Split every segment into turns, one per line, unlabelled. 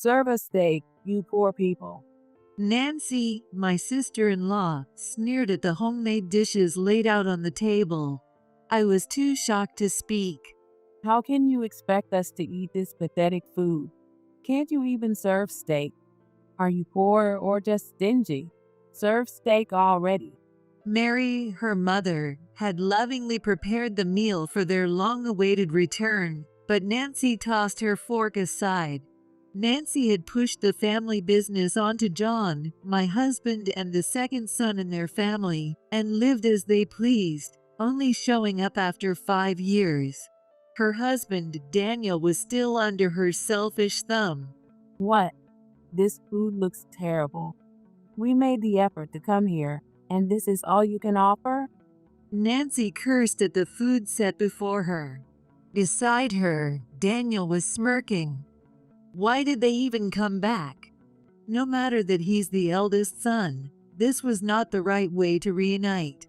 Serve a steak, you poor people.
Nancy, my sister-in-law, sneered at the homemade dishes laid out on the table. I was too shocked to speak.
How can you expect us to eat this pathetic food? Can't you even serve steak? Are you poor or just stingy? Serve steak already.
Mary, her mother, had lovingly prepared the meal for their long-awaited return, but Nancy tossed her fork aside. Nancy had pushed the family business onto John, my husband and the second son in their family, and lived as they pleased, only showing up after 5 years. Her husband, Daniel, was still under her selfish thumb.
What? This food looks terrible. We made the effort to come here, and this is all you can offer?
Nancy cursed at the food set before her. Beside her, Daniel was smirking. Why did they even come back? No matter that he's the eldest son, this was not the right way to reunite.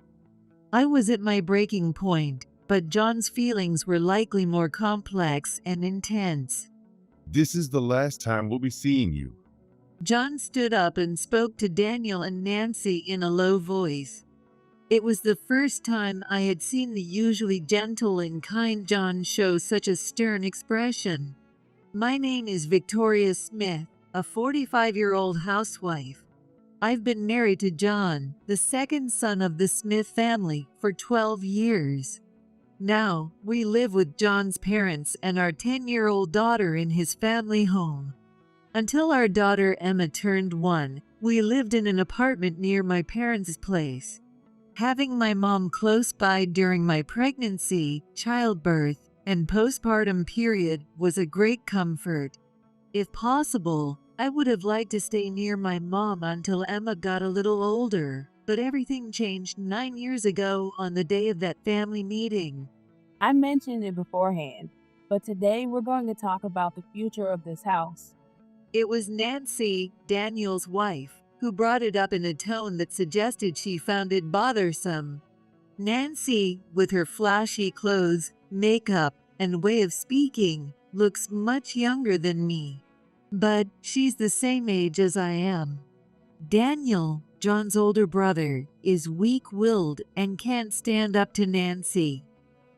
I was at my breaking point, but John's feelings were likely more complex and intense.
This is the last time we'll be seeing you.
John stood up and spoke to Daniel and Nancy in a low voice. It was the first time I had seen the usually gentle and kind John show such a stern expression. My name is Victoria Smith, a 45-year-old housewife. I've been married to John, the second son of the Smith family, for 12 years. Now, we live with John's parents and our 10-year-old daughter in his family home. Until our daughter Emma turned 1, we lived in an apartment near my parents' place. Having my mom close by during my pregnancy, childbirth, and postpartum period was a great comfort. If possible, I would have liked to stay near my mom until Emma got a little older, but everything changed 9 years ago on the day of that family meeting.
I mentioned it beforehand, but today we're going to talk about the future of this house.
It was Nancy, Daniel's wife, who brought it up in a tone that suggested she found it bothersome. Nancy, with her flashy clothes, makeup, and way of speaking, looks much younger than me. But she's the same age as I am. Daniel, John's older brother, is weak-willed and can't stand up to Nancy.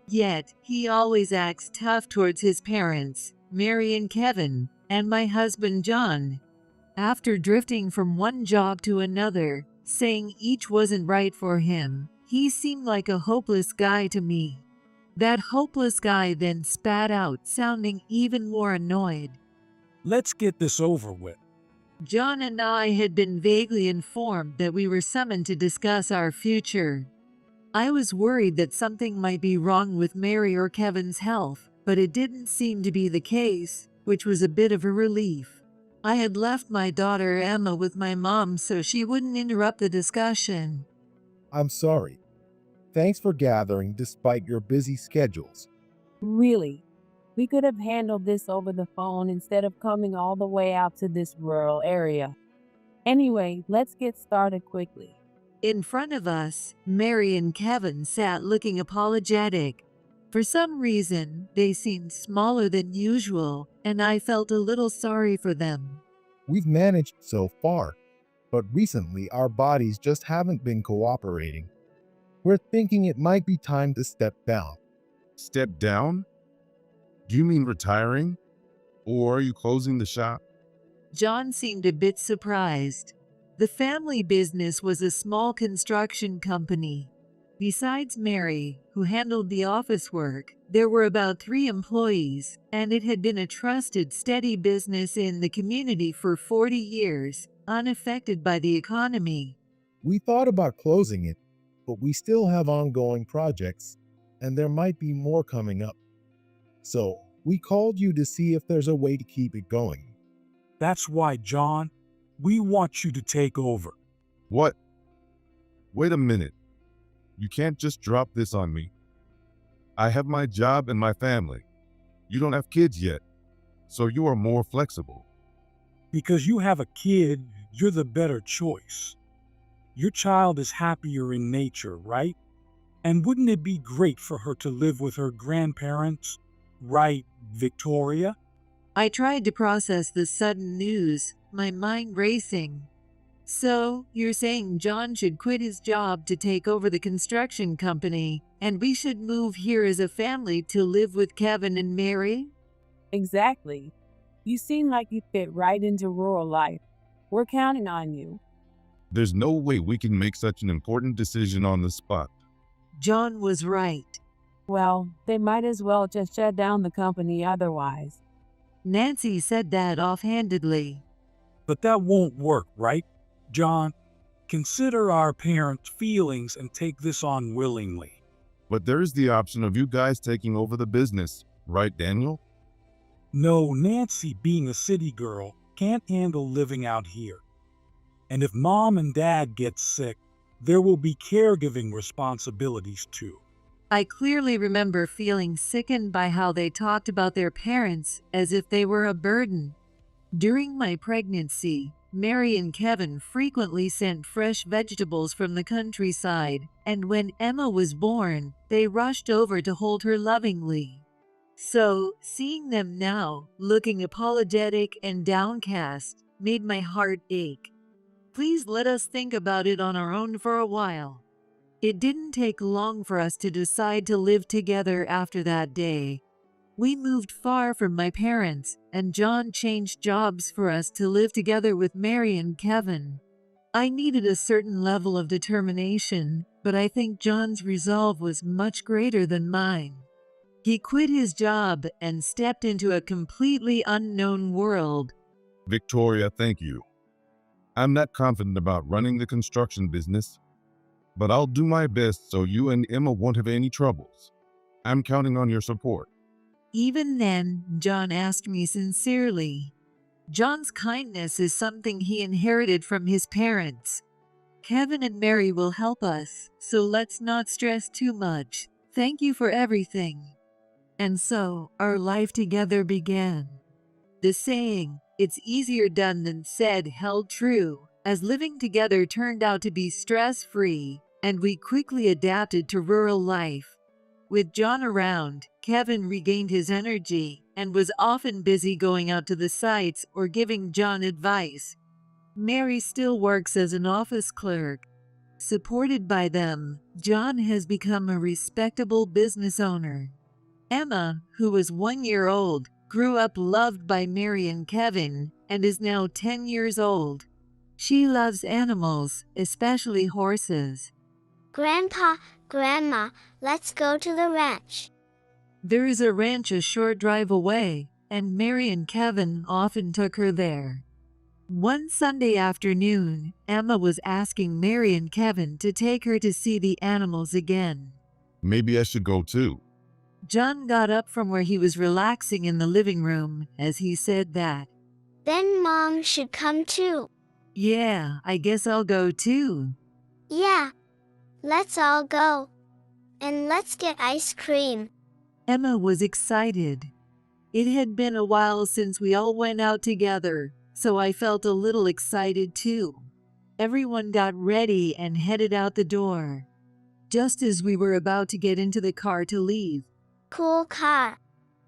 Yet, he always acts tough towards his parents, Mary and Kevin, and my husband John. After drifting from one job to another, saying each wasn't right for him, he seemed like a hopeless guy to me. That hopeless guy then spat out, sounding even more annoyed.
Let's get this over with.
John and I had been vaguely informed that we were summoned to discuss our future. I was worried that something might be wrong with Mary or Kevin's health, but it didn't seem to be the case, which was a bit of a relief. I had left my daughter Emma with my mom so she wouldn't interrupt the discussion.
I'm sorry. Thanks for gathering despite your busy schedules.
Really, we could have handled this over the phone instead of coming all the way out to this rural area. Anyway, let's get started quickly.
In front of us, Mary and Kevin sat looking apologetic. For some reason, they seemed smaller than usual, and I felt a little sorry for them.
We've managed so far, but recently our bodies just haven't been cooperating. We're thinking it might be time to step down.
Step down? Do you mean retiring? Or are you closing the shop?
John seemed a bit surprised. The family business was a small construction company. Besides Mary, who handled the office work, there were about 3 employees, and it had been a trusted, steady business in the community for 40 years, unaffected by the economy.
We thought about closing it, but we still have ongoing projects, and there might be more coming up. So, we called you to see if there's a way to keep it going.
That's why, John, we want you to take over.
What? Wait a minute. You can't just drop this on me. I have my job and my family. You don't have kids yet, so you are more flexible.
Because you have a kid, you're the better choice. Your child is happier in nature, right? And wouldn't it be great for her to live with her grandparents? Right, Victoria?
I tried to process the sudden news, my mind racing. So, you're saying John should quit his job to take over the construction company, and we should move here as a family to live with Kevin and Mary?
Exactly. You seem like you fit right into rural life. We're counting on you.
There's no way we can make such an important decision on the spot.
John was right.
Well, they might as well just shut down the company otherwise.
Nancy said that offhandedly.
But that won't work, right, John? Consider our parents' feelings and take this on willingly.
But there is the option of you guys taking over the business, right, Daniel?
No, Nancy, being a city girl, can't handle living out here. And if Mom and Dad get sick, there will be caregiving responsibilities too.
I clearly remember feeling sickened by how they talked about their parents as if they were a burden. During my pregnancy, Mary and Kevin frequently sent fresh vegetables from the countryside, and when Emma was born, they rushed over to hold her lovingly. So, seeing them now, looking apologetic and downcast, made my heart ache. Please let us think about it on our own for a while. It didn't take long for us to decide to live together after that day. We moved far from my parents, and John changed jobs for us to live together with Mary and Kevin. I needed a certain level of determination, but I think John's resolve was much greater than mine. He quit his job and stepped into a completely unknown world.
Victoria, thank you. I'm not confident about running the construction business, but I'll do my best so you and Emma won't have any troubles. I'm counting on your support.
Even then, John asked me sincerely. John's kindness is something he inherited from his parents. Kevin and Mary will help us, so let's not stress too much. Thank you for everything. And so, our life together began. The saying, "It's easier done than said," held true, as living together turned out to be stress-free, and we quickly adapted to rural life. With John around, Kevin regained his energy and was often busy going out to the sites or giving John advice. Mary still works as an office clerk. Supported by them, John has become a respectable business owner. Emma, who was 1 year old, grew up loved by Mary and Kevin and is now 10 years old. She loves animals, especially horses.
Grandpa, Grandma, let's go to the ranch.
There is a ranch a short drive away, and Mary and Kevin often took her there. One Sunday afternoon, Emma was asking Mary and Kevin to take her to see the animals again.
Maybe I should go too.
John got up from where he was relaxing in the living room as he said that.
Then Mom should come too.
Yeah, I guess I'll go too.
Yeah. Let's all go. And let's get ice cream.
Emma was excited. It had been a while since we all went out together, so I felt a little excited too. Everyone got ready and headed out the door. Just as we were about to get into the car to leave,
Cool car.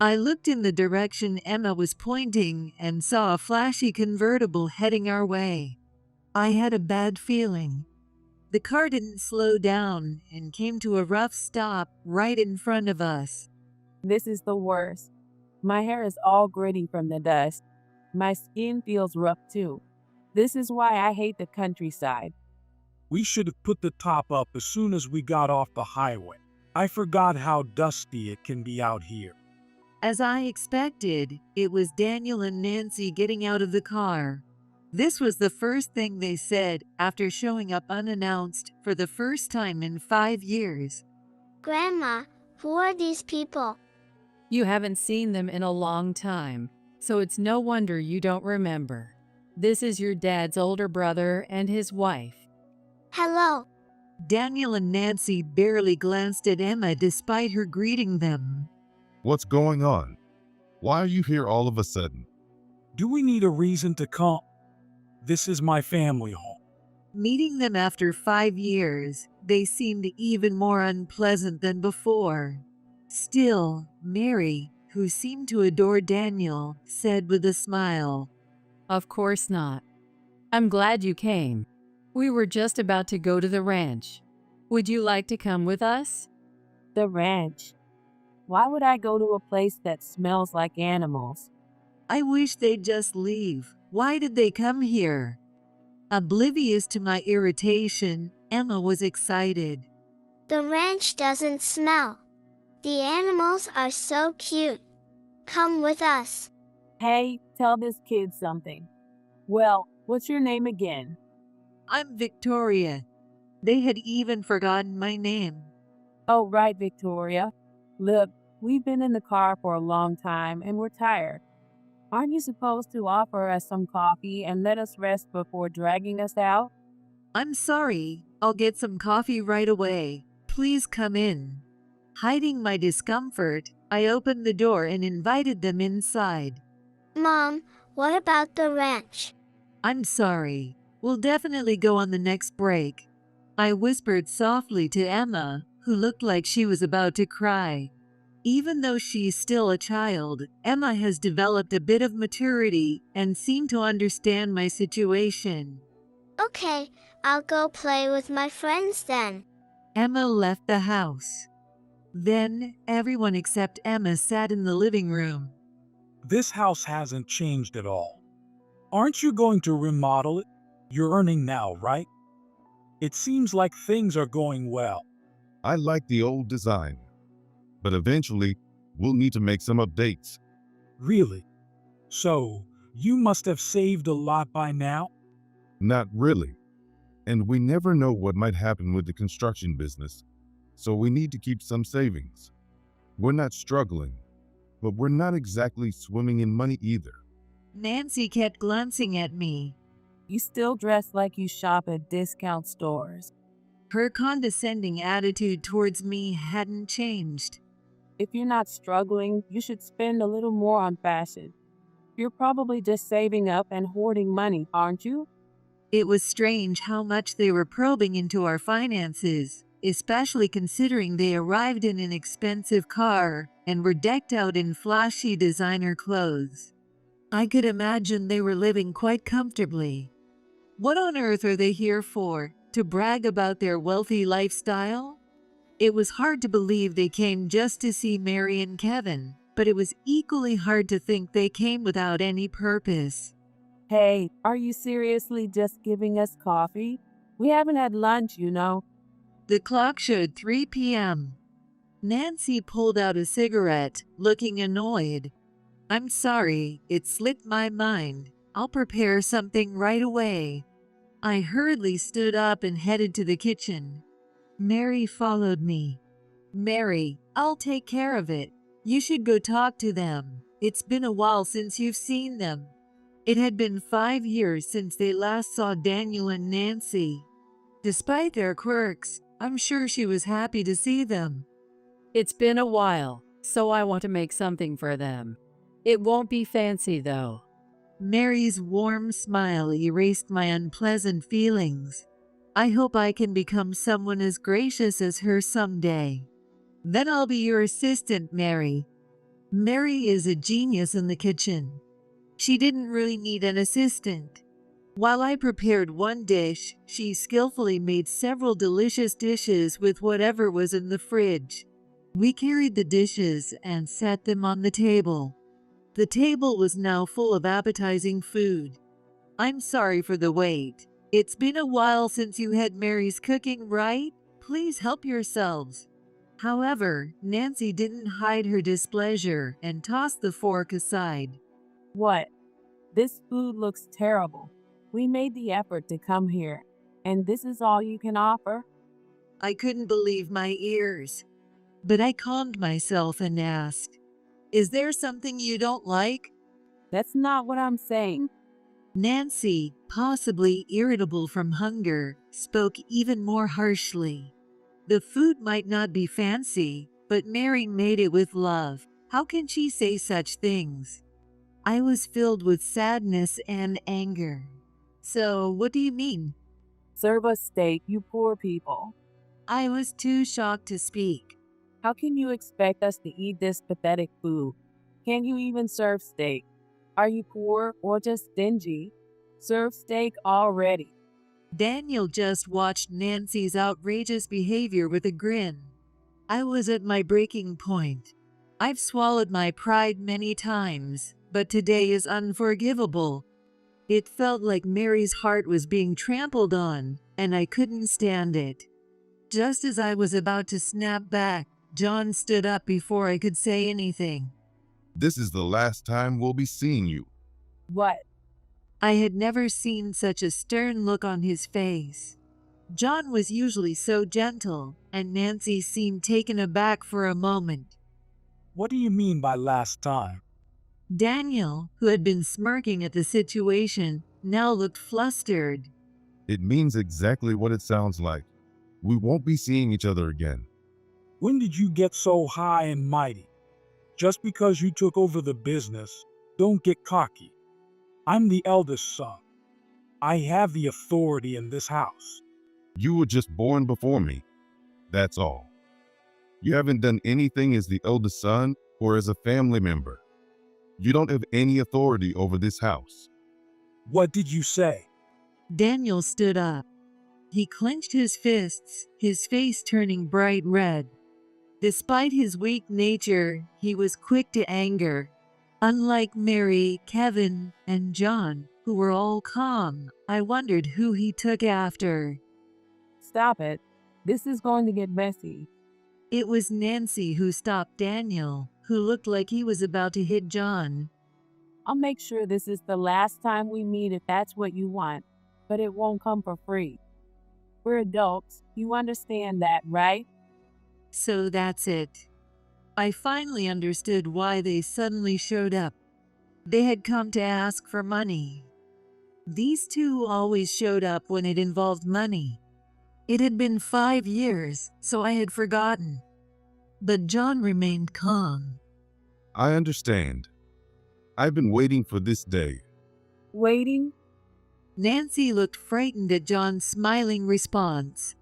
I looked in the direction Emma was pointing and saw a flashy convertible heading our way. I had a bad feeling. The car didn't slow down and came to a rough stop right in front of us.
This is the worst. My hair is all gritty from the dust. My skin feels rough too. This is why I hate the countryside.
We should have put the top up as soon as we got off the highway. I forgot how dusty it can be out here.
As I expected, it was Daniel and Nancy getting out of the car. This was the first thing they said after showing up unannounced for the first time in 5 years.
Grandma, who are these people?
You haven't seen them in a long time, so it's no wonder you don't remember. This is your dad's older brother and his wife.
Hello.
Daniel and Nancy barely glanced at Emma despite her greeting them.
What's going on? Why are you here all of a sudden?
Do we need a reason to come? This is my family home.
Meeting them after 5 years, they seemed even more unpleasant than before. Still, Mary, who seemed to adore Daniel, said with a smile,
Of course not. I'm glad you came. We were just about to go to the ranch. Would you like to come with us?
The ranch. Why would I go to a place that smells like animals?
I wish they'd just leave. Why did they come here? Oblivious to my irritation, Emma was excited.
The ranch doesn't smell. The animals are so cute. Come with us.
Hey, tell this kid something. Well, what's your name again?
I'm Victoria. They had even forgotten my name.
Oh, right, Victoria. Look, we've been in the car for a long time and we're tired. Aren't you supposed to offer us some coffee and let us rest before dragging us out?
I'm sorry. I'll get some coffee right away. Please come in. Hiding my discomfort, I opened the door and invited them inside.
Mom, what about the ranch?
I'm sorry. We'll definitely go on the next break. I whispered softly to Emma, who looked like she was about to cry. Even though she's still a child, Emma has developed a bit of maturity and seemed to understand my situation.
Okay, I'll go play with my friends then.
Emma left the house. Then, everyone except Emma sat in the living room.
This house hasn't changed at all. Aren't you going to remodel it? You're earning now, right? It seems like things are going well.
I like the old design, but eventually we'll need to make some updates.
Really? So, you must have saved a lot by now?
Not really. And we never know what might happen with the construction business, so we need to keep some savings. We're not struggling, but we're not exactly swimming in money either.
Nancy kept glancing at me.
You still dress like you shop at discount stores.
Her condescending attitude towards me hadn't changed.
If you're not struggling, you should spend a little more on fashion. You're probably just saving up and hoarding money, aren't you?
It was strange how much they were probing into our finances, especially considering they arrived in an expensive car and were decked out in flashy designer clothes. I could imagine they were living quite comfortably. What on earth are they here for? To brag about their wealthy lifestyle? It was hard to believe they came just to see Mary and Kevin, but it was equally hard to think they came without any purpose.
Hey, are you seriously just giving us coffee? We haven't had lunch, you know.
The clock showed 3 p.m. Nancy pulled out a cigarette, looking annoyed. I'm sorry, it slipped my mind. I'll prepare something right away. I hurriedly stood up and headed to the kitchen. Mary followed me. Mary, I'll take care of it. You should go talk to them. It's been a while since you've seen them. It had been 5 years since they last saw Daniel and Nancy. Despite their quirks, I'm sure she was happy to see them.
It's been a while, so I want to make something for them. It won't be fancy though.
Mary's warm smile erased my unpleasant feelings. I hope I can become someone as gracious as her someday. Then I'll be your assistant, Mary. Mary is a genius in the kitchen. She didn't really need an assistant. While I prepared one dish, she skillfully made several delicious dishes with whatever was in the fridge. We carried the dishes and set them on the table. The table was now full of appetizing food. I'm sorry for the wait. It's been a while since you had Mary's cooking, right? Please help yourselves. However, Nancy didn't hide her displeasure and tossed the fork aside.
What? This food looks terrible. We made the effort to come here, and this is all you can offer?
I couldn't believe my ears. But I calmed myself and asked, Is there something you don't like?
That's not what I'm saying.
Nancy, possibly irritable from hunger, spoke even more harshly. The food might not be fancy, but Mary made it with love. How can she say such things? I was filled with sadness and anger. So, what do you mean?
Serve us steak, you poor people.
I was too shocked to speak.
How can you expect us to eat this pathetic food? Can you even serve steak? Are you poor or just stingy? Serve steak already.
Daniel just watched Nancy's outrageous behavior with a grin. I was at my breaking point. I've swallowed my pride many times, but today is unforgivable. It felt like Mary's heart was being trampled on, and I couldn't stand it. Just as I was about to snap back, John stood up before I could say anything.
This is the last time we'll be seeing you.
What?
I had never seen such a stern look on his face. John was usually so gentle, and Nancy seemed taken aback for a moment.
What do you mean by last time?
Daniel, who had been smirking at the situation, now looked flustered.
It means exactly what it sounds like. We won't be seeing each other again.
When did you get so high and mighty? Just because you took over the business, don't get cocky. I'm the eldest son. I have the authority in this house.
You were just born before me. That's all. You haven't done anything as the eldest son or as a family member. You don't have any authority over this house.
What did you say?
Daniel stood up. He clenched his fists, his face turning bright red. Despite his weak nature, he was quick to anger. Unlike Mary, Kevin, and John, who were all calm, I wondered who he took after.
Stop it. This is going to get messy.
It was Nancy who stopped Daniel, who looked like he was about to hit John.
I'll make sure this is the last time we meet if that's what you want, but it won't come for free. We're adults. You understand that, right?
So that's it. I finally understood why they suddenly showed up. They had come to ask for money. These two always showed up when it involved money. It had been 5 years, so I had forgotten. But John remained calm.
I understand. I've been waiting for this day.
Waiting?
Nancy looked frightened at John's smiling response.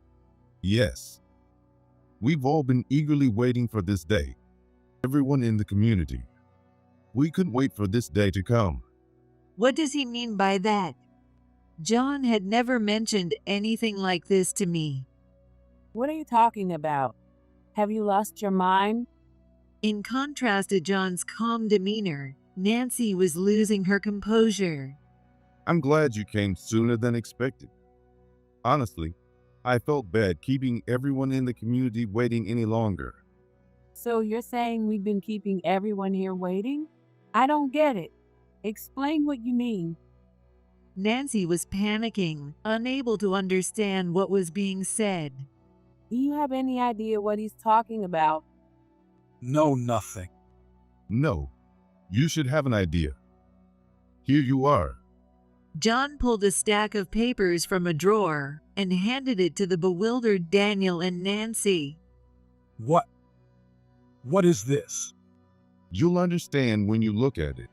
Yes. We've all been eagerly waiting for this day. Everyone in the community. We couldn't wait for this day to come.
What does he mean by that? John had never mentioned anything like this to me.
What are you talking about? Have you lost your mind?
In contrast to John's calm demeanor, Nancy was losing her composure.
I'm glad you came sooner than expected. Honestly, I felt bad keeping everyone in the community waiting any longer.
So you're saying we've been keeping everyone here waiting? I don't get it. Explain what you mean.
Nancy was panicking, unable to understand what was being said.
Do you have any idea what he's talking about?
No, nothing.
No, you should have an idea. Here you are.
John pulled a stack of papers from a drawer and handed it to the bewildered Daniel and Nancy.
What? What is this?
You'll understand when you look at it.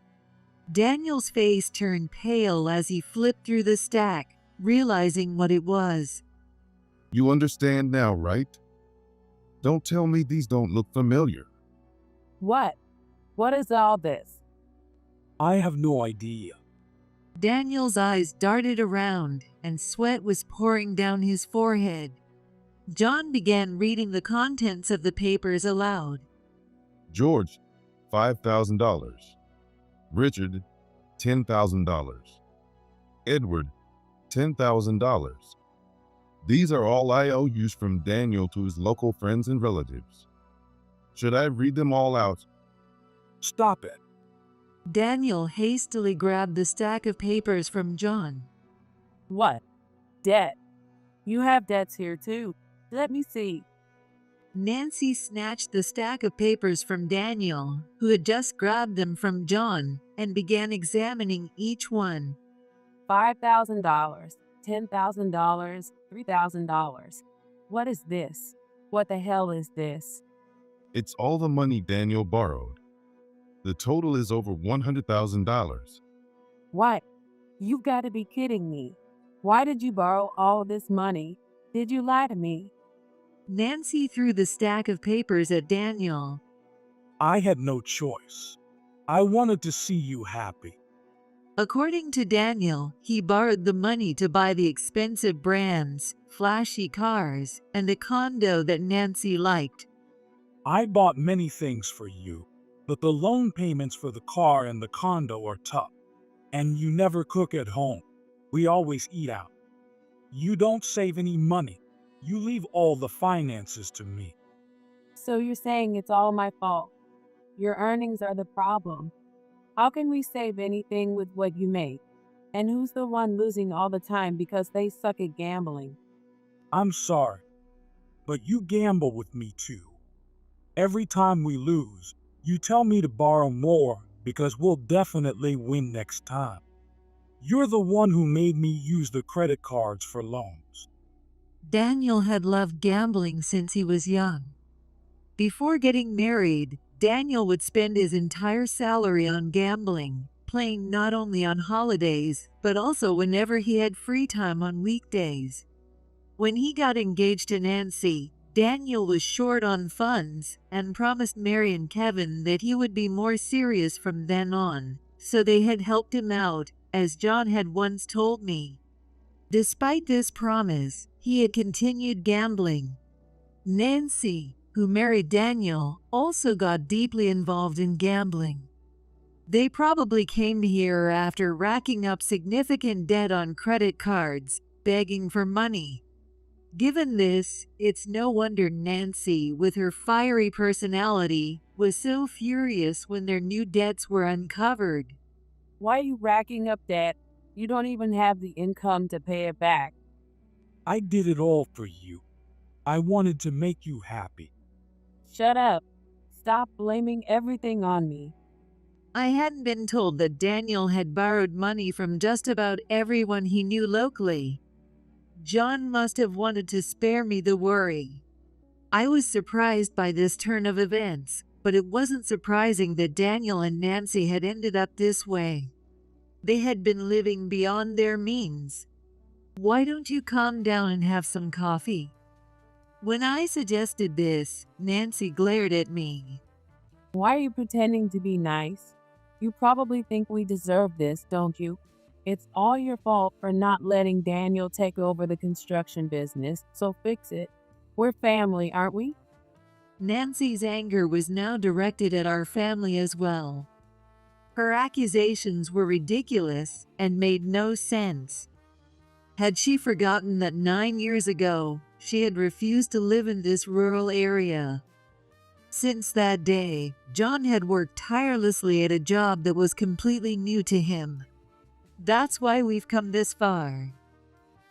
Daniel's face turned pale as he flipped through the stack, realizing what it was.
You understand now, right? Don't tell me these don't look familiar.
What? What is all this?
I have no idea.
Daniel's eyes darted around, and sweat was pouring down his forehead. John began reading the contents of the papers aloud.
George, $5,000. Richard, $10,000. Edward, $10,000. These are all IOUs from Daniel to his local friends and relatives. Should I read them all out?
Stop it.
Daniel hastily grabbed the stack of papers from John.
What? Debt. You have debts here too. Let me see.
Nancy snatched the stack of papers from Daniel, who had just grabbed them from John, and began examining each one.
$5,000, $10,000, $3,000. What is this? What the hell is this?
It's all the money Daniel borrowed. The total is over $100,000.
What? You've got to be kidding me. Why did you borrow all this money? Did you lie to me?
Nancy threw the stack of papers at Daniel.
I had no choice. I wanted to see you happy.
According to Daniel, he borrowed the money to buy the expensive brands, flashy cars, and a condo that Nancy liked.
I bought many things for you, but the loan payments for the car and the condo are tough. And you never cook at home. We always eat out. You don't save any money. You leave all the finances to me.
So you're saying it's all my fault. Your earnings are the problem. How can we save anything with what you make? And who's the one losing all the time because they suck at gambling?
I'm sorry, but you gamble with me too. Every time we lose, you tell me to borrow more because we'll definitely win next time. You're the one who made me use the credit cards for loans.
Daniel had loved gambling since he was young. Before getting married, Daniel would spend his entire salary on gambling, playing not only on holidays, but also whenever he had free time on weekdays. When he got engaged to Nancy, Daniel was short on funds and promised Mary and Kevin that he would be more serious from then on, so they had helped him out, as John had once told me. Despite this promise, he had continued gambling. Nancy, who married Daniel, also got deeply involved in gambling. They probably came here after racking up significant debt on credit cards, begging for money. Given this, it's no wonder Nancy, with her fiery personality, was so furious when their new debts were uncovered.
Why are you racking up debt? You don't even have the income to pay it back.
I did it all for you. I wanted to make you happy.
Shut up. Stop blaming everything on me.
I hadn't been told that Daniel had borrowed money from just about everyone he knew locally. John must have wanted to spare me the worry. I was surprised by this turn of events, but it wasn't surprising that Daniel and Nancy had ended up this way. They had been living beyond their means. Why don't you calm down and have some coffee? When I suggested this, Nancy glared at me.
Why are you pretending to be nice? You probably think we deserve this, don't you? It's all your fault for not letting Daniel take over the construction business, so fix it. We're family, aren't we?
Nancy's anger was now directed at our family as well. Her accusations were ridiculous and made no sense. Had she forgotten that 9 years ago, she had refused to live in this rural area? Since that day, John had worked tirelessly at a job that was completely new to him. That's why we've come this far.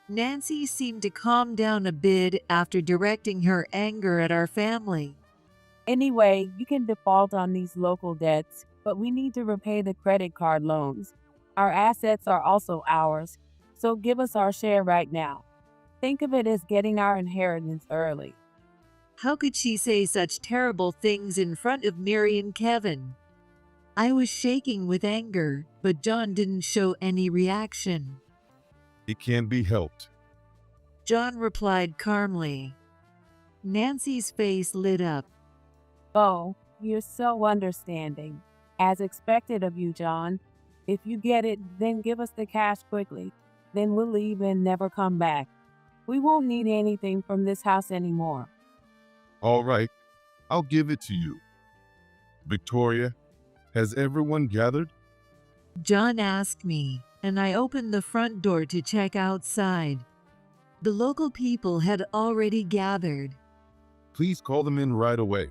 Nancy seemed to calm down a bit after directing her anger at our family.
Anyway, you can default on these local debts, but we need to repay the credit card loans. Our assets are also ours, so give us our share right now. Think of it as getting our inheritance early.
How could she say such terrible things in front of Mary and Kevin? I was shaking with anger, but John didn't show any reaction.
It can't be helped.
John replied calmly. Nancy's face lit up.
Oh, you're so understanding. As expected of you, John. If you get it, then give us the cash quickly. Then we'll leave and never come back. We won't need anything from this house anymore.
All right, I'll give it to you. Victoria, has everyone gathered?
John asked me, and I opened the front door to check outside. The local people had already gathered.
Please call them in right away.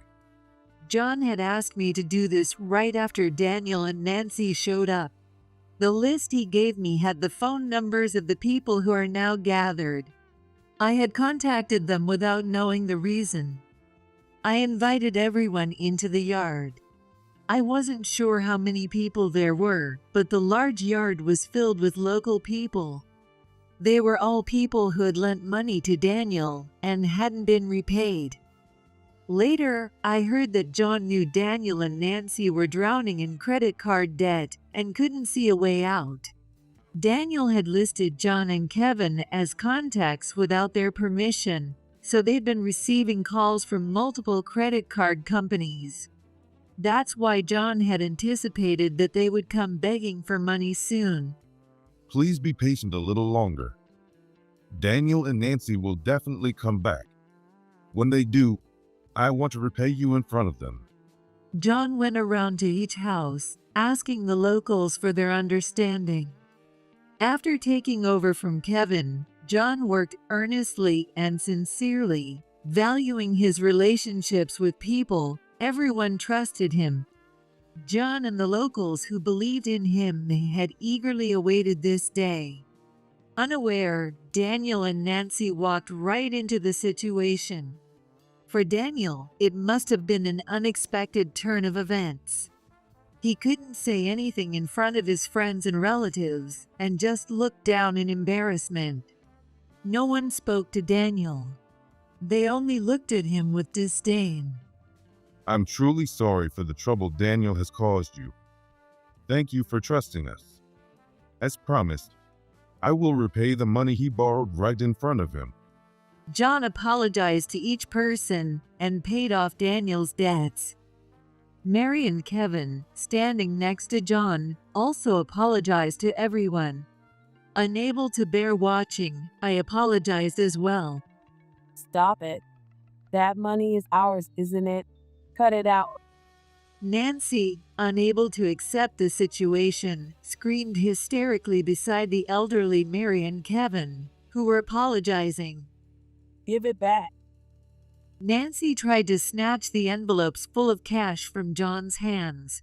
John had asked me to do this right after Daniel and Nancy showed up. The list he gave me had the phone numbers of the people who are now gathered. I had contacted them without knowing the reason. I invited everyone into the yard. I wasn't sure how many people there were, but the large yard was filled with local people. They were all people who had lent money to Daniel and hadn't been repaid. Later, I heard that John knew Daniel and Nancy were drowning in credit card debt and couldn't see a way out. Daniel had listed John and Kevin as contacts without their permission, so they'd been receiving calls from multiple credit card companies. That's why John had anticipated that they would come begging for money soon.
Please be patient a little longer. Daniel and Nancy will definitely come back. When they do, I want to repay you in front of them.
John went around to each house, asking the locals for their understanding. After taking over from Kevin, John worked earnestly and sincerely, valuing his relationships with people. Everyone trusted him. John and the locals who believed in him had eagerly awaited this day. Unaware, Daniel and Nancy walked right into the situation. For Daniel, it must have been an unexpected turn of events. He couldn't say anything in front of his friends and relatives and just looked down in embarrassment. No one spoke to Daniel. They only looked at him with disdain.
I'm truly sorry for the trouble Daniel has caused you. Thank you for trusting us. As promised, I will repay the money he borrowed right in front of him.
John apologized to each person and paid off Daniel's debts. Mary and Kevin, standing next to John, also apologized to everyone. Unable to bear watching, I apologized as well.
Stop it. That money is ours, isn't it? Cut it out.
Nancy, unable to accept the situation, screamed hysterically beside the elderly Mary and Kevin, who were apologizing.
Give it back.
Nancy tried to snatch the envelopes full of cash from John's hands.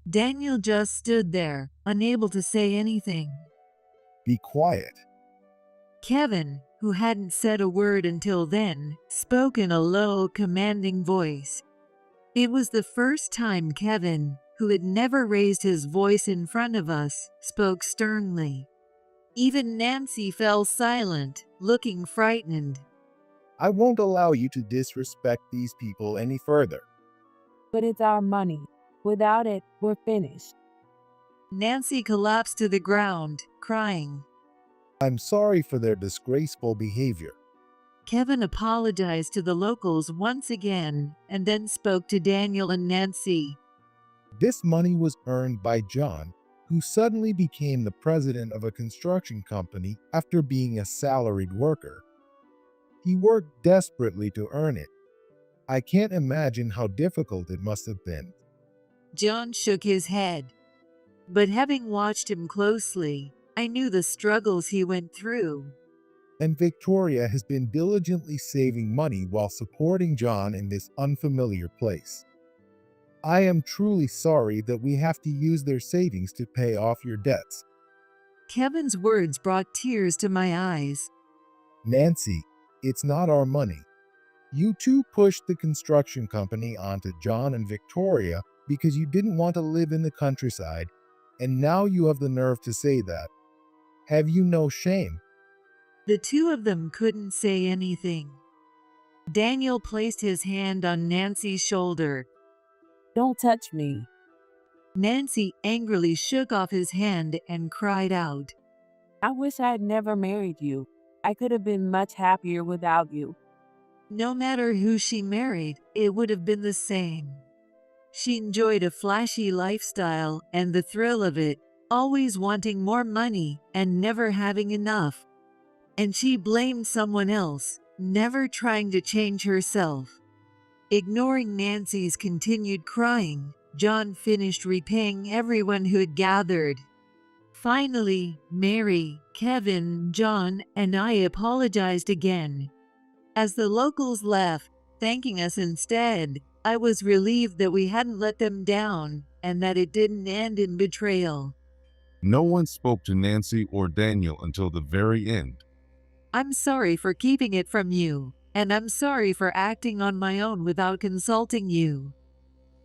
Daniel just stood there, unable to say anything.
Be quiet.
Kevin, who hadn't said a word until then, spoke in a low, commanding voice. It was the first time Kevin, who had never raised his voice in front of us, spoke sternly. Even Nancy fell silent, looking frightened.
I won't allow you to disrespect these people any further.
But it's our money. Without it, we're finished.
Nancy collapsed to the ground, crying.
I'm sorry for their disgraceful behavior.
Kevin apologized to the locals once again and then spoke to Daniel and Nancy.
This money was earned by John, who suddenly became the president of a construction company after being a salaried worker. He worked desperately to earn it. I can't imagine how difficult it must have been.
John shook his head. But having watched him closely, I knew the struggles he went through.
And Victoria has been diligently saving money while supporting John in this unfamiliar place. I am truly sorry that we have to use their savings to pay off your debts.
Kevin's words brought tears to my eyes.
Nancy, it's not our money. You two pushed the construction company onto John and Victoria because you didn't want to live in the countryside, and now you have the nerve to say that. Have you no shame?
The two of them couldn't say anything. Daniel placed his hand on Nancy's shoulder.
Don't touch me.
Nancy angrily shook off his hand and cried out.
I wish I had never married you. I could have been much happier without you.
No matter who she married, it would have been the same. She enjoyed a flashy lifestyle and the thrill of it, always wanting more money and never having enough. And she blamed someone else, never trying to change herself. Ignoring Nancy's continued crying, John finished repaying everyone who had gathered. Finally, Mary, Kevin, John, and I apologized again. As the locals left, thanking us instead, I was relieved that we hadn't let them down and that it didn't end in betrayal.
No one spoke to Nancy or Daniel until the very end.
I'm sorry for keeping it from you, and I'm sorry for acting on my own without consulting you.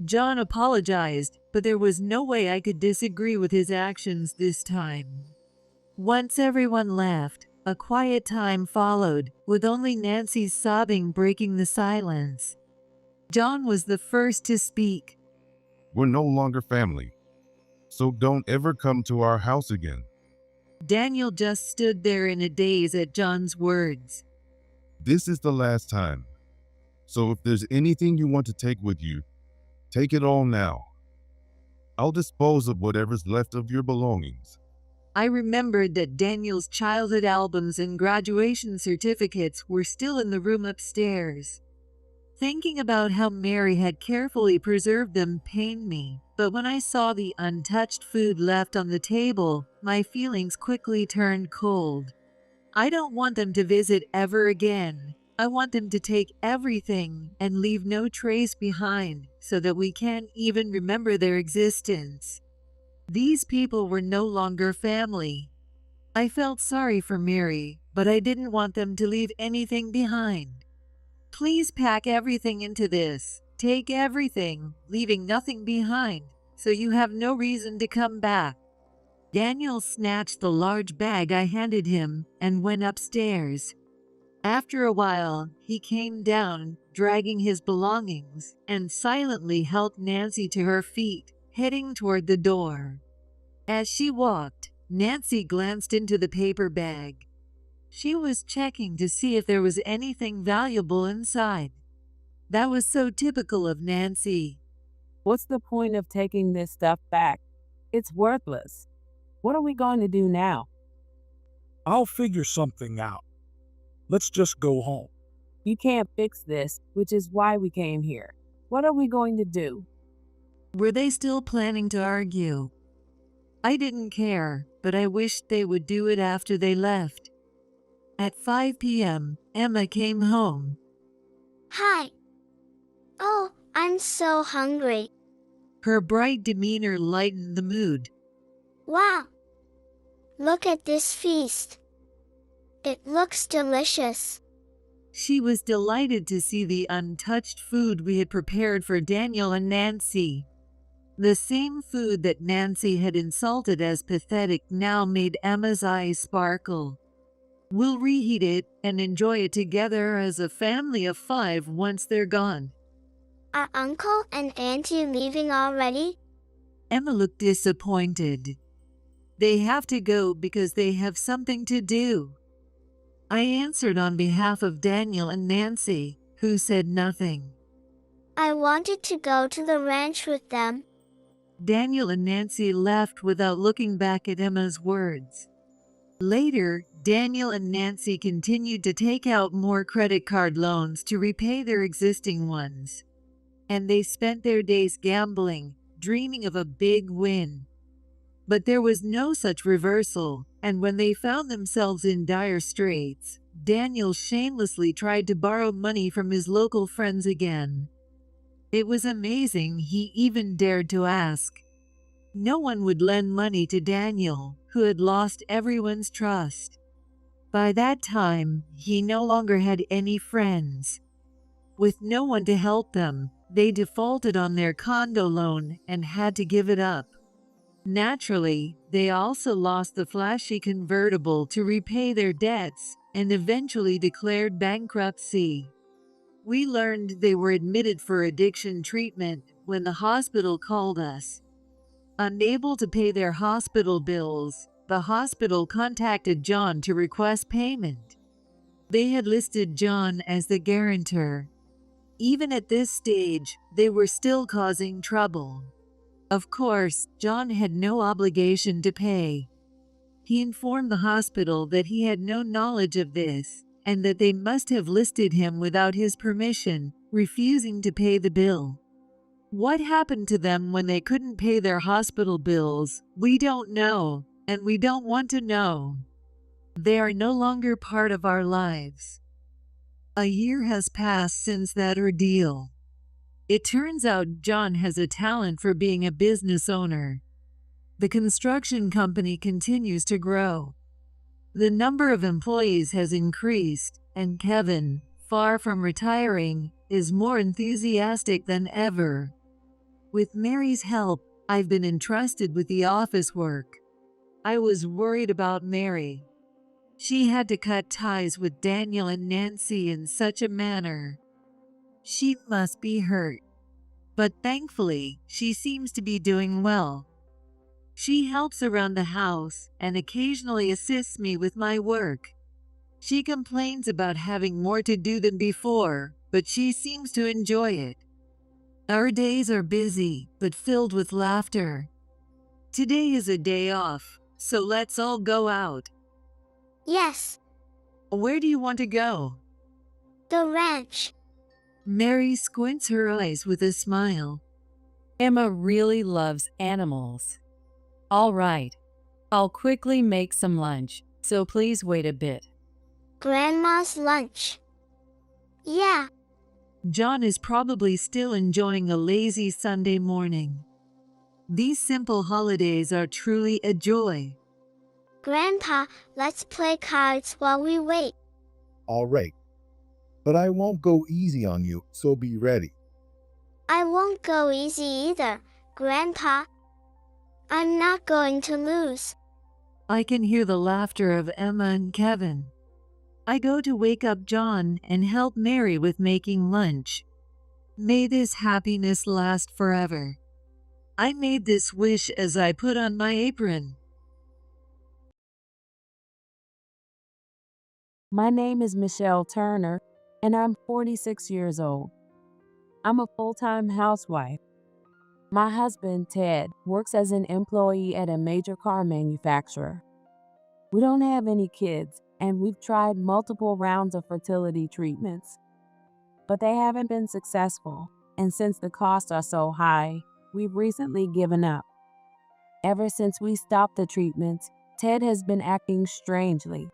John apologized, but there was no way I could disagree with his actions this time. Once everyone left, a quiet time followed, with only Nancy's sobbing breaking the silence. John was the first to speak.
We're no longer family, so don't ever come to our house again.
Daniel just stood there in a daze at John's words.
This is the last time. So if there's anything you want to take with you, Take it all now. I'll dispose of whatever's left of your belongings.
I remembered that Daniel's childhood albums and graduation certificates were still in the room upstairs. Thinking about how Mary had carefully preserved them pained me, but when I saw the untouched food left on the table, my feelings quickly turned cold. I don't want them to visit ever again. I want them to take everything and leave no trace behind so that we can't even remember their existence. These people were no longer family. I felt sorry for Mary, but I didn't want them to leave anything behind. Please pack everything into this. Take everything, leaving nothing behind, so you have no reason to come back. Daniel snatched the large bag I handed him and went upstairs. After a while, he came down, dragging his belongings, and silently helped Nancy to her feet, heading toward the door. As she walked, Nancy glanced into the paper bag. She was checking to see if there was anything valuable inside. That was so typical of Nancy.
What's the point of taking this stuff back? It's worthless. What are we going to do now?
I'll figure something out. Let's just go home.
You can't fix this, which is why we came here. What are we going to do?
Were they still planning to argue? I didn't care, but I wished they would do it after they left. At 5 p.m., Emma came home.
Hi. Oh, I'm so hungry.
Her bright demeanor lightened the mood.
Wow. Look at this feast. It looks delicious.
She was delighted to see the untouched food we had prepared for Daniel and Nancy. The same food that Nancy had insulted as pathetic now made Emma's eyes sparkle. We'll reheat it and enjoy it together as a family of 5 once they're gone.
Are Uncle and Auntie leaving already?
Emma looked disappointed. They have to go because they have something to do. I answered on behalf of Daniel and Nancy, who said nothing.
I wanted to go to the ranch with them.
Daniel and Nancy left without looking back at Emma's words. Later, Daniel and Nancy continued to take out more credit card loans to repay their existing ones. And they spent their days gambling, dreaming of a big win. But there was no such reversal, and when they found themselves in dire straits, Daniel shamelessly tried to borrow money from his local friends again. It was amazing he even dared to ask. No one would lend money to Daniel, who had lost everyone's trust. By that time, he no longer had any friends. With no one to help them, they defaulted on their condo loan and had to give it up. Naturally, they also lost the flashy convertible to repay their debts and eventually declared bankruptcy. We learned they were admitted for addiction treatment when the hospital called us. Unable to pay their hospital bills, the hospital contacted John to request payment. They had listed John as the guarantor. Even at this stage, they were still causing trouble. Of course, John had no obligation to pay. He informed the hospital that he had no knowledge of this, and that they must have listed him without his permission, refusing to pay the bill. What happened to them when they couldn't pay their hospital bills, we don't know, and we don't want to know. They are no longer part of our lives. A year has passed since that ordeal. It turns out John has a talent for being a business owner. The construction company continues to grow. The number of employees has increased, and Kevin, far from retiring, is more enthusiastic than ever. With Mary's help, I've been entrusted with the office work. I was worried about Mary. She had to cut ties with Daniel and Nancy in such a manner. She must be hurt. But thankfully, she seems to be doing well. She helps around the house and occasionally assists me with my work. She complains about having more to do than before, but she seems to enjoy it. Our days are busy, but filled with laughter. Today is a day off, so let's all go out.
Yes,
Where do you want to go?
the ranch.
Mary squints her eyes with a smile.
Emma really loves animals. All right, I'll quickly make some lunch, so please wait a bit.
Grandma's lunch. Yeah,
John is probably still enjoying a lazy Sunday morning. These simple holidays are truly a joy.
Grandpa, let's play cards while we wait.
All right. But I won't go easy on you, so be ready.
I won't go easy either, Grandpa. I'm not going to lose.
I can hear the laughter of Emma and Kevin. I go to wake up John and help Mary with making lunch. May this happiness last forever. I made this wish as I put on my apron.
My name is Michelle Turner, and I'm 46 years old. I'm a full-time housewife. My husband, Ted, works as an employee at a major car manufacturer. We don't have any kids, and we've tried multiple rounds of fertility treatments, but they haven't been successful, and since the costs are so high, we've recently given up. Ever since we stopped the treatments, Ted has been acting strangely.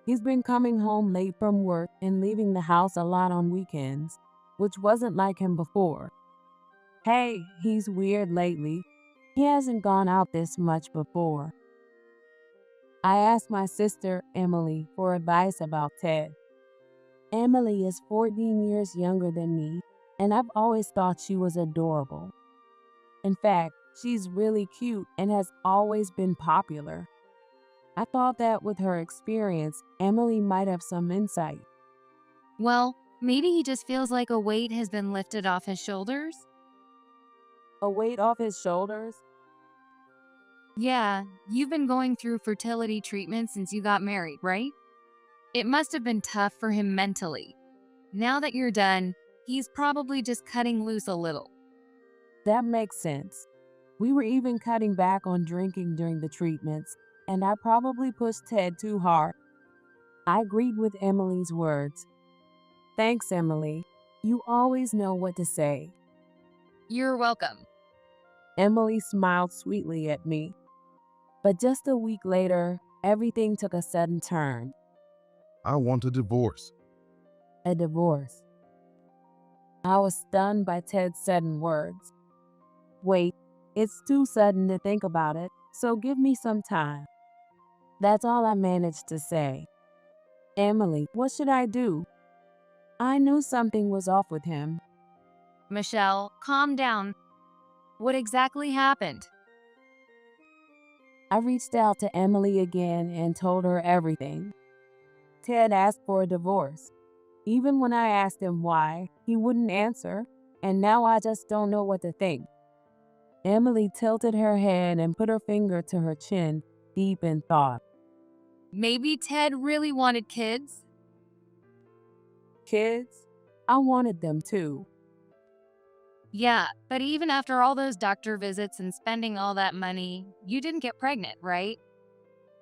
He's been coming home late from work and leaving the house a lot on weekends, which wasn't like him before. Hey, he's weird lately. He hasn't gone out this much before. I asked my sister, Emily, for advice about Ted. Emily is 14 years younger than me, and I've always thought she was adorable. In fact, she's really cute and has always been popular. I thought that with her experience, Emily might have some insight.
Well, maybe he just feels like a weight has been lifted off his shoulders.
A weight off his shoulders?
Yeah, you've been going through fertility treatment since you got married, right? It must have been tough for him mentally. Now that you're done, he's probably just cutting loose a little.
That makes sense. We were even cutting back on drinking during the treatments, and I probably pushed Ted too hard. I agreed with Emily's words. Thanks, Emily. You always know what to say.
You're welcome.
Emily smiled sweetly at me. But just a week later, everything took a sudden turn.
I want a divorce.
A divorce. I was stunned by Ted's sudden words. Wait, it's too sudden to think about it, so give me some time. That's all I managed to say. Emily, what should I do? I knew something was off with him.
Michelle, calm down. What exactly happened?
I reached out to Emily again and told her everything. Ted asked for a divorce. Even when I asked him why, he wouldn't answer, and now I just don't know what to think. Emily tilted her head and put her finger to her chin, deep in thought.
Maybe Ted really wanted kids?
Kids? I wanted them too.
Yeah, but even after all those doctor visits and spending all that money, you didn't get pregnant, right?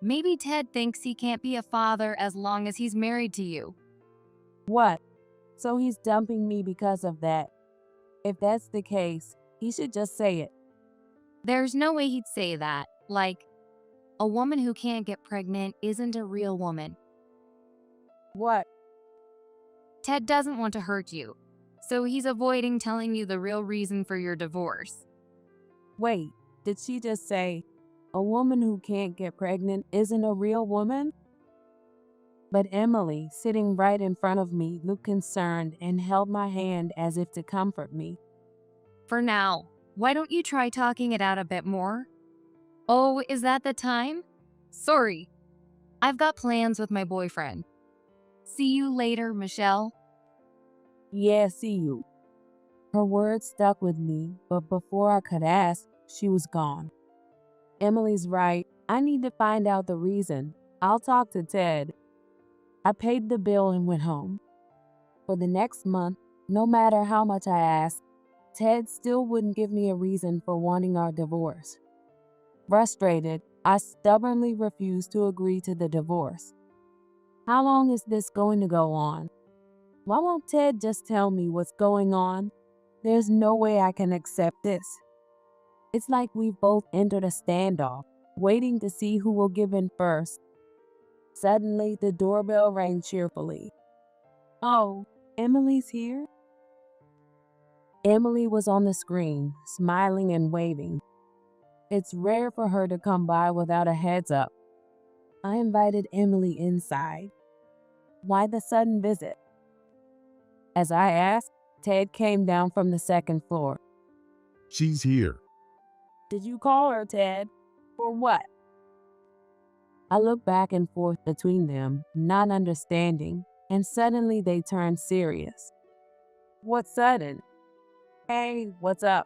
Maybe Ted thinks he can't be a father as long as he's married to you.
What? So he's dumping me because of that? If that's the case, he should just say it.
There's no way he'd say that. Like, a woman who can't get pregnant isn't a real woman.
What?
Ted doesn't want to hurt you, so he's avoiding telling you the real reason for your divorce.
Wait, did she just say, a woman who can't get pregnant isn't a real woman? But Emily, sitting right in front of me, looked concerned and held my hand as if to comfort me.
For now, why don't you try talking it out a bit more? Oh, is that the time? Sorry. I've got plans with my boyfriend. See you later, Michelle.
Yeah, see you. Her words stuck with me, but before I could ask, she was gone. Emily's right. I need to find out the reason. I'll talk to Ted. I paid the bill and went home. For the next month, no matter how much I asked, Ted still wouldn't give me a reason for wanting our divorce. Frustrated, I stubbornly refused to agree to the divorce. How long is this going to go on? Why won't Ted just tell me what's going on? There's no way I can accept this. It's like we've both entered a standoff, waiting to see who will give in first. Suddenly, the doorbell rang cheerfully. Oh, Emily's here? Emily was on the screen, smiling and waving. It's rare for her to come by without a heads up. I invited Emily inside. Why the sudden visit? As I asked, Ted came down from the second floor.
She's here.
Did you call her, Ted? For what? I looked back and forth between them, not understanding, and suddenly they turned serious. What sudden? Hey, what's up?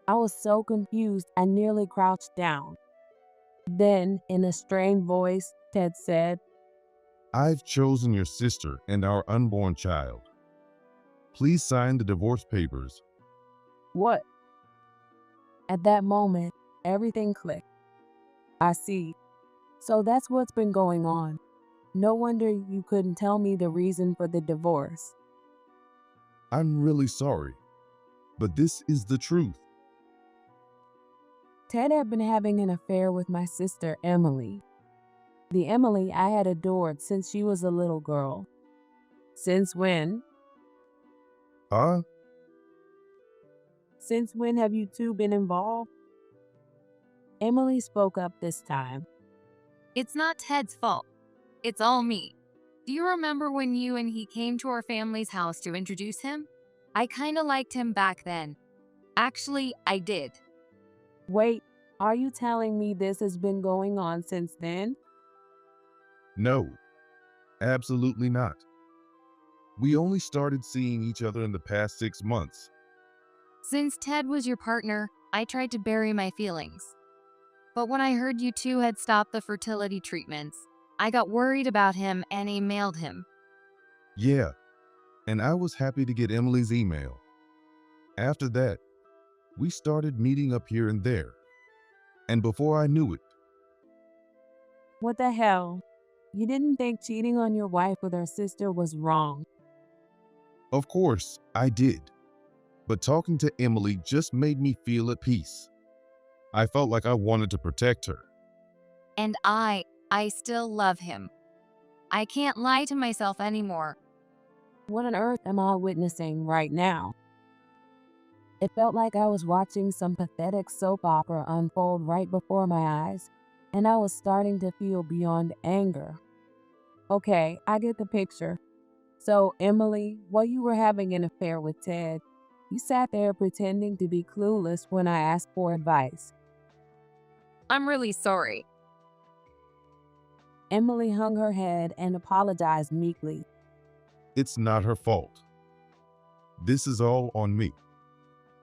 I was so confused I nearly crouched down. Then, in a strained voice, Ted said,
I've chosen your sister and our unborn child. Please sign the divorce papers.
What? At that moment, everything clicked. I see. So that's what's been going on. No wonder you couldn't tell me the reason for the divorce.
I'm really sorry, but this is the truth.
Ted had been having an affair with my sister, Emily. The Emily I had adored since she was a little girl. Since when?
Huh?
Since when have you two been involved? Emily spoke up this time.
It's not Ted's fault. It's all me. Do you remember when you and he came to our family's house to introduce him? I kinda liked him back then. Actually, I did.
Wait, are you telling me this has been going on since then?
No, absolutely not. We only started seeing each other in the past 6 months.
Since Ted was your partner, I tried to bury my feelings. But when I heard you two had stopped the fertility treatments, I got worried about him and emailed him.
Yeah, and I was happy to get Emily's email. After that, we started meeting up here and there. And before I knew it,
What the hell? You didn't think cheating on your wife with her sister was wrong.
of course, I did. But talking to Emily just made me feel at peace. I felt like I wanted to protect her.
And I still love him. I can't lie to myself anymore.
What on earth am I witnessing right now? It felt like I was watching some pathetic soap opera unfold right before my eyes, and I was starting to feel beyond anger. Okay, I get the picture. So, Emily, while you were having an affair with Ted, you sat there pretending to be clueless when I asked for advice.
I'm really sorry.
Emily hung her head and apologized meekly.
It's not her fault. This is all on me.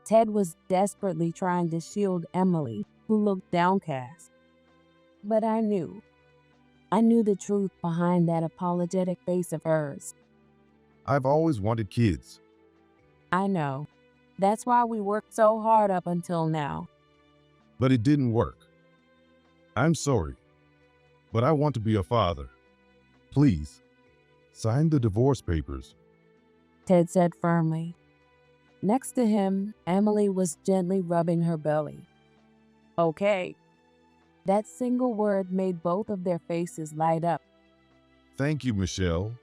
Ted was desperately trying to shield Emily, who looked downcast. But I knew the truth behind that apologetic face of hers.
I've always wanted kids.
I know. That's why we worked so hard up until now.
But it didn't work. I'm sorry, but I want to be a father. Please, sign the divorce papers.
Ted said firmly. Next to him, Emily was gently rubbing her belly. Okay. That single word made both of their faces light up.
Thank you, Michelle.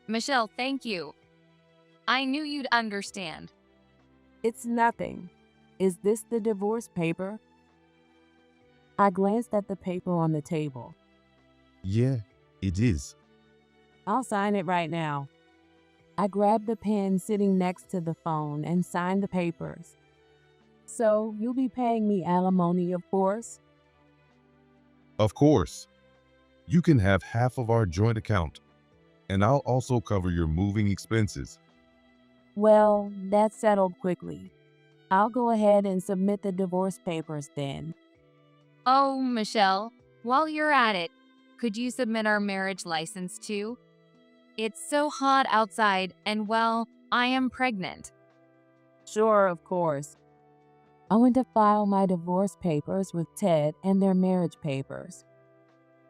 Michelle, thank you. I knew you'd understand.
It's nothing. Is this the divorce paper? I glanced at the paper on the table.
Yeah, it is.
I'll sign it right now. I grabbed the pen sitting next to the phone and signed the papers. So, you'll be paying me alimony, of course?
Of course. You can have half of our joint account, and I'll also cover your moving expenses.
Well, that settled quickly. I'll go ahead and submit the divorce papers then.
Oh, Michelle, while you're at it, could you submit our marriage license too? It's so hot outside, and well, I am pregnant.
Sure, of course. I went to file my divorce papers with Ted and their marriage papers.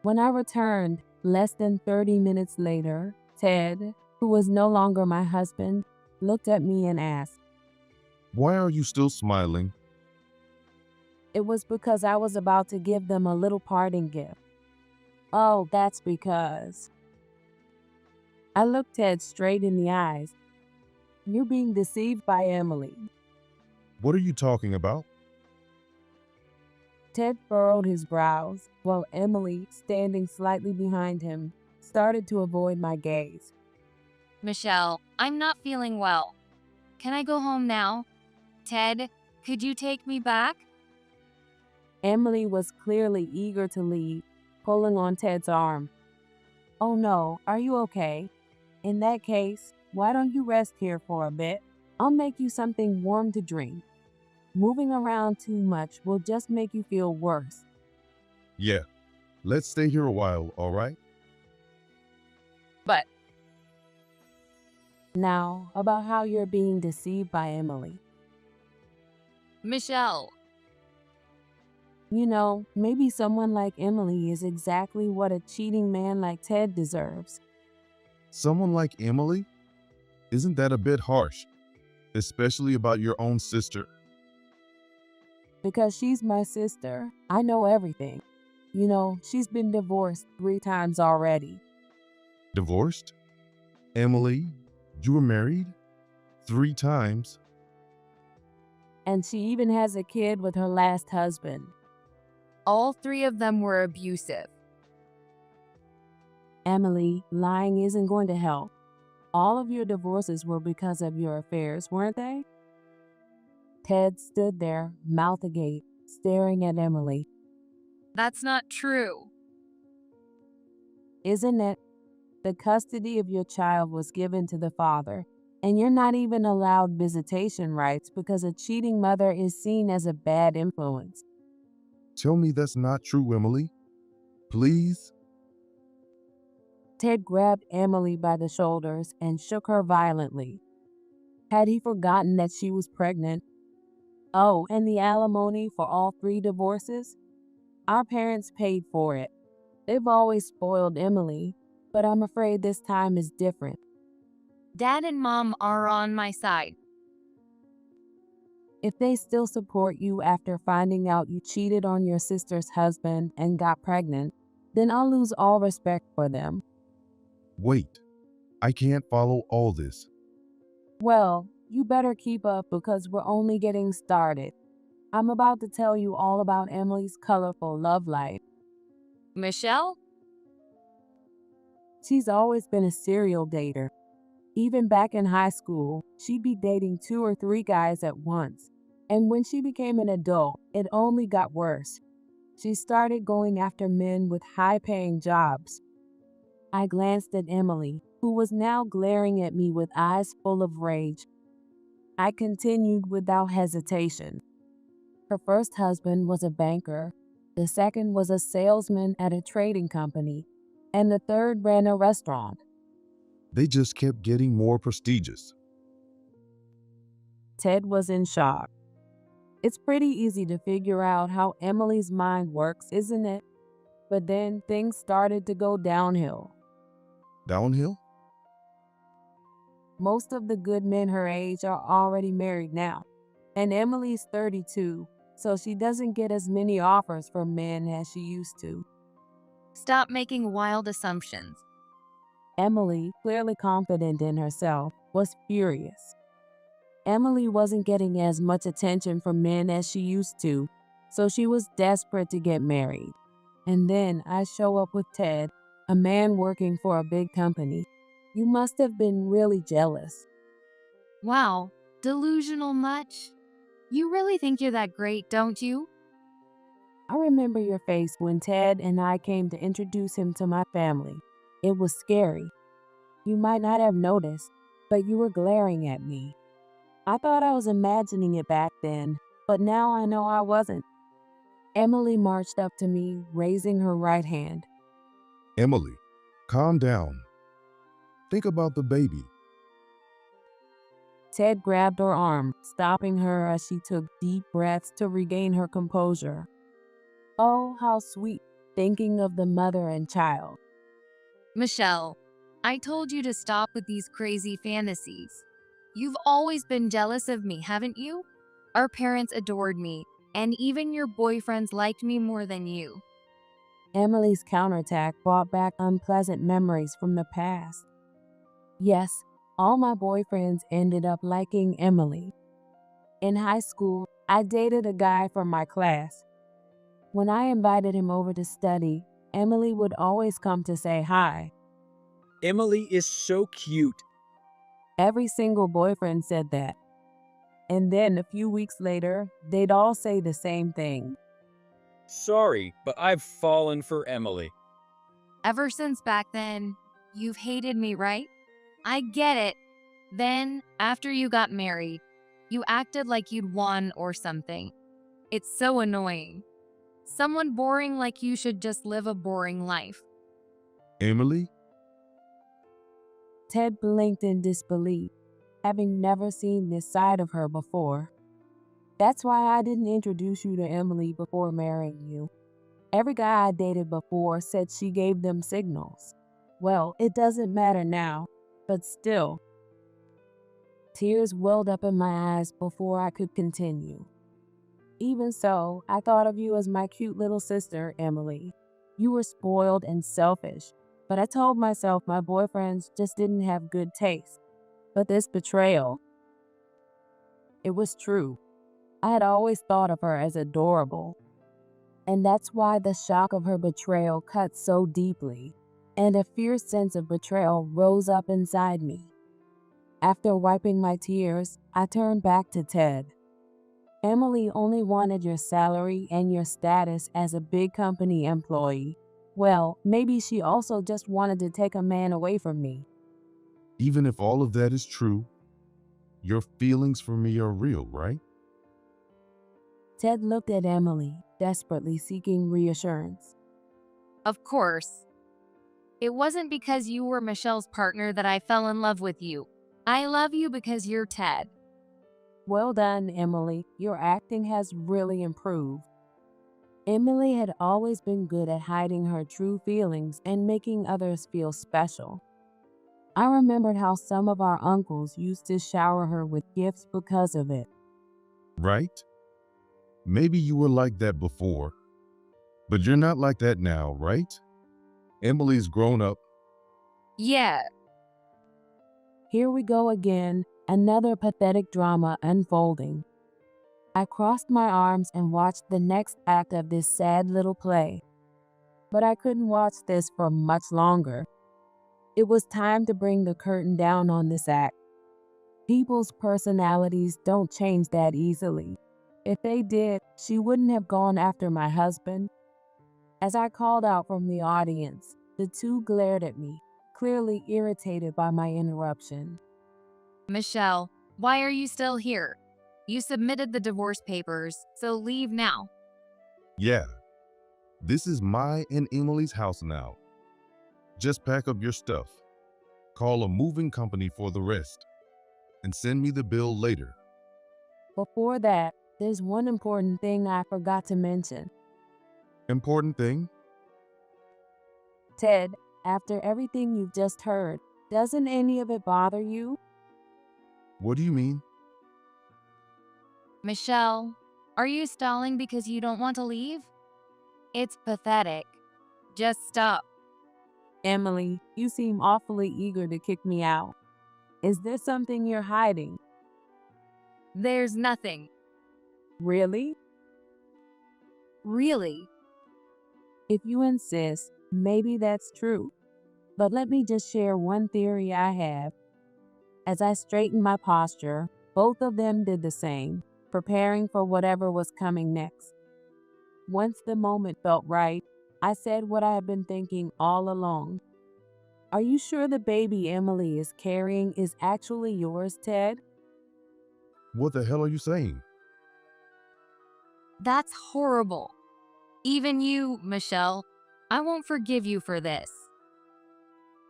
When I returned, less than 30 minutes later, Ted, who was no longer my husband, looked at me and asked,
Why are you still smiling?
it was because I was about to give them a little parting gift. Oh, that's because. I looked Ted straight in the eyes. You're being deceived by Emily.
What are you talking about?
Ted furrowed his brows, while Emily, standing slightly behind him, started to avoid my gaze.
Michelle, I'm not feeling well. Can I go home now? Ted, could you take me back?
Emily was clearly eager to leave, pulling on Ted's arm. Oh no, are you okay? In that case, why don't you rest here for a bit? I'll make you something warm to drink. Moving around too much will just make you feel worse.
Yeah, let's stay here a while, all right?
But
Now, about how you're being deceived by Emily.
Michelle,
You know, maybe someone like Emily is exactly what a cheating man like Ted deserves.
Someone like Emily? Isn't that a bit harsh? Especially about your own sister.
Because she's my sister, I know everything. You know, she's been divorced 3 times already.
Divorced? Emily, you were married? 3 times?
And she even has a kid with her last husband.
all 3 of them were abusive.
Emily, lying isn't going to help. All of your divorces were because of your affairs, weren't they? Ted stood there, mouth agape, staring at Emily.
That's not true.
Isn't it? The custody of your child was given to the father, and you're not even allowed visitation rights because a cheating mother is seen as a bad influence.
Tell me that's not true, Emily. Please?
Ted grabbed Emily by the shoulders and shook her violently. Had he forgotten that she was pregnant? Oh, and the alimony for all 3 divorces? Our parents paid for it. They've always spoiled Emily, but I'm afraid this time is different.
Dad and Mom are on my side.
If they still support you after finding out you cheated on your sister's husband and got pregnant, then I'll lose all respect for them.
Wait, I can't follow all this.
Well, you better keep up because we're only getting started. I'm about to tell you all about Emily's colorful love life.
Michelle?
She's always been a serial dater. Even back in high school, she'd be dating 2 or 3 guys at once. And when she became an adult, it only got worse. She started going after men with high-paying jobs. I glanced at Emily, who was now glaring at me with eyes full of rage. I continued without hesitation. Her first husband was a banker, the second was a salesman at a trading company, and the third ran a restaurant.
They just kept getting more prestigious.
Ted was in shock. It's pretty easy to figure out how Emily's mind works, isn't it? But then things started to go downhill.
Downhill?
Most of the good men her age are already married now, and Emily's 32, so she doesn't get as many offers from men as she used to.
Stop making wild assumptions.
Emily, clearly confident in herself, was furious. Emily wasn't getting as much attention from men as she used to, so she was desperate to get married. And then I show up with Ted, a man working for a big company. You must have been really jealous.
Wow, delusional much? You really think you're that great, don't you?
I remember your face when Ted and I came to introduce him to my family. It was scary. You might not have noticed, but you were glaring at me. I thought I was imagining it back then, but now I know I wasn't. Emily marched up to me, raising her right hand.
Emily, calm down. Think about the baby.
Ted grabbed her arm, stopping her as she took deep breaths to regain her composure. Oh, how sweet, thinking of the mother and child.
Michelle, I told you to stop with these crazy fantasies. You've always been jealous of me, haven't you? Our parents adored me, and even your boyfriends liked me more than you.
Emily's counterattack brought back unpleasant memories from the past. Yes, all my boyfriends ended up liking Emily. In high school, I dated a guy from my class. When I invited him over to study, Emily would always come to say hi.
Emily is so cute.
Every single boyfriend said that. And then a few weeks later, they'd all say the same thing.
Sorry, but I've fallen for Emily.
Ever since back then, you've hated me, right? I get it. Then, after you got married, you acted like you'd won or something. It's so annoying. Someone boring like you should just live a boring life.
Emily?
Ted blinked in disbelief, having never seen this side of her before. That's why I didn't introduce you to Emily before marrying you. Every guy I dated before said she gave them signals. Well, it doesn't matter now, but still. Tears welled up in my eyes before I could continue. Even so, I thought of you as my cute little sister, Emily. You were spoiled and selfish, but I told myself my boyfriends just didn't have good taste. But this betrayal, it was true. I had always thought of her as adorable. And that's why the shock of her betrayal cut so deeply, and a fierce sense of betrayal rose up inside me. After wiping my tears, I turned back to Ted. Emily only wanted your salary and your status as a big company employee. Well, maybe she also just wanted to take a man away from me.
Even if all of that is true, your feelings for me are real, right?
Ted looked at Emily, desperately seeking reassurance.
Of course. It wasn't because you were Michelle's partner that I fell in love with you. I love you because you're Ted.
Well done, Emily. Your acting has really improved. Emily had always been good at hiding her true feelings and making others feel special. I remembered how some of our uncles used to shower her with gifts because of it.
Right? Maybe you were like that before, but you're not like that now, right? Emily's grown up.
Yeah.
Here we go again, another pathetic drama unfolding. I crossed my arms and watched the next act of this sad little play. But I couldn't watch this for much longer. It was time to bring the curtain down on this act. People's personalities don't change that easily. If they did, she wouldn't have gone after my husband. As I called out from the audience, the two glared at me, clearly irritated by my interruption.
Michelle, why are you still here? You submitted the divorce papers, so leave now.
Yeah, this is my and Emily's house now. Just pack up your stuff, call a moving company for the rest, and send me the bill later.
Before that, there's one important thing I forgot to mention.
Important thing?
Ted, after everything you've just heard, doesn't any of it bother you?
What do you mean?
Michelle, are you stalling because you don't want to leave? It's pathetic. Just stop.
Emily, you seem awfully eager to kick me out. Is there something you're hiding?
There's nothing.
Really?
Really?
If you insist, maybe that's true. But let me just share one theory I have. As I straightened my posture, both of them did the same, preparing for whatever was coming next. Once the moment felt right, I said what I had been thinking all along. Are you sure the baby Emily is carrying is actually yours, Ted?
What the hell are you saying?
That's horrible. Even you, Michelle, I won't forgive you for this.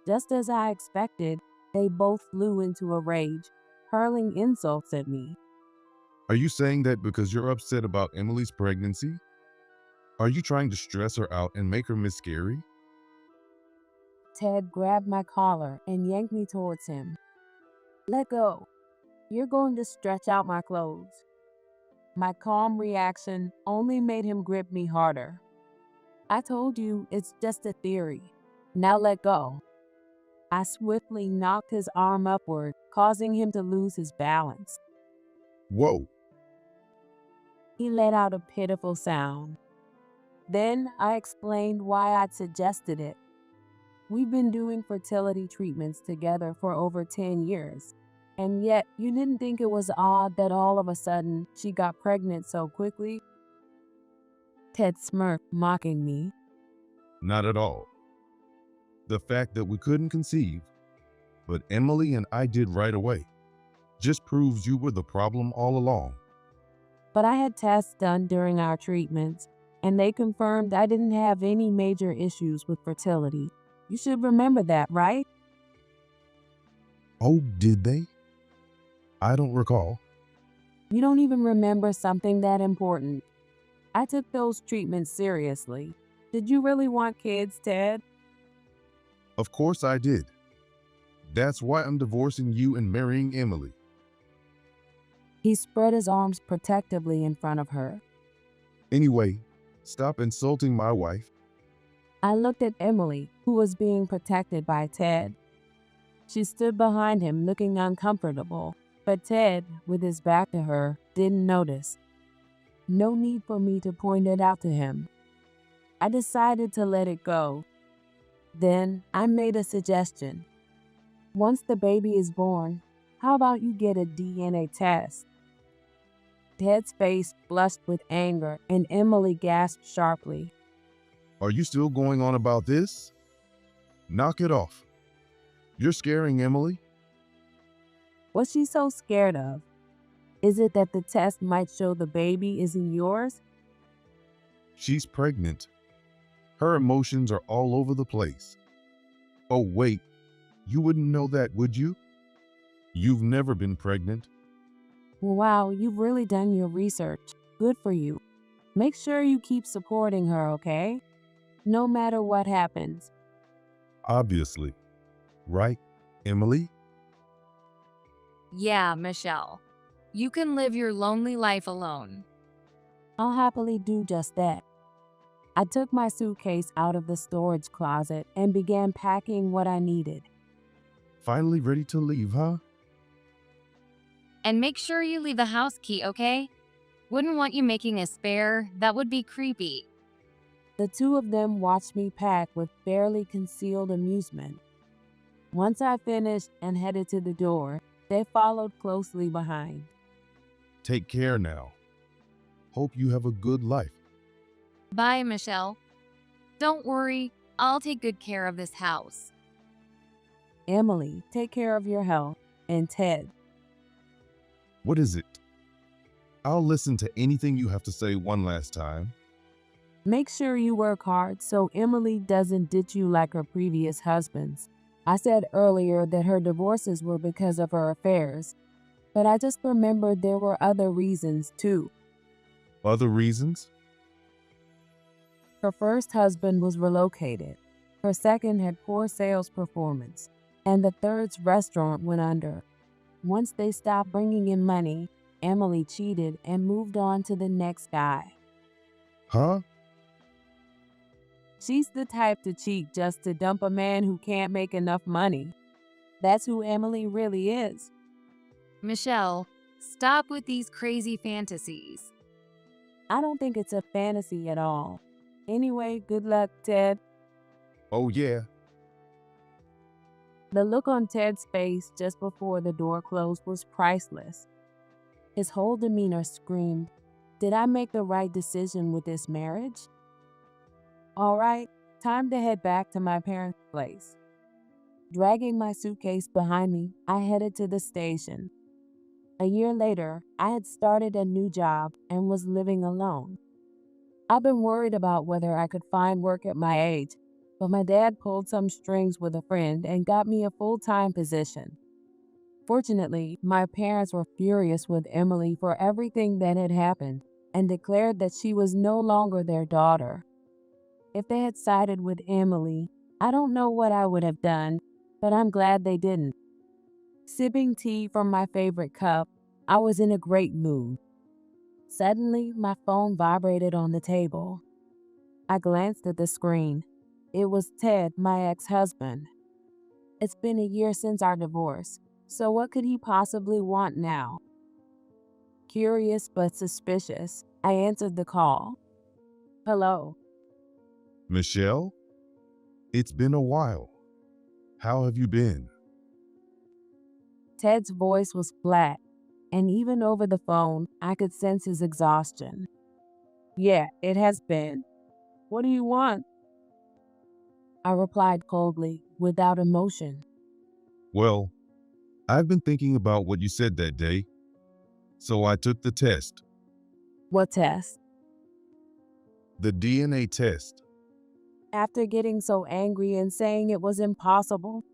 Just as I expected, they both flew into a rage. hurling insults at me.
Are you saying that because you're upset about Emily's pregnancy? Are you trying to stress her out and make her miscarry?
Ted grabbed my collar and yanked me towards him. Let go. You're going to stretch out my clothes. My calm reaction only made him grip me harder. I told you it's just a theory. Now let go. I swiftly knocked his arm upward, causing him to lose his balance.
Whoa,
He let out a pitiful sound. Then I explained why I'd suggested it. We've been doing fertility treatments together for over 10 years, and yet you didn't think it was odd that all of a sudden she got pregnant so quickly? Ted smirked, mocking me.
not at all. The fact that we couldn't conceive, but Emily and I did right away, just proves you were the problem all along.
But I had tests done during our treatments, and they confirmed I didn't have any major issues with fertility. You should remember that, right?
Oh, did they? I don't recall.
You don't even remember something that important. I took those treatments seriously. Did you really want kids, Ted?
Of course I did. That's why I'm divorcing you and marrying Emily.
He spread his arms protectively in front of her.
Anyway, stop insulting my wife.
I looked at Emily, who was being protected by Ted. She stood behind him looking uncomfortable, but Ted, with his back to her, didn't notice. No need for me to point it out to him. I decided to let it go. Then I made a suggestion. Once the baby is born, how about you get a DNA test? Ted's face flushed with anger, and Emily gasped sharply.
Are you still going on about this? Knock it off. You're scaring Emily.
What's she so scared of? Is it that the test might show the baby isn't yours?
She's pregnant. Her emotions are all over the place. Oh, wait. You wouldn't know that, would you? You've never been pregnant.
Wow, you've really done your research. Good for you. Make sure you keep supporting her, okay? No matter what happens.
Obviously. Right, Emily?
Yeah, Michelle. You can live your lonely life alone.
I'll happily do just that. I took my suitcase out of the storage closet and began packing what I needed.
Finally ready to leave, huh?
And make sure you leave the house key, okay? Wouldn't want you making a spare. That would be creepy.
The two of them watched me pack with barely concealed amusement. Once I finished and headed to the door, they followed closely behind.
Take care now. Hope you have a good life.
Bye, Michelle. Don't worry, I'll take good care of this house.
Emily, take care of your health. And Ted.
What is it? I'll listen to anything you have to say one last time.
Make sure you work hard so Emily doesn't ditch you like her previous husbands. I said earlier that her divorces were because of her affairs, but I just remembered there were other reasons too.
Other reasons?
Her first husband was relocated. Her second had poor sales performance, and the third's restaurant went under. Once they stopped bringing in money, Emily cheated and moved on to the next guy.
Huh?
She's the type to cheat just to dump a man who can't make enough money. That's who Emily really is.
Michelle, stop with these crazy fantasies.
I don't think it's a fantasy at all. Anyway, good luck, Ted.
Oh, yeah.
The look on Ted's face just before the door closed was priceless. His whole demeanor screamed, did I make the right decision with this marriage? All right, time to head back to my parents' place. Dragging my suitcase behind me, I headed to the station. A year later, I had started a new job and was living alone. I've been worried about whether I could find work at my age, but my dad pulled some strings with a friend and got me a full-time position. Fortunately, my parents were furious with Emily for everything that had happened and declared that she was no longer their daughter. If they had sided with Emily, I don't know what I would have done, but I'm glad they didn't. Sipping tea from my favorite cup, I was in a great mood. Suddenly, my phone vibrated on the table. I glanced at the screen. It was Ted, my ex-husband. It's been a year since our divorce, so what could he possibly want now? Curious but suspicious, I answered the call. Hello.
Michelle? It's been a while. How have you been?
Ted's voice was flat, and even over the phone, I could sense his exhaustion. Yeah, it has been. What do you want? I replied coldly, without emotion.
Well, I've been thinking about what you said that day, so I took the test.
What test?
The DNA test.
After getting so angry and saying it was impossible,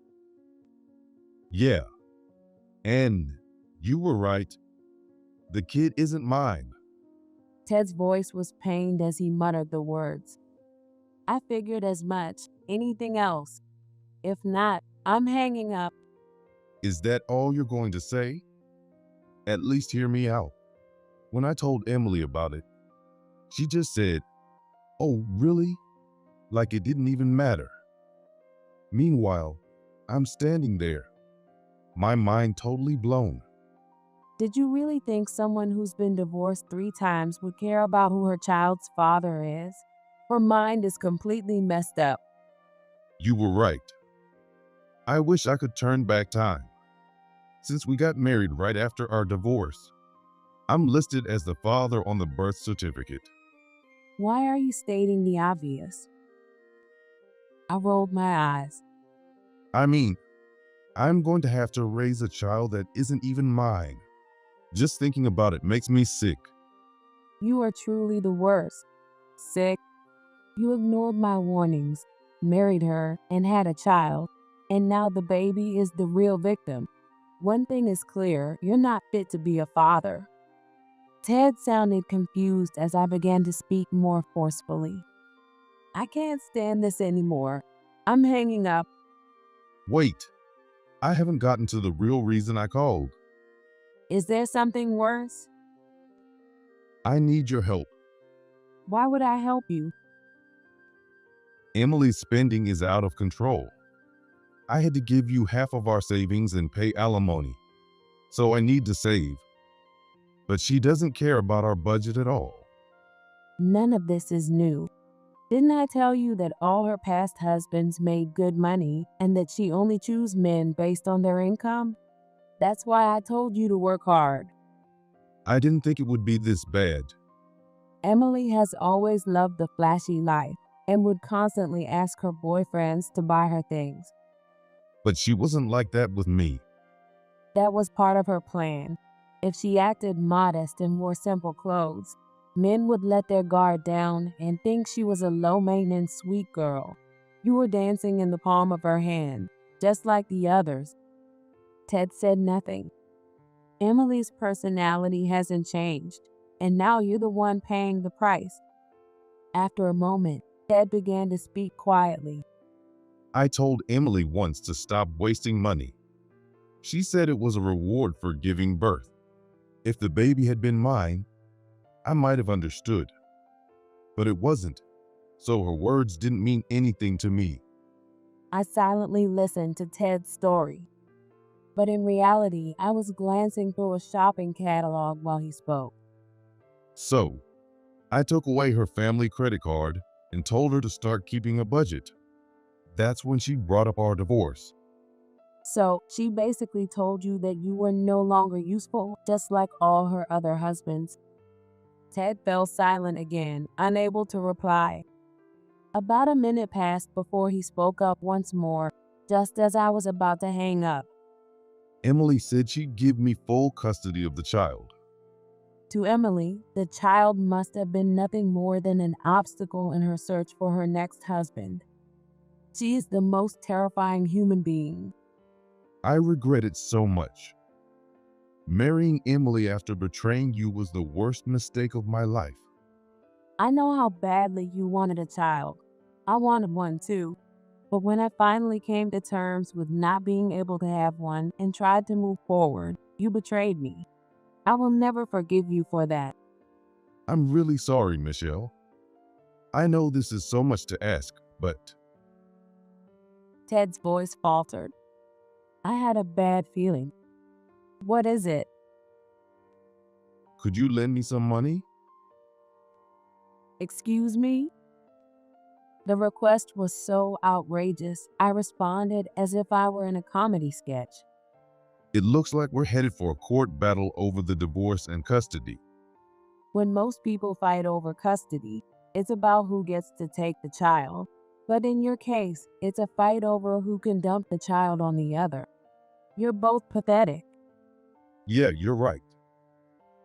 Yeah. And you were right. The kid isn't mine.
Ted's voice was pained as he muttered the words. I figured as much. Anything else? If not, I'm hanging up.
Is that all you're going to say? At least hear me out. When I told Emily about it, she just said, "Oh, really?" Like it didn't even matter. Meanwhile, I'm standing there, my mind totally blown.
Did you really think someone who's been divorced 3 times would care about who her child's father is? Her mind is completely messed up.
You were right. I wish I could turn back time. Since we got married right after our divorce, I'm listed as the father on the birth certificate.
Why are you stating the obvious? I rolled my eyes.
I mean, I'm going to have to raise a child that isn't even mine. Just thinking about it makes me sick.
You are truly the worst. Sick. You ignored my warnings, married her, and had a child, and now the baby is the real victim. One thing is clear, you're not fit to be a father. Ted sounded confused as I began to speak more forcefully. I can't stand this anymore. I'm hanging up.
Wait, I haven't gotten to the real reason I called.
Is there something worse?
I need your help.
Why would I help you?
Emily's spending is out of control. I had to give you half of our savings and pay alimony, so I need to save. But she doesn't care about our budget at all.
None of this is new. Didn't I tell you that all her past husbands made good money and that she only chose men based on their income? That's why I told you to work hard.
I didn't think it would be this bad.
Emily has always loved the flashy life and would constantly ask her boyfriends to buy her things.
But she wasn't like that with me.
That was part of her plan. If she acted modest and wore simple clothes, men would let their guard down and think she was a low-maintenance sweet girl. You were dancing in the palm of her hand, just like the others. Ted said nothing. Emily's personality hasn't changed, and now you're the one paying the price. After a moment, Ted began to speak quietly.
I told Emily once to stop wasting money. She said it was a reward for giving birth. If the baby had been mine, I might have understood. But it wasn't, so her words didn't mean anything to me.
I silently listened to Ted's story. But in reality, I was glancing through a shopping catalog while he spoke.
So, I took away her family credit card and told her to start keeping a budget. That's when she brought up our divorce.
So she basically told you that you were no longer useful, just like all her other husbands. Ted fell silent again, unable to reply. About a minute passed before he spoke up once more, just as I was about to hang up.
Emily said she'd give me full custody of the child.
To Emily, the child must have been nothing more than an obstacle in her search for her next husband. She is the most terrifying human being.
I regret it so much. Marrying Emily after betraying you was the worst mistake of my life.
I know how badly you wanted a child. I wanted one too. But when I finally came to terms with not being able to have one and tried to move forward, you betrayed me. I will never forgive you for that.
I'm really sorry, Michelle. I know this is so much to ask, but
Ted's voice faltered. I had a bad feeling. What is it?
could you lend me some money?
Excuse me? The request was so outrageous, I responded as if I were in a comedy sketch.
It looks like we're headed for a court battle over the divorce and custody.
When most people fight over custody, it's about who gets to take the child. But in your case, it's a fight over who can dump the child on the other. You're both pathetic.
Yeah, you're right.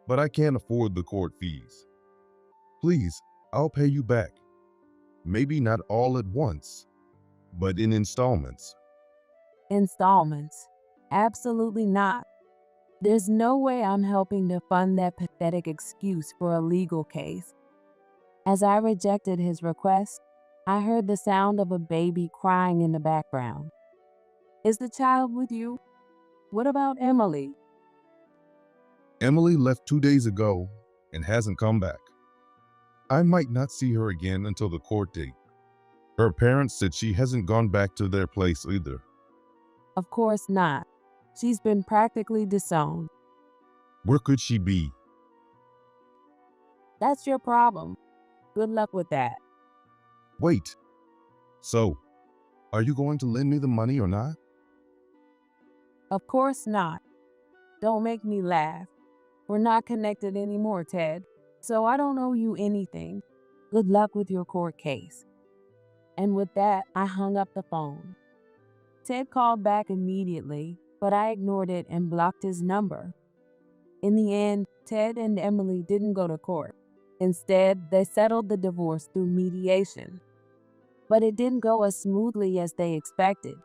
But I can't afford the court fees. Please, I'll pay you back. Maybe not all at once, but in installments.
Installments? Absolutely not. There's no way I'm helping to fund that pathetic excuse for a legal case. As I rejected his request, I heard the sound of a baby crying in the background. Is the child with you? What about Emily?
Emily left 2 days ago and hasn't come back. I might not see her again until the court date. Her parents said she hasn't gone back to their place either.
Of course not. She's been practically disowned.
Where could she be?
That's your problem. Good luck with that.
Wait. So, are you going to lend me the money or not?
Of course not. Don't make me laugh. We're not connected anymore, Ted, so I don't owe you anything. Good luck with your court case. And with that, I hung up the phone. Ted called back immediately, but I ignored it and blocked his number. In the end, Ted and Emily didn't go to court. Instead, they settled the divorce through mediation. But it didn't go as smoothly as they expected,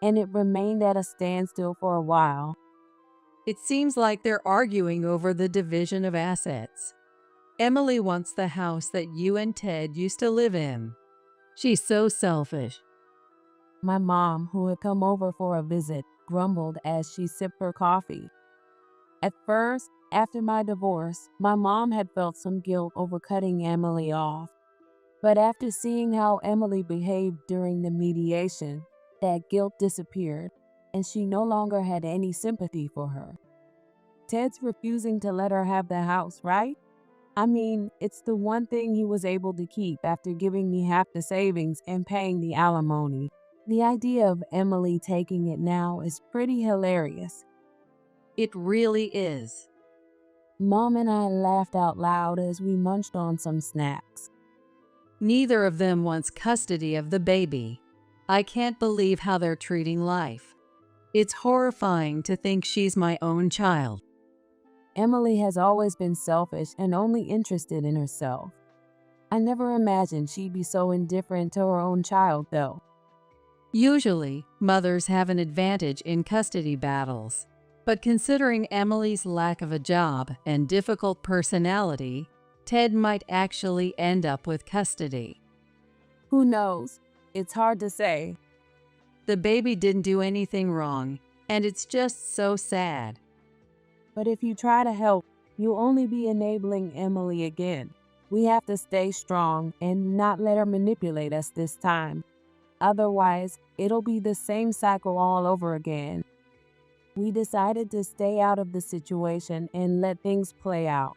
and it remained at a standstill for a while.
It seems like they're arguing over the division of assets. Emily wants the house that you and Ted used to live in. She's so selfish.
My mom, who had come over for a visit, grumbled as she sipped her coffee. At first, after my divorce, my mom had felt some guilt over cutting Emily off. But after seeing how Emily behaved during the mediation, that guilt disappeared, and she no longer had any sympathy for her. Ted's refusing to let her have the house, right? I mean, it's the one thing he was able to keep after giving me half the savings and paying the alimony. The idea of Emily taking it now is pretty hilarious.
It really is.
Mom and I laughed out loud as we munched on some snacks.
Neither of them wants custody of the baby. I can't believe how they're treating life. It's horrifying to think she's my own child.
Emily has always been selfish and only interested in herself. I never imagined she'd be so indifferent to her own child, though.
Usually, mothers have an advantage in custody battles. But considering Emily's lack of a job and difficult personality, Ted might actually end up with custody.
Who knows? It's hard to say.
The baby didn't do anything wrong, and it's just so sad.
But if you try to help, you'll only be enabling Emily again. We have to stay strong and not let her manipulate us this time. Otherwise, it'll be the same cycle all over again. We decided to stay out of the situation and let things play out.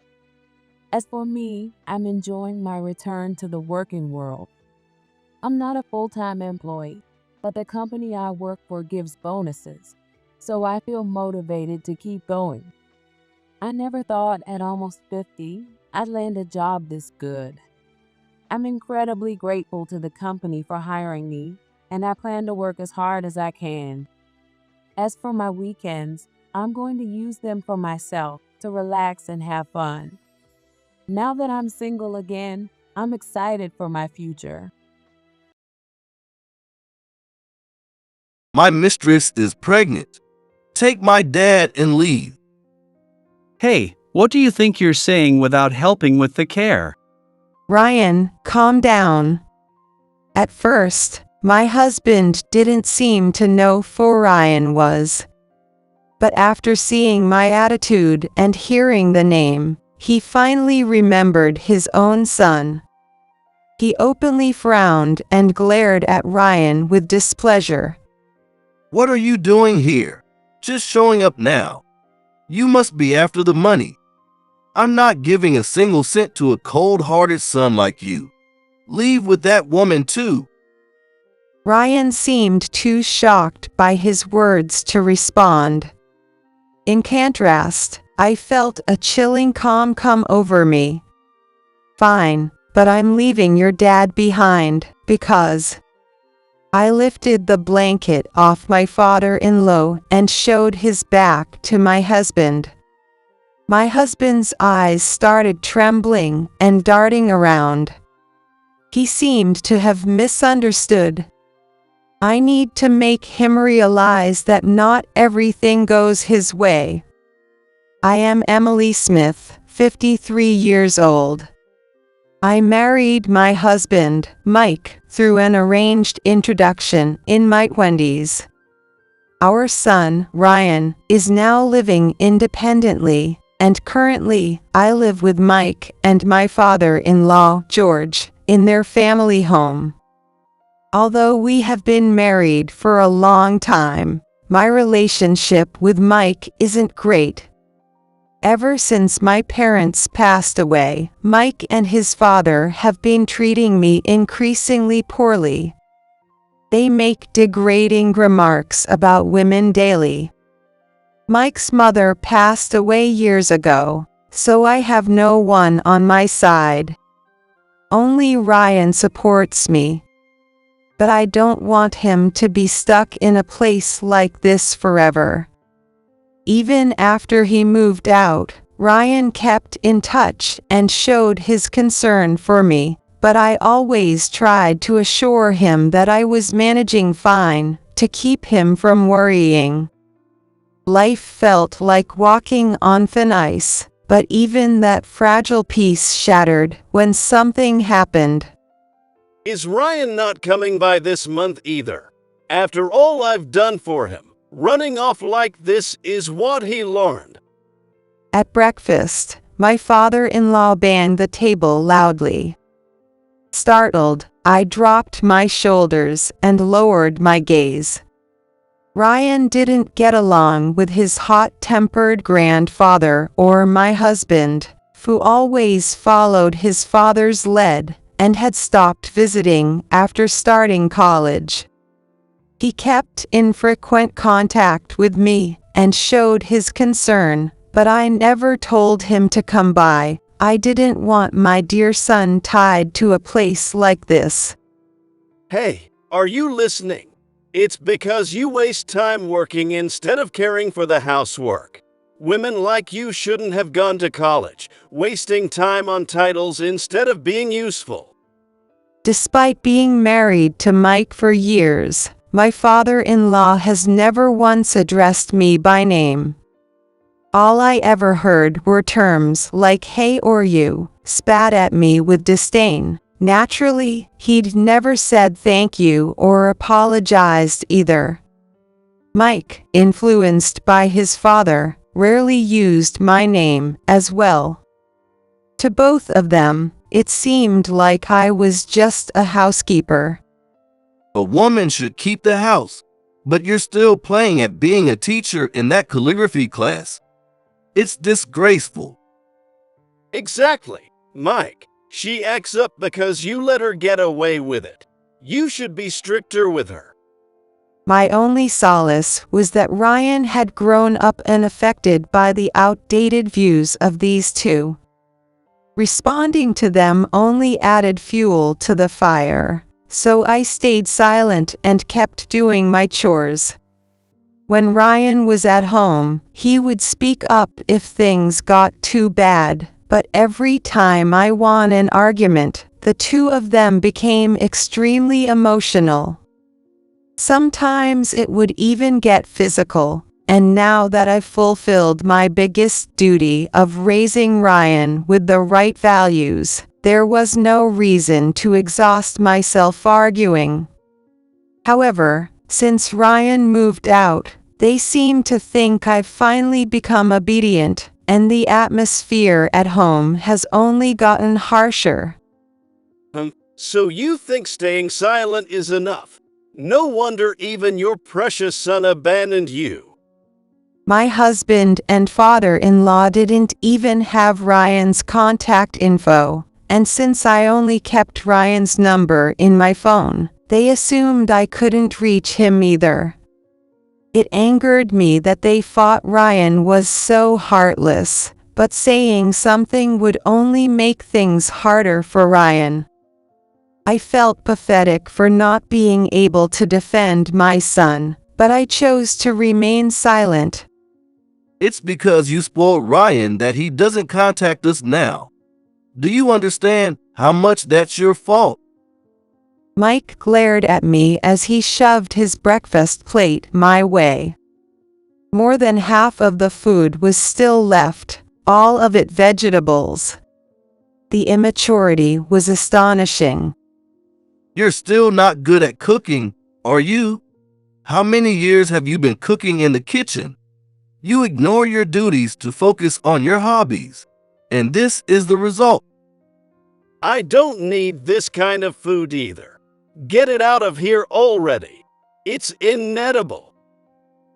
As for me, I'm enjoying my return to the working world. I'm not a full-time employee, but the company I work for gives bonuses, so I feel motivated to keep going. I never thought at almost 50 I'd land a job this good. I'm incredibly grateful to the company for hiring me, and I plan to work as hard as I can. As for my weekends, I'm going to use them for myself to relax and have fun. Now that I'm single again, I'm excited for my future.
My mistress is pregnant. Take my dad and leave. Hey, what do you think you're saying without helping with the care?
Ryan, calm down. At first, my husband didn't seem to know who Ryan was. But after seeing my attitude and hearing the name, he finally remembered his own son. He openly frowned and glared at Ryan with displeasure.
What are you doing here? Just showing up now. You must be after the money. I'm not giving a single cent to a cold-hearted son like you. Leave with that woman too.
Ryan seemed too shocked by his words to respond. In contrast, I felt a chilling calm come over me. Fine, but I'm leaving your dad behind, because... I lifted the blanket off my father-in-law and showed his back to my husband. My husband's eyes started trembling and darting around. He seemed to have misunderstood. I need to make him realize that not everything goes his way. I am Emily Smith, 53 years old. I married my husband, Mike, through an arranged introduction in my 20s. Our son, Ryan, is now living independently, and currently, I live with Mike and my father-in-law, George, in their family home. Although we have been married for a long time, my relationship with Mike isn't great. Ever since my parents passed away, Mike and his father have been treating me increasingly poorly. They make degrading remarks about women daily. Mike's mother passed away years ago, so I have no one on my side. Only Ryan supports me. But I don't want him to be stuck in a place like this forever. Even after he moved out, Ryan kept in touch and showed his concern for me, but I always tried to assure him that I was managing fine, to keep him from worrying. Life felt like walking on thin ice, but even that fragile piece shattered when something happened.
Is Ryan not coming by this month either? After all I've done for him, running off like this is what he learned.
At breakfast, my father-in-law banged the table loudly. Startled, I dropped my shoulders and lowered my gaze. Ryan didn't get along with his hot-tempered grandfather or my husband, who always followed his father's lead and had stopped visiting after starting college. He kept in frequent contact with me and showed his concern, but I never told him to come by. I didn't want my dear son tied to a place like this.
Hey, are you listening? It's because you waste time working instead of caring for the housework. Women like you shouldn't have gone to college, wasting time on titles instead of being useful.
Despite being married to Mike for years, my father-in-law has never once addressed me by name. All I ever heard were terms like hey or you, spat at me with disdain. Naturally, he'd never said thank you or apologized either. Mike, influenced by his father, rarely used my name as well. To both of them, it seemed like I was just a housekeeper.
A woman should keep the house, but you're still playing at being a teacher in that calligraphy class. It's disgraceful.
Exactly, Mike. She acts up because you let her get away with it. You should be stricter with her.
My only solace was that Ryan had grown up unaffected by the outdated views of these two. Responding to them only added fuel to the fire, so I stayed silent and kept doing my chores. When Ryan was at home, he would speak up if things got too bad, but every time I won an argument, the two of them became extremely emotional. Sometimes it would even get physical. And now that I've fulfilled my biggest duty of raising Ryan with the right values, there was no reason to exhaust myself arguing. However, since Ryan moved out, they seem to think I've finally become obedient, and the atmosphere at home has only gotten harsher.
So you think staying silent is enough? No wonder even your precious son abandoned you.
My husband and father-in-law didn't even have Ryan's contact info, and since I only kept Ryan's number in my phone, they assumed I couldn't reach him either. It angered me that they thought Ryan was so heartless, but saying something would only make things harder for Ryan. I felt pathetic for not being able to defend my son, but I chose to remain silent.
It's because you spoiled Ryan that he doesn't contact us now. Do you understand how much that's your fault?
Mike glared at me as he shoved his breakfast plate my way. More than half of the food was still left, all of it vegetables. The immaturity was astonishing.
You're still not good at cooking, are you? How many years have you been cooking in the kitchen? You ignore your duties to focus on your hobbies, and this is the result.
I don't need this kind of food either. Get it out of here already. It's inedible.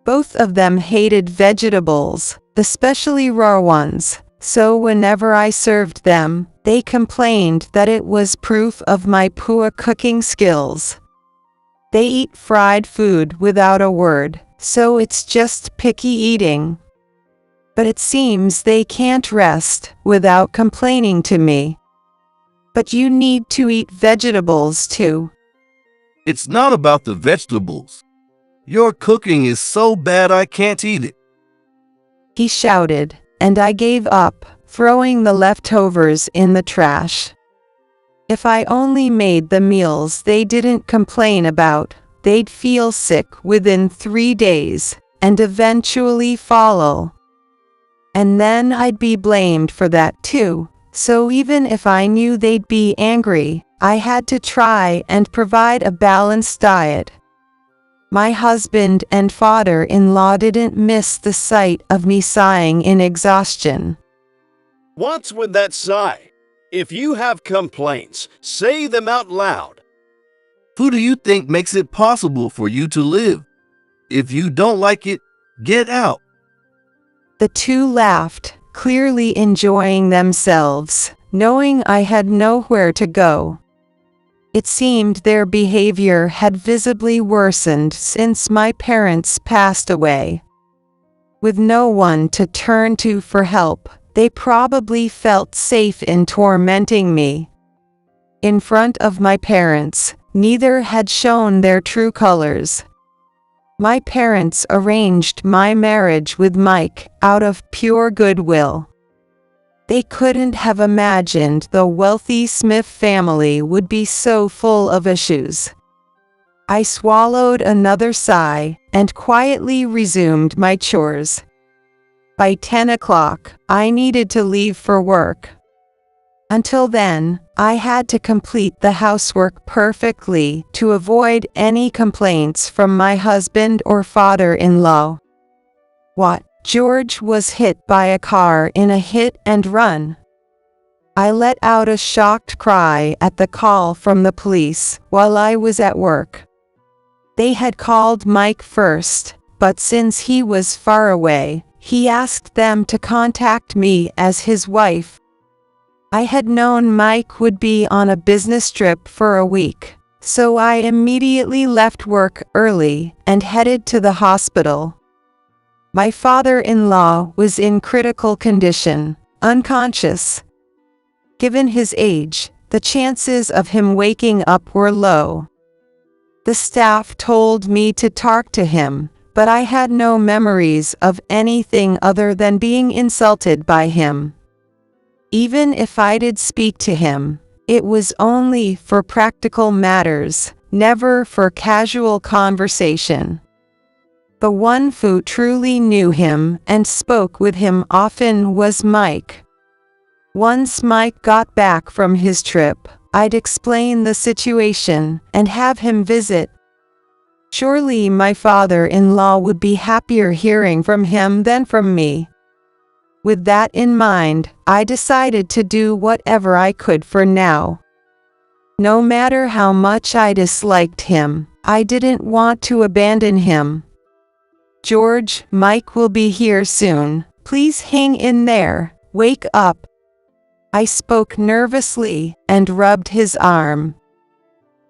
Both of them hated vegetables, especially raw ones, so whenever I served them, they complained that it was proof of my poor cooking skills. They eat fried food without a word, so it's just picky eating. But it seems they can't rest without complaining to me. But you need to eat vegetables too.
It's not about the vegetables. Your cooking is so bad I can't eat it.
He shouted, and I gave up, throwing the leftovers in the trash. If I only made the meals they didn't complain about, they'd feel sick within 3 days, and eventually fall. And then I'd be blamed for that too, so even if I knew they'd be angry, I had to try and provide a balanced diet. My husband and father-in-law didn't miss the sight of me sighing in exhaustion.
What's with that sigh? If you have complaints, say them out loud.
Who do you think makes it possible for you to live? If you don't like it, get out.
The two laughed, clearly enjoying themselves, knowing I had nowhere to go. It seemed their behavior had visibly worsened since my parents passed away. With no one to turn to for help, they probably felt safe in tormenting me. In front of my parents, neither had shown their true colors. My parents arranged my marriage with Mike out of pure goodwill. They couldn't have imagined the wealthy Smith family would be so full of issues. I swallowed another sigh and quietly resumed my chores. By 10 o'clock, I needed to leave for work. Until then, I had to complete the housework perfectly to avoid any complaints from my husband or father-in-law. What? George was hit by a car in a hit and run. I let out a shocked cry at the call from the police while I was at work. They had called Mike first, but since he was far away, he asked them to contact me as his wife. I had known Mike would be on a business trip for a week, so I immediately left work early and headed to the hospital. My father-in-law was in critical condition, unconscious. Given his age, the chances of him waking up were low. The staff told me to talk to him, but I had no memories of anything other than being insulted by him. Even if I did speak to him, it was only for practical matters, never for casual conversation. The one who truly knew him and spoke with him often was Mike. Once Mike got back from his trip, I'd explain the situation and have him visit. Surely my father-in-law would be happier hearing from him than from me. With that in mind, I decided to do whatever I could for now. No matter how much I disliked him, I didn't want to abandon him. George, Mike will be here soon. Please hang in there. Wake up. I spoke nervously and rubbed his arm.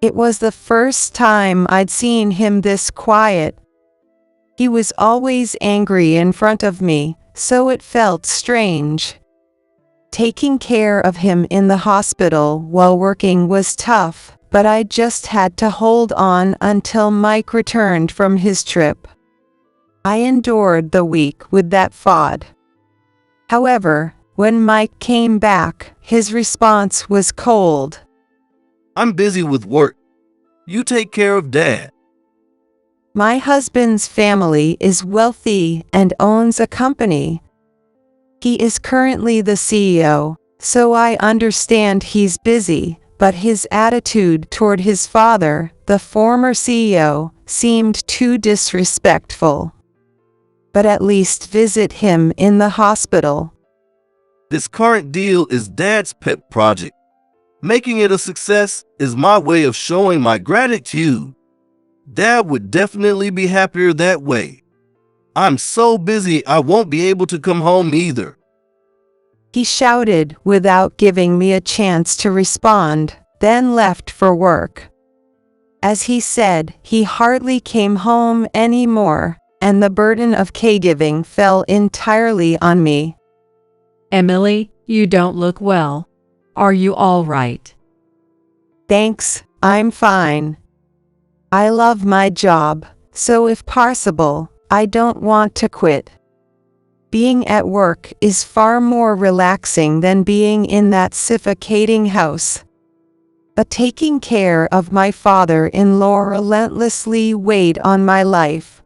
It was the first time I'd seen him this quiet. He was always angry in front of me, so it felt strange. Taking care of him in the hospital while working was tough, but I just had to hold on until Mike returned from his trip. I endured the week with that thought. However, when Mike came back, his response was cold.
I'm busy with work. You take care of Dad.
My husband's family is wealthy and owns a company. He is currently the CEO, so I understand he's busy, but his attitude toward his father, the former CEO, seemed too disrespectful. But at least visit him in the hospital.
This current deal is Dad's pet project. Making it a success is my way of showing my gratitude. Dad would definitely be happier that way. I'm so busy I won't be able to come home either.
He shouted without giving me a chance to respond, then left for work. As he said, he hardly came home anymore, and the burden of caregiving fell entirely on me.
Emily, you don't look well. Are you all right?
Thanks, I'm fine. I love my job, so if possible, I don't want to quit. Being at work is far more relaxing than being in that suffocating house. But taking care of my father-in-law relentlessly weighed on my life.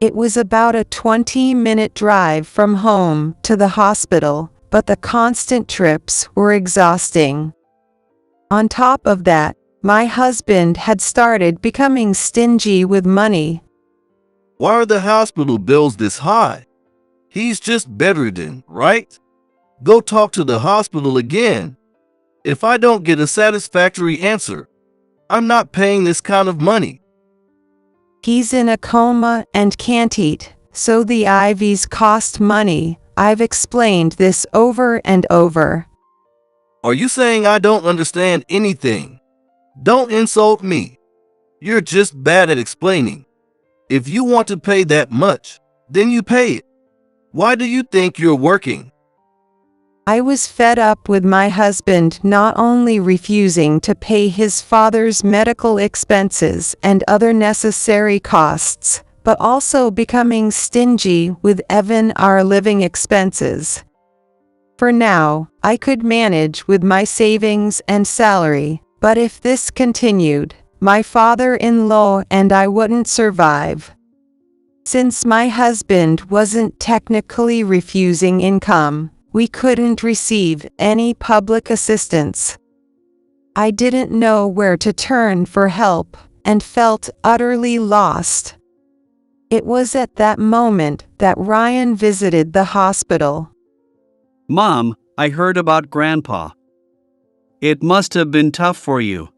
It was about a 20-minute drive from home to the hospital, but the constant trips were exhausting. On top of that, my husband had started becoming stingy with money.
Why are the hospital bills this high? He's just bedridden, right? Go talk to the hospital again. If I don't get a satisfactory answer, I'm not paying this kind of money.
He's in a coma and can't eat, so the IVs cost money. I've explained this over and over.
Are you saying I don't understand anything? Don't insult me. You're just bad at explaining. If you want to pay that much, then you pay it. Why do you think you're working?
I was fed up with my husband not only refusing to pay his father's medical expenses and other necessary costs, but also becoming stingy with even our living expenses. For now, I could manage with my savings and salary, but if this continued, my father-in-law and I wouldn't survive. Since my husband wasn't technically refusing income, we couldn't receive any public assistance. I didn't know where to turn for help and felt utterly lost. It was at that moment that Ryan visited the hospital.
Mom, I heard about Grandpa. It must have been tough for you.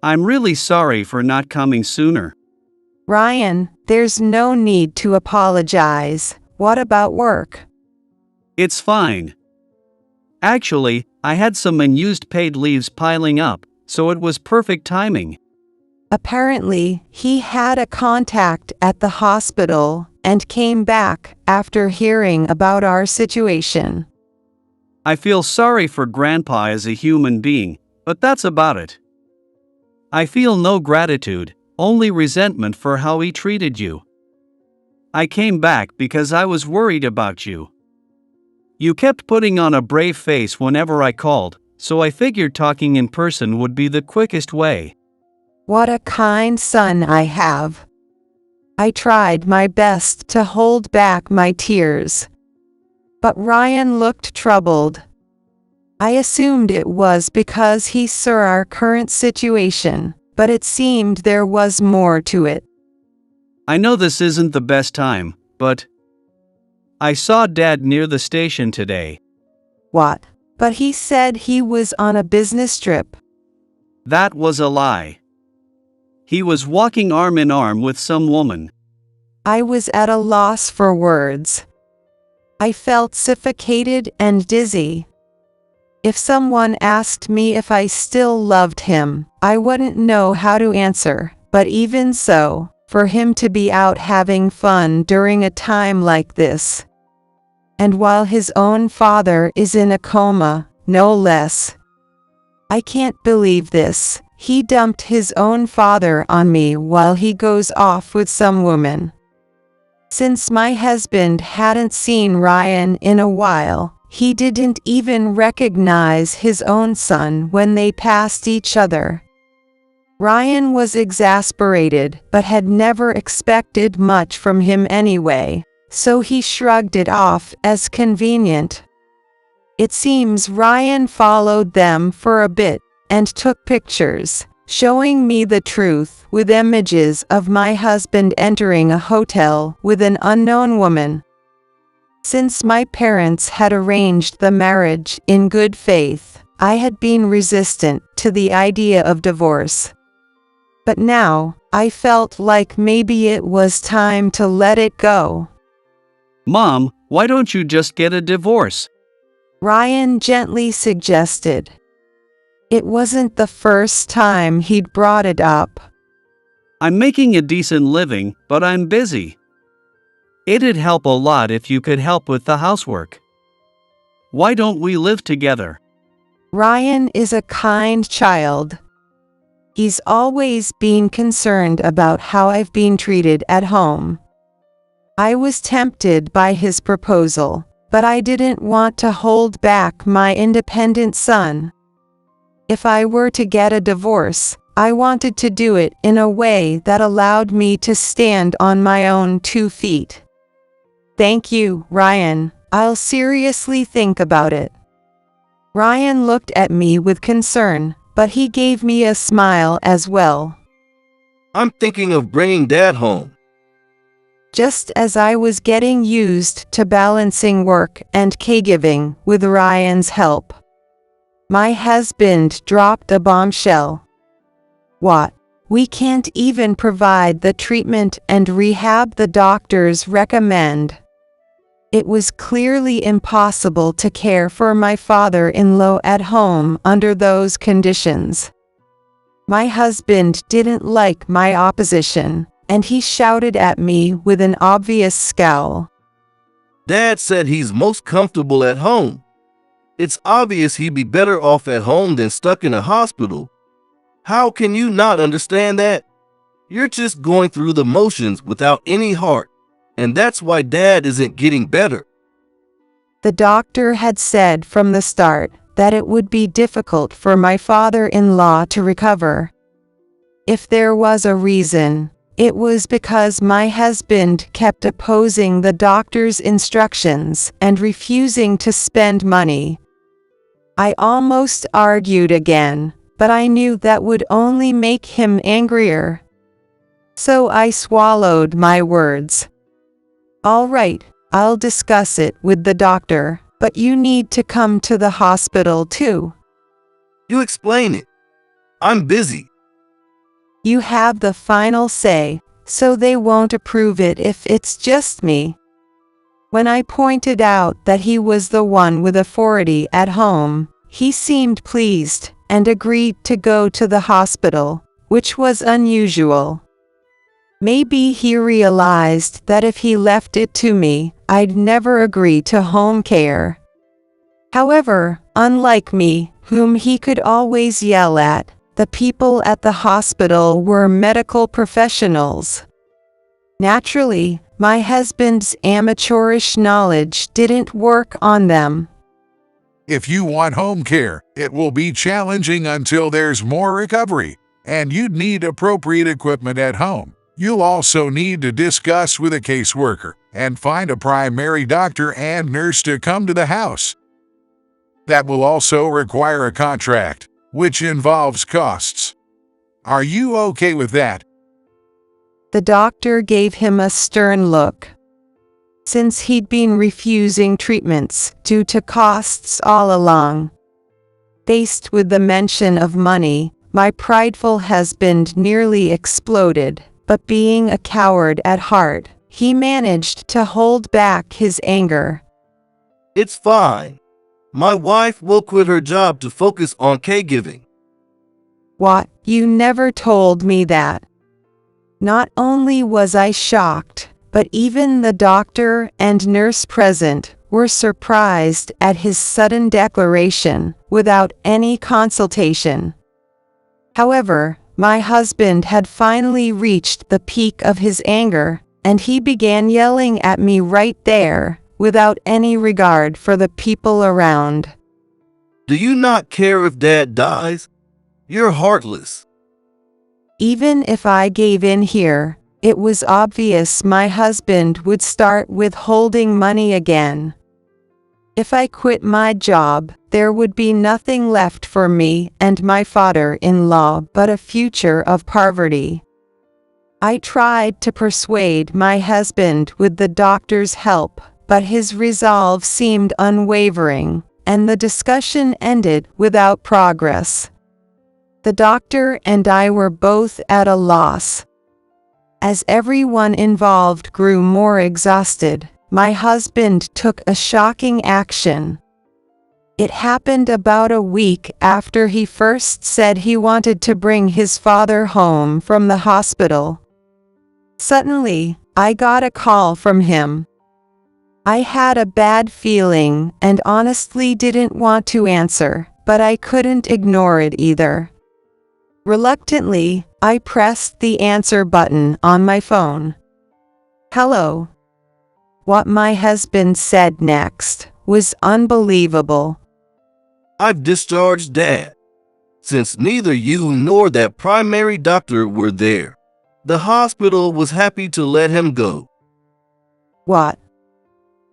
I'm really sorry for not coming sooner.
Ryan, there's no need to apologize. What about work?
It's fine. Actually, I had some unused paid leaves piling up, so it was perfect timing.
Apparently, he had a contact at the hospital and came back after hearing about our situation.
I feel sorry for Grandpa as a human being, but that's about it. I feel no gratitude, only resentment for how he treated you. I came back because I was worried about you. You kept putting on a brave face whenever I called, so I figured talking in person would be the quickest way.
What a kind son I have. I tried my best to hold back my tears. But Ryan looked troubled. I assumed it was because he saw our current situation, but it seemed there was more to it.
I know this isn't the best time, but I saw Dad near the station today.
What? But he said he was on a business trip.
That was a lie. He was walking arm in arm with some woman.
I was at a loss for words. I felt suffocated and dizzy. If someone asked me if I still loved him, I wouldn't know how to answer, but even so, for him to be out having fun during a time like this, and while his own father is in a coma, no less. I can't believe this. He dumped his own father on me while he goes off with some woman. Since my husband hadn't seen Ryan in a while, he didn't even recognize his own son when they passed each other. Ryan was exasperated but had never expected much from him anyway, so he shrugged it off as convenient. It seems Ryan followed them for a bit and took pictures, showing me the truth with images of my husband entering a hotel with an unknown woman. Since my parents had arranged the marriage in good faith, I had been resistant to the idea of divorce. But now, I felt like maybe it was time to let it go.
Mom, why don't you just get a divorce?
Ryan gently suggested. It wasn't the first time he'd brought it up.
I'm making a decent living, but I'm busy. It'd help a lot if you could help with the housework. Why don't we live together?
Ryan is a kind child. He's always been concerned about how I've been treated at home. I was tempted by his proposal, but I didn't want to hold back my independent son. If I were to get a divorce, I wanted to do it in a way that allowed me to stand on my own 2 feet. Thank you, Ryan. I'll seriously think about it. Ryan looked at me with concern, but he gave me a smile as well.
I'm thinking of bringing Dad home.
Just as I was getting used to balancing work and caregiving with Ryan's help, my husband dropped a bombshell. What? We can't even provide the treatment and rehab the doctors recommend. It was clearly impossible to care for my father-in-law at home under those conditions. My husband didn't like my opposition, and he shouted at me with an obvious scowl.
Dad said he's most comfortable at home. It's obvious he'd be better off at home than stuck in a hospital. How can you not understand that? You're just going through the motions without any heart, and that's why Dad isn't getting better.
The doctor had said from the start that it would be difficult for my father-in-law to recover. If there was a reason, it was because my husband kept opposing the doctor's instructions and refusing to spend money. I almost argued again, but I knew that would only make him angrier. So I swallowed my words. All right, I'll discuss it with the doctor, but you need to come to the hospital too.
You explain it. I'm busy.
You have the final say, so they won't approve it if it's just me. When I pointed out that he was the one with authority at home, he seemed pleased and agreed to go to the hospital, which was unusual. Maybe he realized that if he left it to me, I'd never agree to home care. However, unlike me, whom he could always yell at, the people at the hospital were medical professionals. Naturally, my husband's amateurish knowledge didn't work on them.
If you want home care, it will be challenging until there's more recovery, and you'd need appropriate equipment at home. You'll also need to discuss with a caseworker and find a primary doctor and nurse to come to the house. That will also require a contract, which involves costs. Are you okay with that?
The doctor gave him a stern look. Since he'd been refusing treatments due to costs all along. Faced with the mention of money, my prideful husband nearly exploded, but being a coward at heart, he managed to hold back his anger.
It's fine. My wife will quit her job to focus on caregiving.
What? You never told me that. Not only was I shocked, but even the doctor and nurse present were surprised at his sudden declaration without any consultation. However, my husband had finally reached the peak of his anger, and he began yelling at me right there, without any regard for the people around.
Do you not care if Dad dies? You're heartless.
Even if I gave in here, it was obvious my husband would start withholding money again. If I quit my job, there would be nothing left for me and my father-in-law but a future of poverty. I tried to persuade my husband with the doctor's help, but his resolve seemed unwavering, and the discussion ended without progress. The doctor and I were both at a loss. As everyone involved grew more exhausted, my husband took a shocking action. It happened about a week after he first said he wanted to bring his father home from the hospital. Suddenly, I got a call from him. I had a bad feeling and honestly didn't want to answer, but I couldn't ignore it either. Reluctantly, I pressed the answer button on my phone. Hello. What my husband said next was unbelievable.
I've discharged Dad. Since neither you nor that primary doctor were there, the hospital was happy to let him go.
What?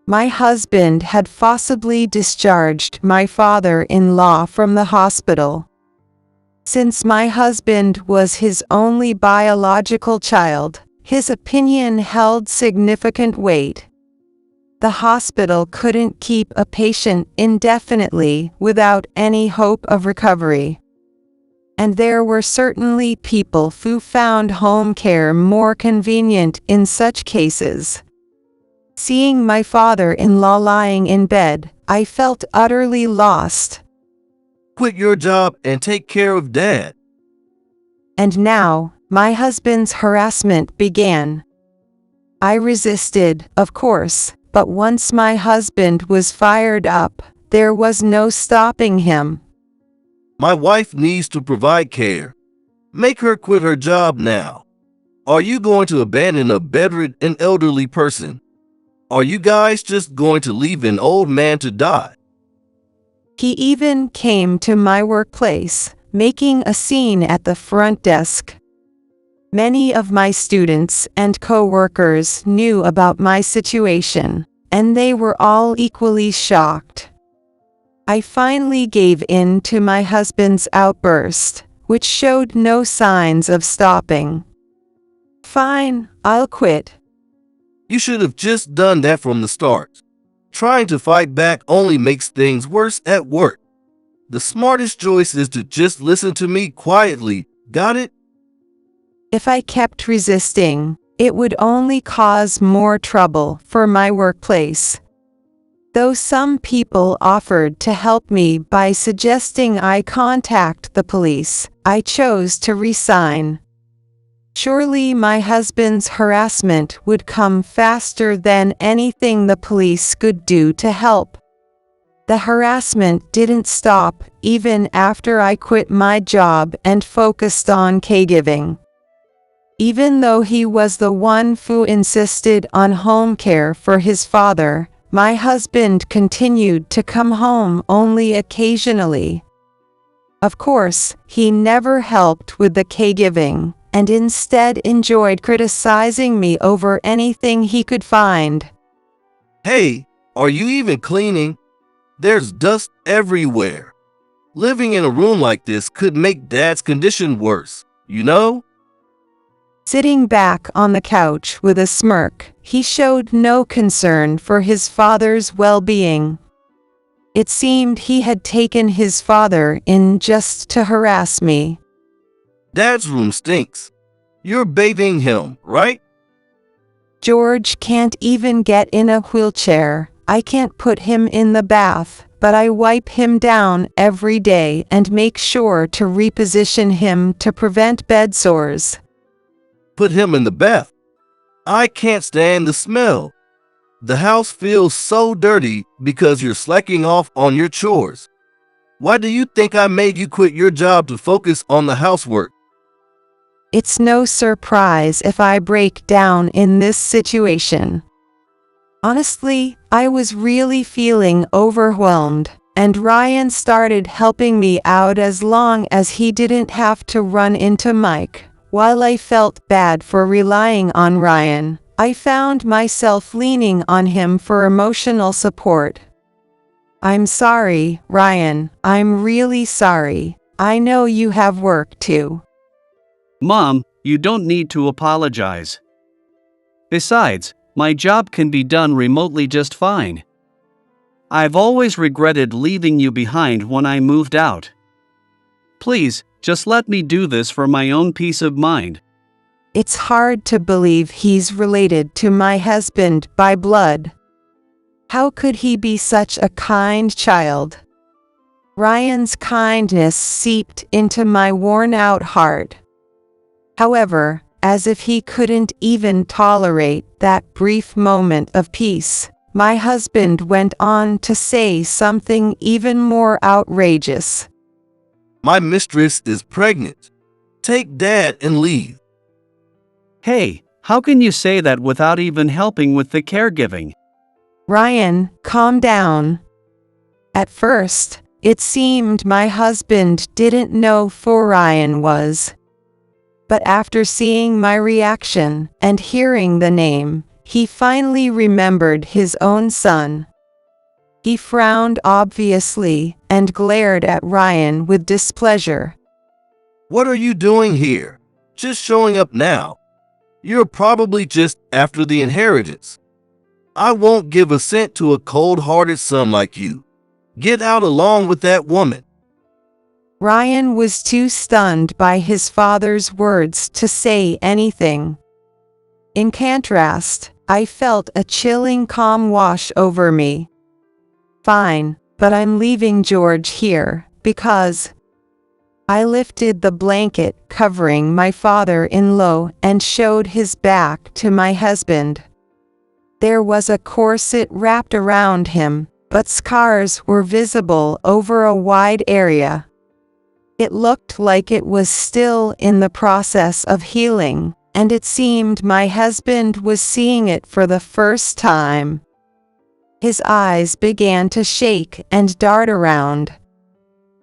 My husband had forcibly discharged my father-in-law from the hospital. Since my husband was his only biological child, his opinion held significant weight. The hospital couldn't keep a patient indefinitely without any hope of recovery. And there were certainly people who found home care more convenient in such cases. Seeing my father-in-law lying in bed, I felt utterly lost.
Quit your job and take care of Dad.
And now, my husband's harassment began. I resisted, of course, but once my husband was fired up, there was no stopping him.
My wife needs to provide care. Make her quit her job now. Are you going to abandon a bedridden elderly person? Are you guys just going to leave an old man to die?
He even came to my workplace, making a scene at the front desk. Many of my students and co-workers knew about my situation, and they were all equally shocked. I finally gave in to my husband's outburst, which showed no signs of stopping. Fine, I'll quit.
You should have just done that from the start. Trying to fight back only makes things worse at work. The smartest choice is to just listen to me quietly, got it?
If I kept resisting, it would only cause more trouble for my workplace. Though some people offered to help me by suggesting I contact the police, I chose to resign. Surely my husband's harassment would come faster than anything the police could do to help. The harassment didn't stop even after I quit my job and focused on caregiving. Even though he was the one who insisted on home care for his father, my husband continued to come home only occasionally. Of course, he never helped with the caregiving, and instead enjoyed criticizing me over anything he could find.
Hey, are you even cleaning? There's dust everywhere. Living in a room like this could make Dad's condition worse, you know?
Sitting back on the couch with a smirk, he showed no concern for his father's well-being. It seemed he had taken his father in just to harass me.
Dad's room stinks. You're bathing him, right?
George can't even get in a wheelchair. I can't put him in the bath, but I wipe him down every day and make sure to reposition him to prevent bed sores.
Put him in the bath. I can't stand the smell. The house feels so dirty because you're slacking off on your chores. Why do you think I made you quit your job to focus on the housework?
It's no surprise if I break down in this situation. Honestly, I was really feeling overwhelmed, and Ryan started helping me out as long as he didn't have to run into Mike. While I felt bad for relying on Ryan, I found myself leaning on him for emotional support. I'm sorry, Ryan. I'm really sorry. I know you have work too.
Mom, you don't need to apologize. Besides, my job can be done remotely just fine. I've always regretted leaving you behind when I moved out. Please, just let me do this for my own peace of mind.
It's hard to believe he's related to my husband by blood. How could he be such a kind child? Ryan's kindness seeped into my worn-out heart. However, as if he couldn't even tolerate that brief moment of peace, my husband went on to say something even more outrageous.
My mistress is pregnant. Take Dad and leave.
Hey, how can you say that without even helping with the caregiving?
Ryan, calm down. At first, it seemed my husband didn't know who Ryan was. But after seeing my reaction and hearing the name, he finally remembered his own son. He frowned obviously and glared at Ryan with displeasure.
What are you doing here? Just showing up now. You're probably just after the inheritance. I won't give a cent to a cold-hearted son like you. Get out along with that woman.
Ryan was too stunned by his father's words to say anything. In contrast, I felt a chilling calm wash over me. Fine, but I'm leaving George here, because... I lifted the blanket covering my father-in-law and showed his back to my husband. There was a corset wrapped around him, but scars were visible over a wide area. It looked like it was still in the process of healing, and it seemed my husband was seeing it for the first time. His eyes began to shake and dart around.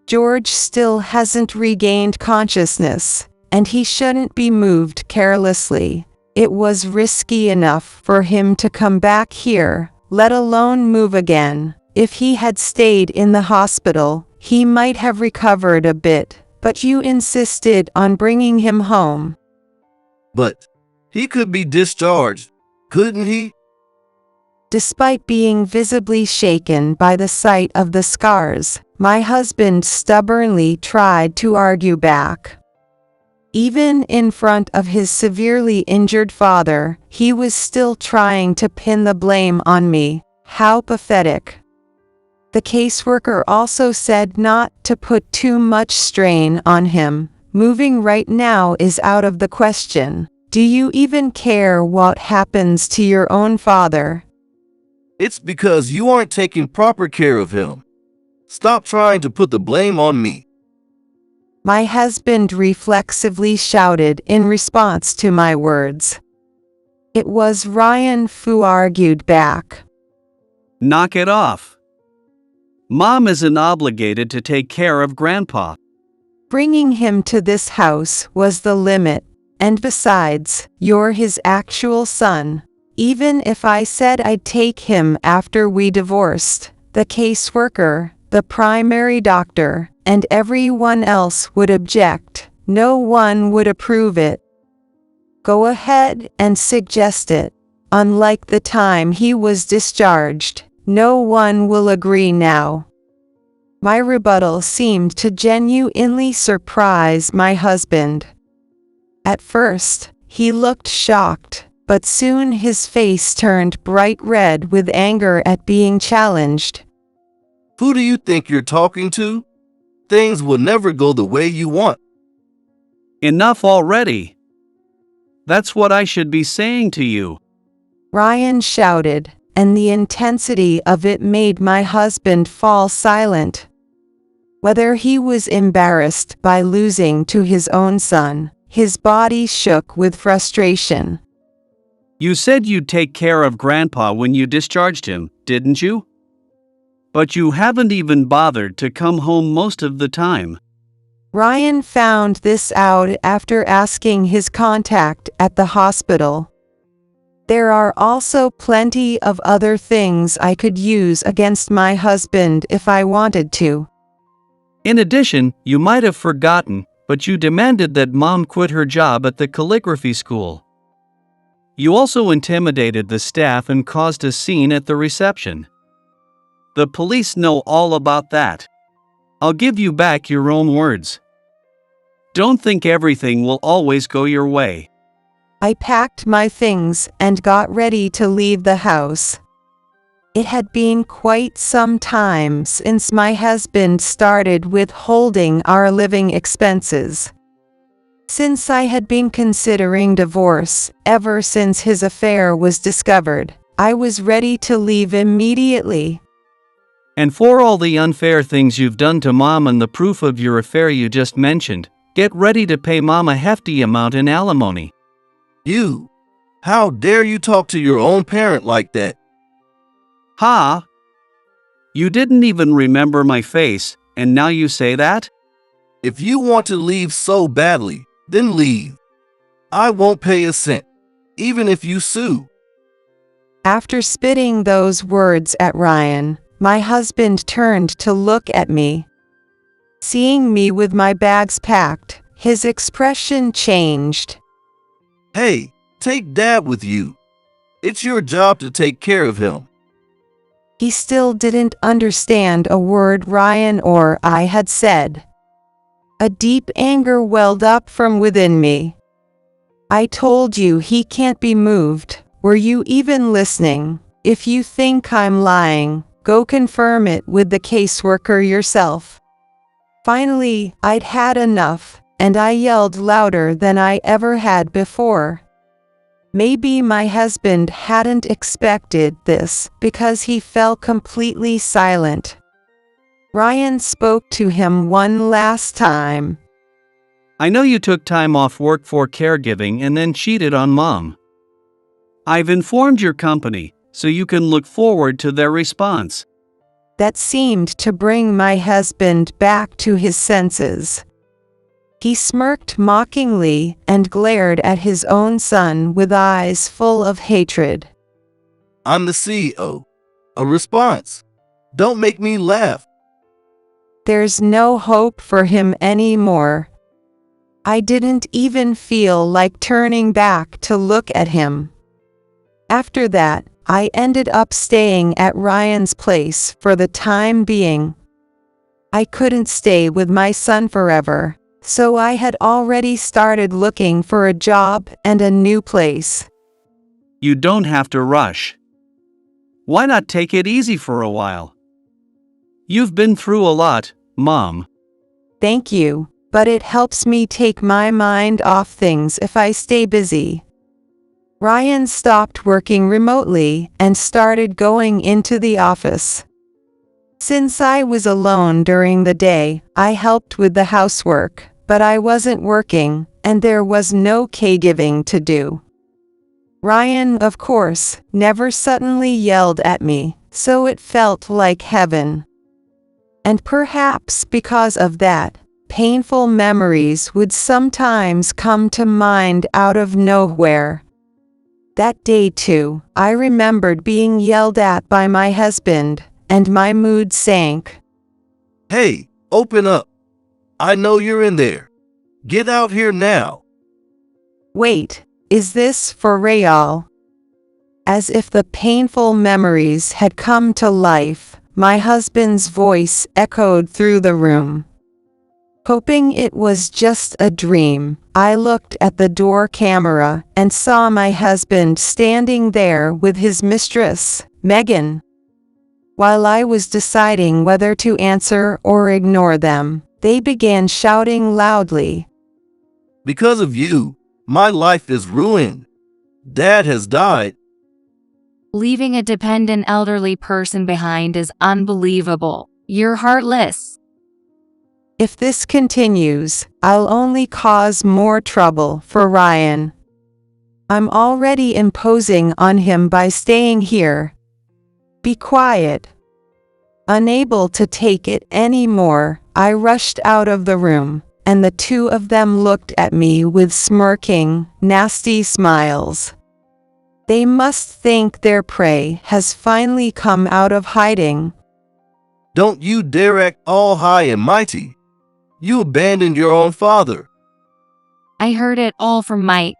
George still hasn't regained consciousness, and he shouldn't be moved carelessly. It was risky enough for him to come back here, let alone move again. If he had stayed in the hospital, he might have recovered a bit, but you insisted on bringing him home.
But he could be discharged, couldn't he?
Despite being visibly shaken by the sight of the scars, my husband stubbornly tried to argue back. Even in front of his severely injured father, he was still trying to pin the blame on me. How pathetic. The caseworker also said not to put too much strain on him. Moving right now is out of the question. Do you even care what happens to your own father?
It's because you aren't taking proper care of him. Stop trying to put the blame on me.
My husband reflexively shouted in response to my words. It was Ryan who argued back.
Knock it off. Mom isn't obligated to take care of Grandpa.
Bringing him to this house was the limit. And besides, you're his actual son. Even if I said I'd take him after we divorced, the caseworker, the primary doctor, and everyone else would object. No one would approve it. Go ahead and suggest it. Unlike the time he was discharged, no one will agree now. My rebuttal seemed to genuinely surprise my husband. At first, he looked shocked, but soon his face turned bright red with anger at being challenged.
Who do you think you're talking to? Things will never go the way you want.
Enough already. That's what I should be saying to you.
Ryan shouted, and the intensity of it made my husband fall silent. Whether he was embarrassed by losing to his own son, his body shook with frustration.
You said you'd take care of Grandpa when you discharged him, didn't you? But you haven't even bothered to come home most of the time.
Ryan found this out after asking his contact at the hospital. There are also plenty of other things I could use against my husband if I wanted to.
In addition, you might have forgotten, but you demanded that Mom quit her job at the calligraphy school. You also intimidated the staff and caused a scene at the reception. The police know all about that. I'll give you back your own words. Don't think everything will always go your way.
I packed my things and got ready to leave the house. It had been quite some time since my husband started withholding our living expenses. Since I had been considering divorce ever since his affair was discovered, I was ready to leave immediately.
And for all the unfair things you've done to Mom and the proof of your affair you just mentioned, get ready to pay Mom a hefty amount in alimony.
You! How dare you talk to your own parent like that?
Ha! You didn't even remember my face, and now you say that?
If you want to leave so badly, then leave. I won't pay a cent, even if you sue.
After spitting those words at Ryan, my husband turned to look at me. Seeing me with my bags packed, his expression changed.
Hey, take Dad with you. It's your job to take care of him.
He still didn't understand a word Ryan or I had said. A deep anger welled up from within me. I told you he can't be moved. Were you even listening? If you think I'm lying, go confirm it with the caseworker yourself. Finally, I'd had enough, and I yelled louder than I ever had before. Maybe my husband hadn't expected this because he fell completely silent. Ryan spoke to him one last time.
I know you took time off work for caregiving and then cheated on Mom. I've informed your company, so you can look forward to their response.
That seemed to bring my husband back to his senses. He smirked mockingly and glared at his own son with eyes full of hatred.
I'm the CEO. A response. Don't make me laugh.
There's no hope for him anymore. I didn't even feel like turning back to look at him. After that, I ended up staying at Ryan's place for the time being. I couldn't stay with my son forever, so I had already started looking for a job and a new place.
You don't have to rush. Why not take it easy for a while? You've been through a lot, Mom.
Thank you, but it helps me take my mind off things if I stay busy. Ryan stopped working remotely and started going into the office. Since I was alone during the day, I helped with the housework, but I wasn't working, and there was no caregiving to do. Ryan, of course, never suddenly yelled at me, so it felt like heaven. And perhaps because of that, painful memories would sometimes come to mind out of nowhere. That day too, I remembered being yelled at by my husband, and my mood sank.
Hey, open up. I know you're in there. Get out here now.
Wait, is this for real? As if the painful memories had come to life, my husband's voice echoed through the room. Hoping it was just a dream, I looked at the door camera and saw my husband standing there with his mistress, Megan. While I was deciding whether to answer or ignore them, they began shouting loudly.
Because of you, my life is ruined. Dad has died.
Leaving a dependent elderly person behind is unbelievable. You're heartless.
If this continues, I'll only cause more trouble for Ryan. I'm already imposing on him by staying here. Be quiet. Unable to take it anymore, I rushed out of the room, and the two of them looked at me with smirking, nasty smiles. They must think their prey has finally come out of hiding.
Don't you dare act all high and mighty. You abandoned your own father.
I heard it all from Mike.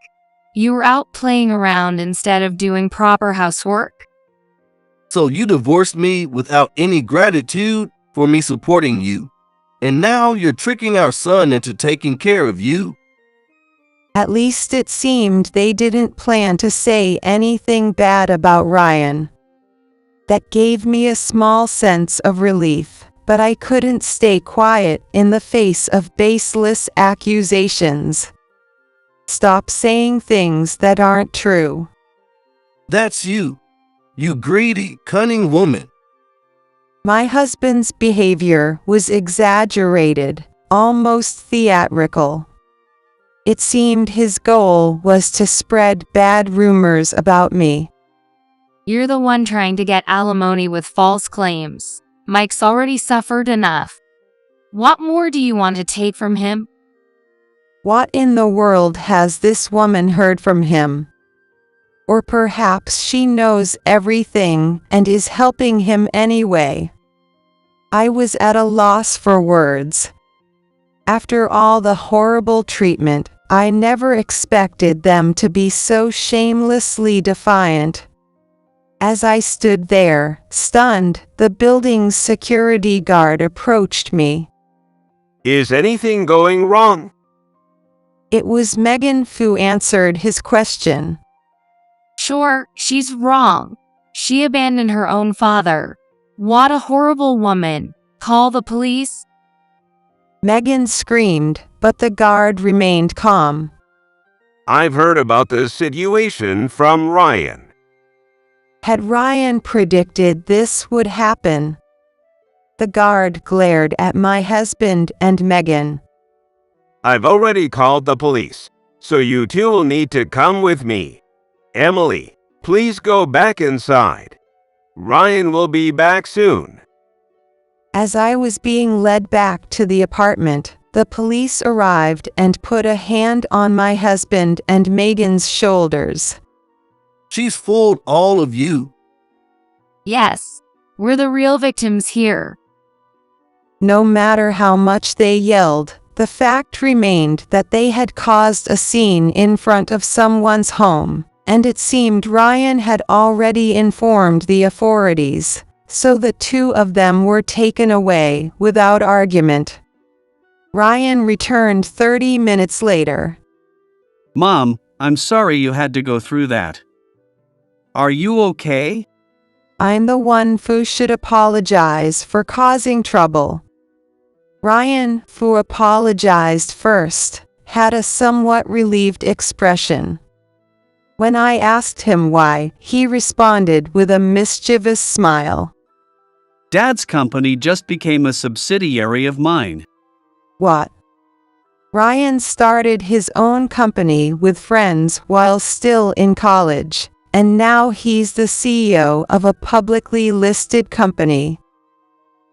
You were out playing around instead of doing proper housework.
So you divorced me without any gratitude for me supporting you. And now you're tricking our son into taking care of you.
At least it seemed they didn't plan to say anything bad about Ryan. That gave me a small sense of relief, but I couldn't stay quiet in the face of baseless accusations. Stop saying things that aren't true.
That's you. You greedy, cunning woman.
My husband's behavior was exaggerated, almost theatrical. It seemed his goal was to spread bad rumors about me.
You're the one trying to get alimony with false claims. Mike's already suffered enough. What more do you want to take from him?
What in the world has this woman heard from him? Or perhaps she knows everything and is helping him anyway. I was at a loss for words. After all the horrible treatment, I never expected them to be so shamelessly defiant. As I stood there, stunned, the building's security guard approached me.
Is anything going wrong?
It was Megan who answered his question.
Sure, she's wrong. She abandoned her own father. What a horrible woman. Call the police?
Megan screamed, but the guard remained calm.
I've heard about this situation from Ryan.
Had Ryan predicted this would happen? The guard glared at my husband and Megan.
I've already called the police, so you two will need to come with me. Emily, please go back inside. Ryan will be back soon.
As I was being led back to the apartment, the police arrived and put a hand on my husband and Megan's shoulders.
She's fooled all of you.
Yes, we're the real victims here.
No matter how much they yelled, the fact remained that they had caused a scene in front of someone's home, and it seemed Ryan had already informed the authorities, so the two of them were taken away without argument. Ryan returned 30 minutes later.
Mom, I'm sorry you had to go through that. Are you okay?
I'm the one who should apologize for causing trouble. Ryan, who apologized first, had a somewhat relieved expression. When I asked him why, he responded with a mischievous smile.
Dad's company just became a subsidiary of mine.
What? Ryan started his own company with friends while still in college, and now he's the CEO of a publicly listed company.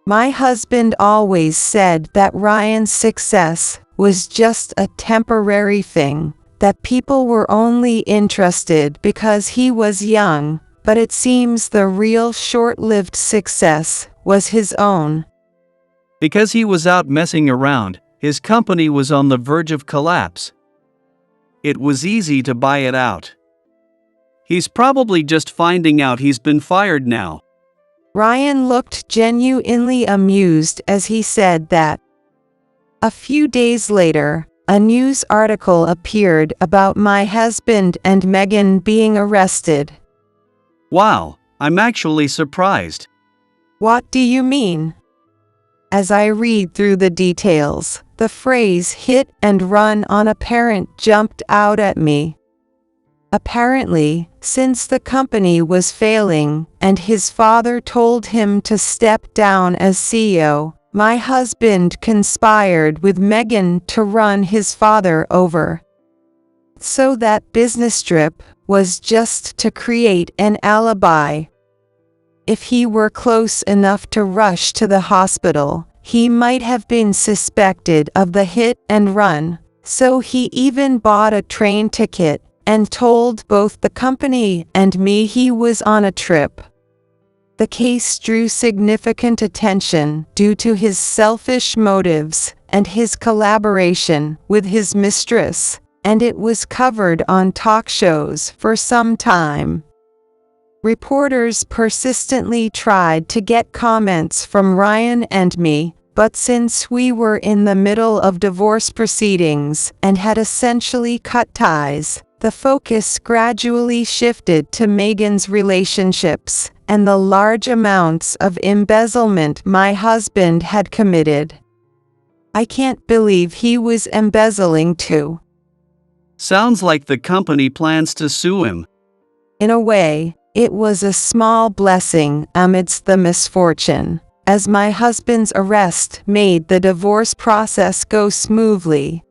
My husband always said that Ryan's success was just a temporary thing, that people were only interested because he was young, but it seems the real short-lived success was his own.
Because he was out messing around, his company was on the verge of collapse. It was easy to buy it out. He's probably just finding out he's been fired now.
Ryan looked genuinely amused as he said that. A few days later, a news article appeared about my husband and Megan being arrested.
Wow, I'm actually surprised.
What do you mean? As I read through the details, the phrase hit and run on a parent jumped out at me. Apparently, since the company was failing and his father told him to step down as CEO, my husband conspired with Megan to run his father over. So that business trip was just to create an alibi. If he were close enough to rush to the hospital, he might have been suspected of the hit and run, so he even bought a train ticket and told both the company and me he was on a trip. The case drew significant attention due to his selfish motives and his collaboration with his mistress, and it was covered on talk shows for some time. Reporters persistently tried to get comments from Ryan and me, but since we were in the middle of divorce proceedings and had essentially cut ties, the focus gradually shifted to Megan's relationships and the large amounts of embezzlement my husband had committed. I can't believe he was embezzling too.
Sounds like the company plans to sue him.
In a way, it was a small blessing amidst the misfortune, as my husband's arrest made the divorce process go smoothly.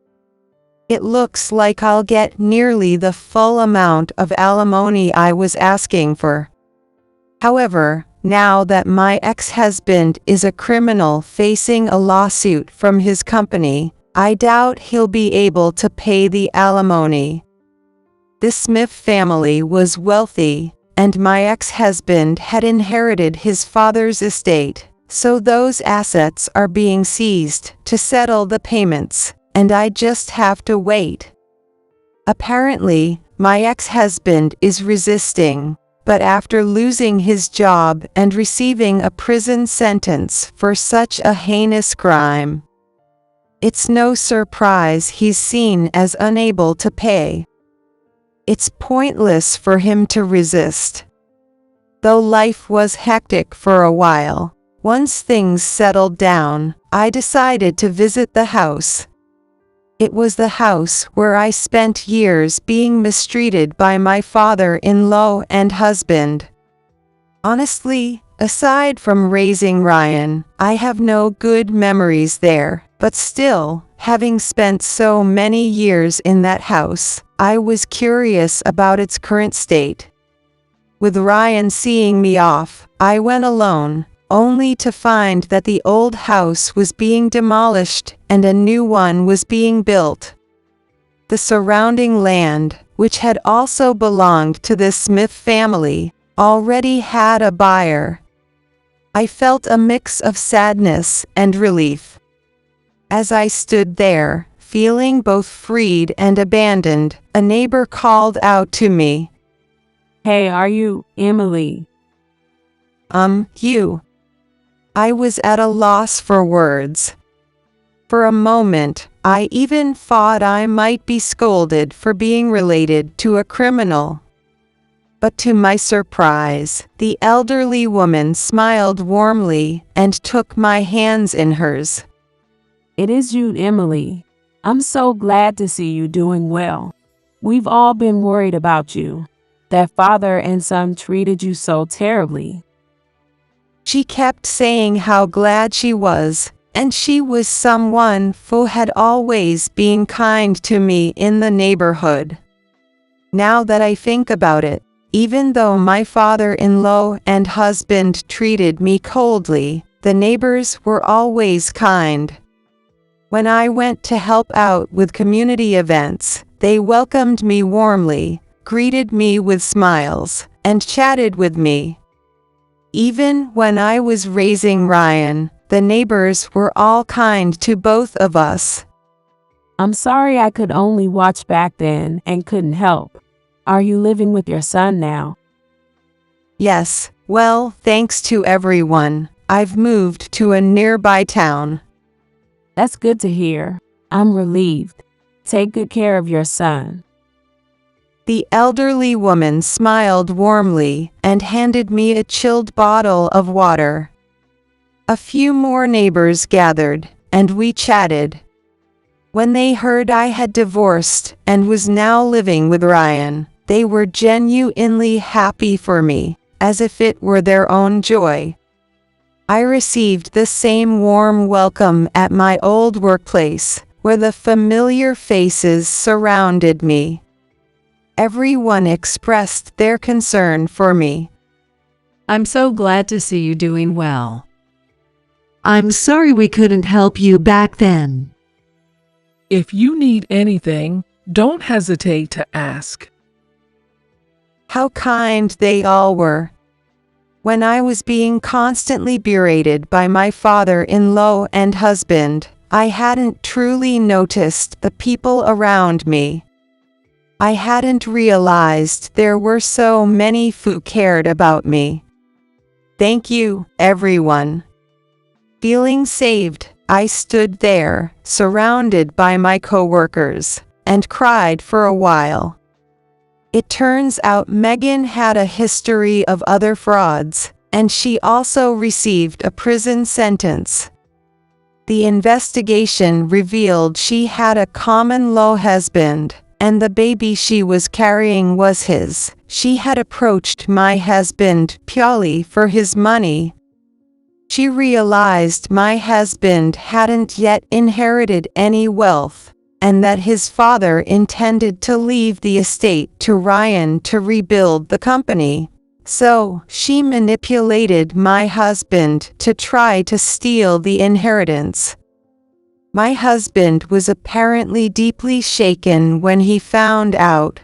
It looks like I'll get nearly the full amount of alimony I was asking for. However, now that my ex-husband is a criminal facing a lawsuit from his company, I doubt he'll be able to pay the alimony. The Smith family was wealthy, and my ex-husband had inherited his father's estate, so those assets are being seized to settle the payments, and I just have to wait. Apparently, my ex-husband is resisting, but after losing his job and receiving a prison sentence for such a heinous crime, it's no surprise he's seen as unable to pay. It's pointless for him to resist. Though life was hectic for a while, once things settled down, I decided to visit the house. It was the house where I spent years being mistreated by my father-in-law and husband. Honestly, aside from raising Ryan, I have no good memories there, but still, having spent so many years in that house, I was curious about its current state. With Ryan seeing me off, I went alone, only to find that the old house was being demolished and a new one was being built. The surrounding land, which had also belonged to the Smith family, already had a buyer. I felt a mix of sadness and relief. As I stood there, feeling both freed and abandoned, a neighbor called out to me,
"Hey, are you Emily?"
You. I was at a loss for words. For a moment, I even thought I might be scolded for being related to a criminal. But to my surprise, the elderly woman smiled warmly and took my hands in hers.
"It is you, Emily. I'm so glad to see you doing well. We've all been worried about you. That father and son treated you so terribly."
She kept saying how glad she was, and she was someone who had always been kind to me in the neighborhood. Now that I think about it, even though my father-in-law and husband treated me coldly, The neighbors were always kind. When I went to help out with community events, they welcomed me warmly, greeted me with smiles, and chatted with me. Even when I was raising Ryan, the neighbors were all kind to both of us.
I'm sorry I could only watch back then and couldn't help. Are you living with your son now?
Yes, well, thanks to everyone, I've moved to a nearby town.
That's good to hear. I'm relieved. Take good care of your son.
The elderly woman smiled warmly and handed me a chilled bottle of water. A few more neighbors gathered, and we chatted. When they heard I had divorced and was now living with Ryan, they were genuinely happy for me, as if it were their own joy. I received the same warm welcome at my old workplace, where the familiar faces surrounded me. Everyone expressed their concern for me.
I'm so glad to see you doing well.
I'm sorry we couldn't help you back then.
If you need anything, don't hesitate to ask.
How kind they all were. When I was being constantly berated by my father-in-law and husband, I hadn't truly noticed the people around me. I hadn't realized there were so many who cared about me. Thank you, everyone. Feeling saved, I stood there, surrounded by my coworkers, and cried for a while. It turns out Megan had a history of other frauds, and she also received a prison sentence. The investigation revealed she had a common-law husband, and the baby she was carrying was his. She had approached my husband purely for his money. She realized my husband hadn't yet inherited any wealth, and that his father intended to leave the estate to Ryan to rebuild the company. So, she manipulated my husband to try to steal the inheritance. My husband was apparently deeply shaken when he found out.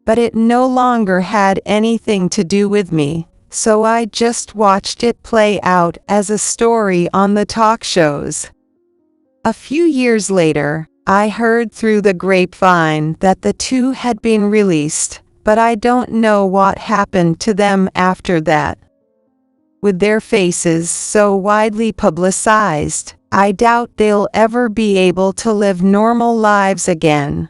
But it no longer had anything to do with me, so I just watched it play out as a story on the talk shows. A few years later, I heard through the grapevine that the two had been released, but I don't know what happened to them after that. With their faces so widely publicized, I doubt they'll ever be able to live normal lives again.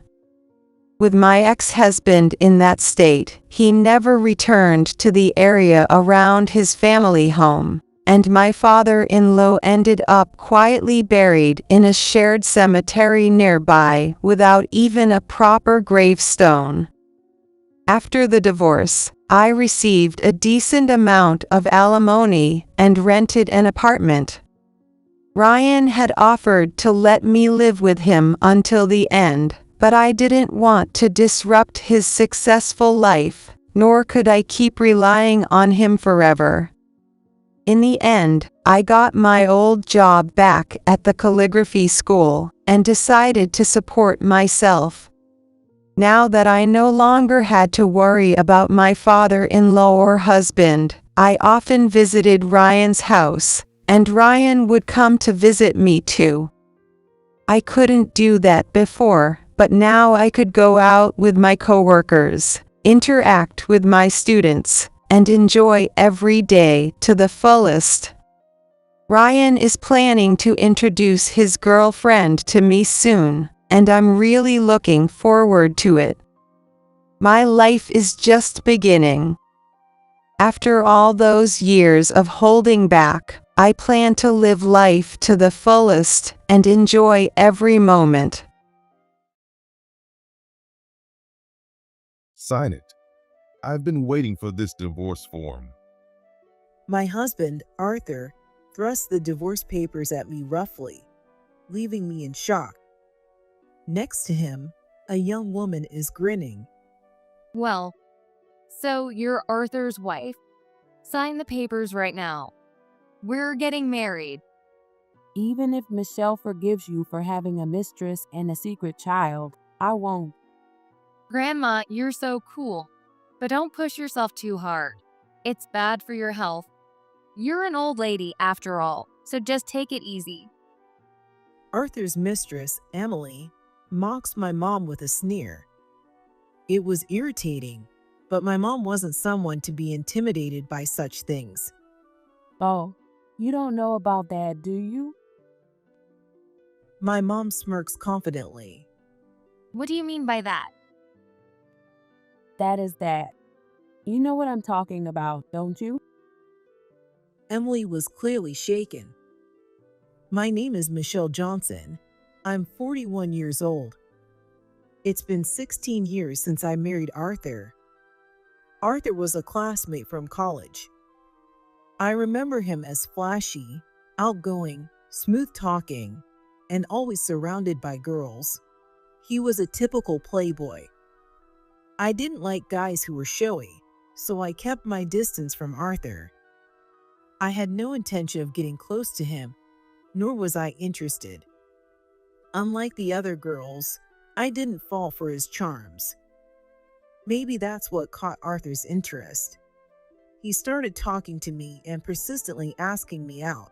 With my ex-husband in that state, he never returned to the area around his family home, and my father-in-law ended up quietly buried in a shared cemetery nearby without even a proper gravestone. After the divorce, I received a decent amount of alimony and rented an apartment. Ryan had offered to let me live with him until the end, but I didn't want to disrupt his successful life, nor could I keep relying on him forever. In the end, I got my old job back at the calligraphy school and decided to support myself. Now that I no longer had to worry about my father-in-law or husband, I often visited Ryan's house, and Ryan would come to visit me too. I couldn't do that before, but now I could go out with my coworkers, interact with my students, and enjoy every day to the fullest. Ryan is planning to introduce his girlfriend to me soon, and I'm really looking forward to it. My life is just beginning. After all those years of holding back, I plan to live life to the fullest and enjoy every moment.
Sign it. I've been waiting for this divorce form.
My husband, Arthur, thrust the divorce papers at me roughly, leaving me in shock. Next to him, a young woman is grinning.
Well, so you're Arthur's wife? Sign the papers right now. We're getting married.
Even if Michelle forgives you for having a mistress and a secret child, I won't.
Grandma, you're so cool. But don't push yourself too hard. It's bad for your health. You're an old lady after all, so just take it easy.
Arthur's mistress, Emily, mocks my mom with a sneer. It was irritating, but my mom wasn't someone to be intimidated by such things.
Oh, you don't know about that, do you?
My mom smirks confidently.
What do you mean by that?
That is that. You know what I'm talking about, don't you?
Emily was clearly shaken. My name is Michelle Johnson. I'm 41 years old. It's been 16 years since I married Arthur. Arthur was a classmate from college. I remember him as flashy, outgoing, smooth-talking, and always surrounded by girls. He was a typical playboy. I didn't like guys who were showy, so I kept my distance from Arthur. I had no intention of getting close to him, nor was I interested. Unlike the other girls, I didn't fall for his charms. Maybe that's what caught Arthur's interest. He started talking to me and persistently asking me out.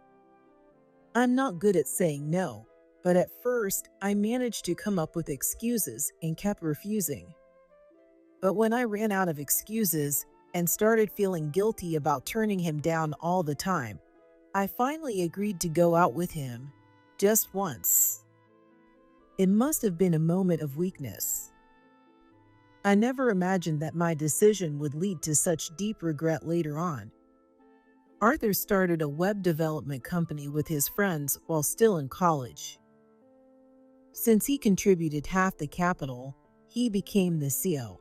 I'm not good at saying no, but at first I managed to come up with excuses and kept refusing. But when I ran out of excuses and started feeling guilty about turning him down all the time, I finally agreed to go out with him, just once. It must have been a moment of weakness. I never imagined that my decision would lead to such deep regret later on. Arthur started a web development company with his friends while still in college. Since he contributed half the capital, he became the CEO.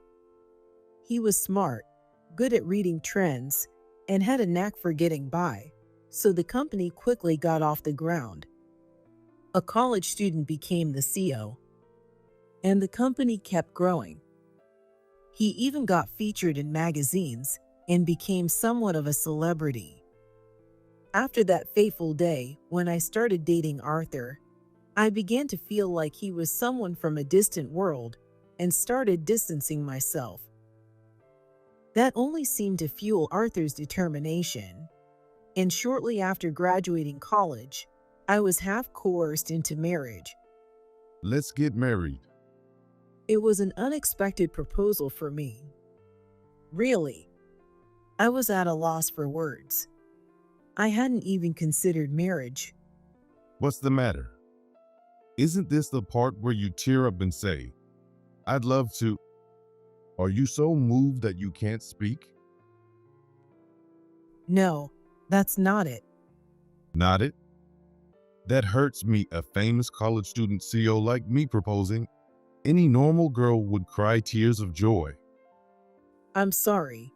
He was smart, good at reading trends, and had a knack for getting by, so the company quickly got off the ground. A college student became the CEO, and the company kept growing. He even got featured in magazines and became somewhat of a celebrity. After that fateful day, when I started dating Arthur, I began to feel like he was someone from a distant world and started distancing myself. That only seemed to fuel Arthur's determination, and shortly after graduating college, I was half coerced into marriage.
Let's get married.
It was an unexpected proposal for me. Really, I was at a loss for words. I hadn't even considered marriage.
What's the matter? Isn't this the part where you tear up and say, I'd love to? Are you so moved that you can't speak?
No, that's not it.
Not it? That hurts me, a famous college student CEO like me proposing. Any normal girl would cry tears of joy.
I'm sorry.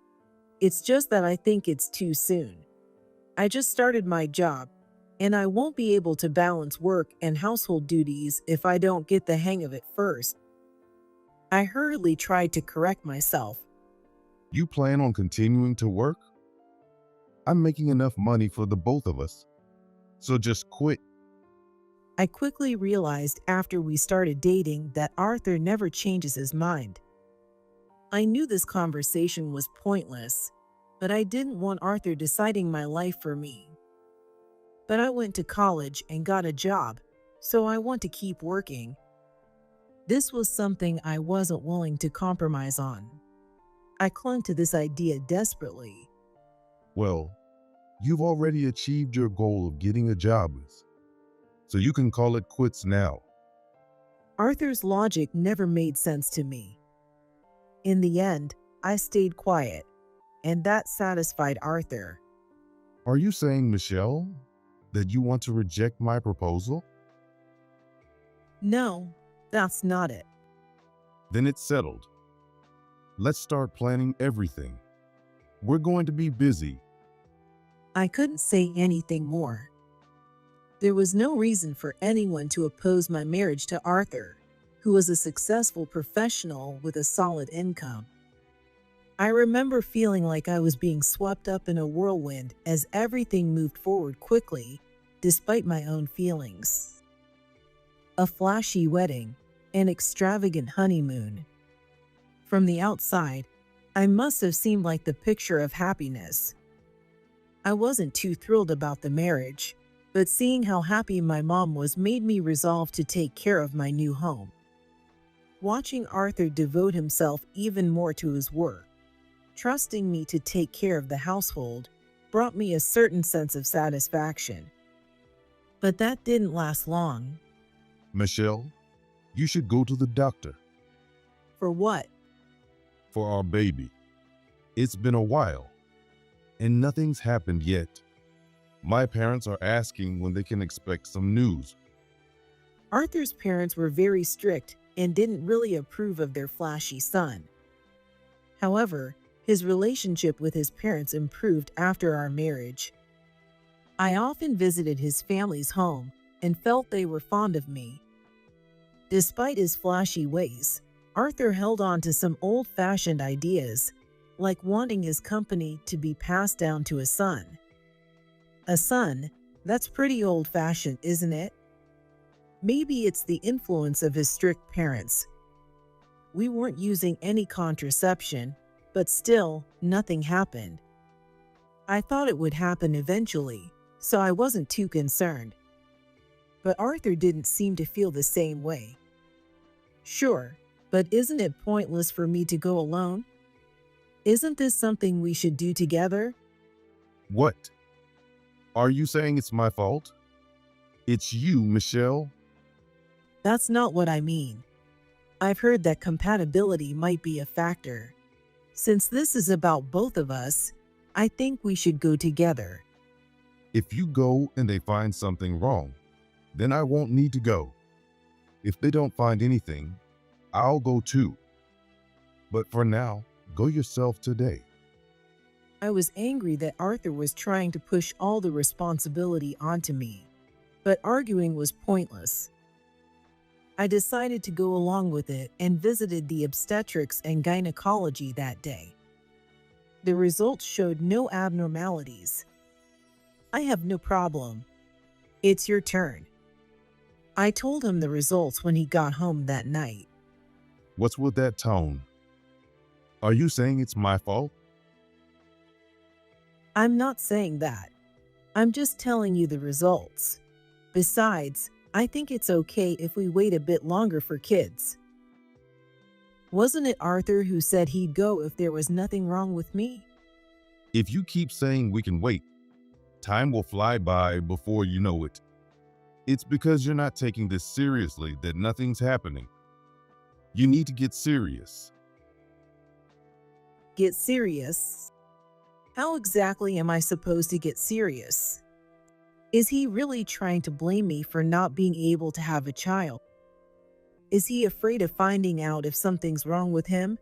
It's just that I think it's too soon. I just started my job, and I won't be able to balance work and household duties if I don't get the hang of it first. I hurriedly tried to correct myself.
You plan on continuing to work? I'm making enough money for the both of us. So just quit.
I quickly realized after we started dating that Arthur never changes his mind. I knew this conversation was pointless, but I didn't want Arthur deciding my life for me. But I went to college and got a job, so I want to keep working. This was something I wasn't willing to compromise on. I clung to this idea desperately.
Well, you've already achieved your goal of getting a job, so you can call it quits now.
Arthur's logic never made sense to me. In the end, I stayed quiet, and that satisfied Arthur.
Are you saying, Michelle, that you want to reject my proposal?
No, that's not it.
Then it's settled. Let's start planning everything. We're going to be busy.
I couldn't say anything more. There was no reason for anyone to oppose my marriage to Arthur, who was a successful professional with a solid income. I remember feeling like I was being swept up in a whirlwind as everything moved forward quickly, despite my own feelings. A flashy wedding, an extravagant honeymoon. From the outside, I must have seemed like the picture of happiness. I wasn't too thrilled about the marriage, but seeing how happy my mom was made me resolve to take care of my new home. Watching Arthur devote himself even more to his work, trusting me to take care of the household, brought me a certain sense of satisfaction. But that didn't last long.
Michelle, you should go to the doctor.
For what?
For our baby. It's been a while, and nothing's happened yet. My parents are asking when they can expect some news.
Arthur's parents were very strict and didn't really approve of their flashy son. However, his relationship with his parents improved after our marriage. I often visited his family's home and felt they were fond of me. Despite his flashy ways, Arthur held on to some old-fashioned ideas, like wanting his company to be passed down to a son. A son? That's pretty old-fashioned, isn't it? Maybe it's the influence of his strict parents. We weren't using any contraception, but still, nothing happened. I thought it would happen eventually, so I wasn't too concerned. But Arthur didn't seem to feel the same way. Sure, but isn't it pointless for me to go alone? Isn't this something we should do together?
What? Are you saying it's my fault? It's you, Michelle.
That's not what I mean. I've heard that compatibility might be a factor. Since this is about both of us, I think we should go together.
If you go and they find something wrong, then I won't need to go. If they don't find anything, I'll go too. But for now, go yourself today.
I was angry that Arthur was trying to push all the responsibility onto me, but arguing was pointless. I decided to go along with it and visited the obstetrics and gynecology that day. The results showed no abnormalities. I have no problem. It's your turn. I told him the results when he got home that night.
What's with that tone? Are you saying it's my fault?
I'm not saying that. I'm just telling you the results. Besides, I think it's okay if we wait a bit longer for kids. Wasn't it Arthur who said he'd go if there was nothing wrong with me?
If you keep saying we can wait, time will fly by before you know it. It's because you're not taking this seriously that nothing's happening. You need to get serious.
Get serious? How exactly am I supposed to get serious? Is he really trying to blame me for not being able to have a child? Is he afraid of finding out if something's wrong with him?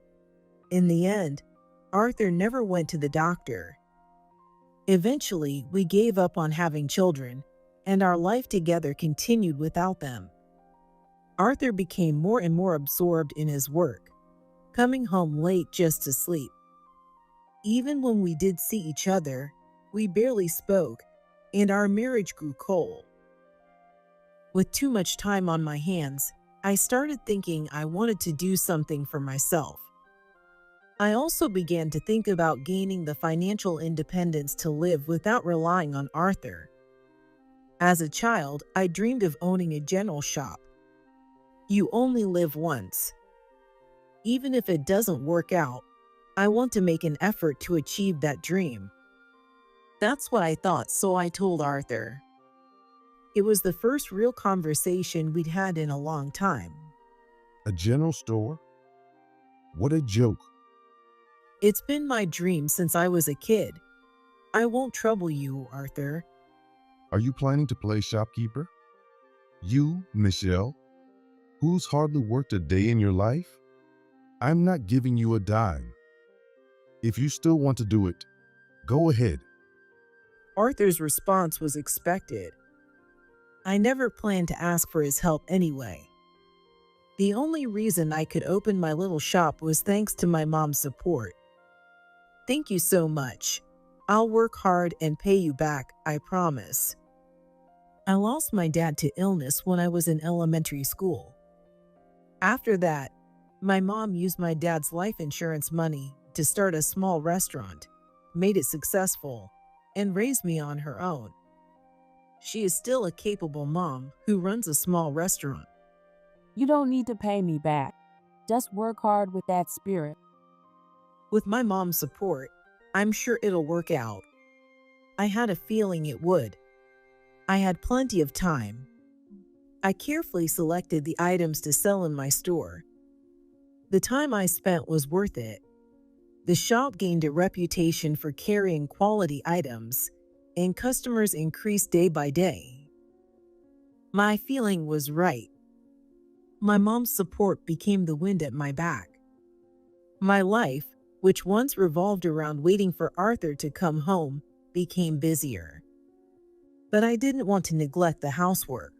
In the end, Arthur never went to the doctor. Eventually, we gave up on having children, and our life together continued without them. Arthur became more and more absorbed in his work, coming home late just to sleep. Even when we did see each other, we barely spoke, and our marriage grew cold. With too much time on my hands, I started thinking I wanted to do something for myself. I also began to think about gaining the financial independence to live without relying on Arthur. As a child, I dreamed of owning a general shop. You only live once. Even if it doesn't work out, I want to make an effort to achieve that dream. That's what I thought, so I told Arthur. It was the first real conversation we'd had in a long time.
A general store? What a joke.
It's been my dream since I was a kid. I won't trouble you, Arthur.
Are you planning to play shopkeeper? You, Michelle, who's hardly worked a day in your life? I'm not giving you a dime. If you still want to do it, go ahead.
Arthur's response was expected. I never planned to ask for his help anyway. The only reason I could open my little shop was thanks to my mom's support. Thank you so much. I'll work hard and pay you back, I promise. I lost my dad to illness when I was in elementary school. After that, my mom used my dad's life insurance money to start a small restaurant, made it successful, and raised me on her own. She is still a capable mom who runs a small restaurant.
You don't need to pay me back. Just work hard with that spirit.
With my mom's support, I'm sure it'll work out. I had a feeling it would. I had plenty of time. I carefully selected the items to sell in my store. The time I spent was worth it. The shop gained a reputation for carrying quality items, and customers increased day by day. My feeling was right. My mom's support became the wind at my back. My life, which once revolved around waiting for Arthur to come home, became busier. But I didn't want to neglect the housework.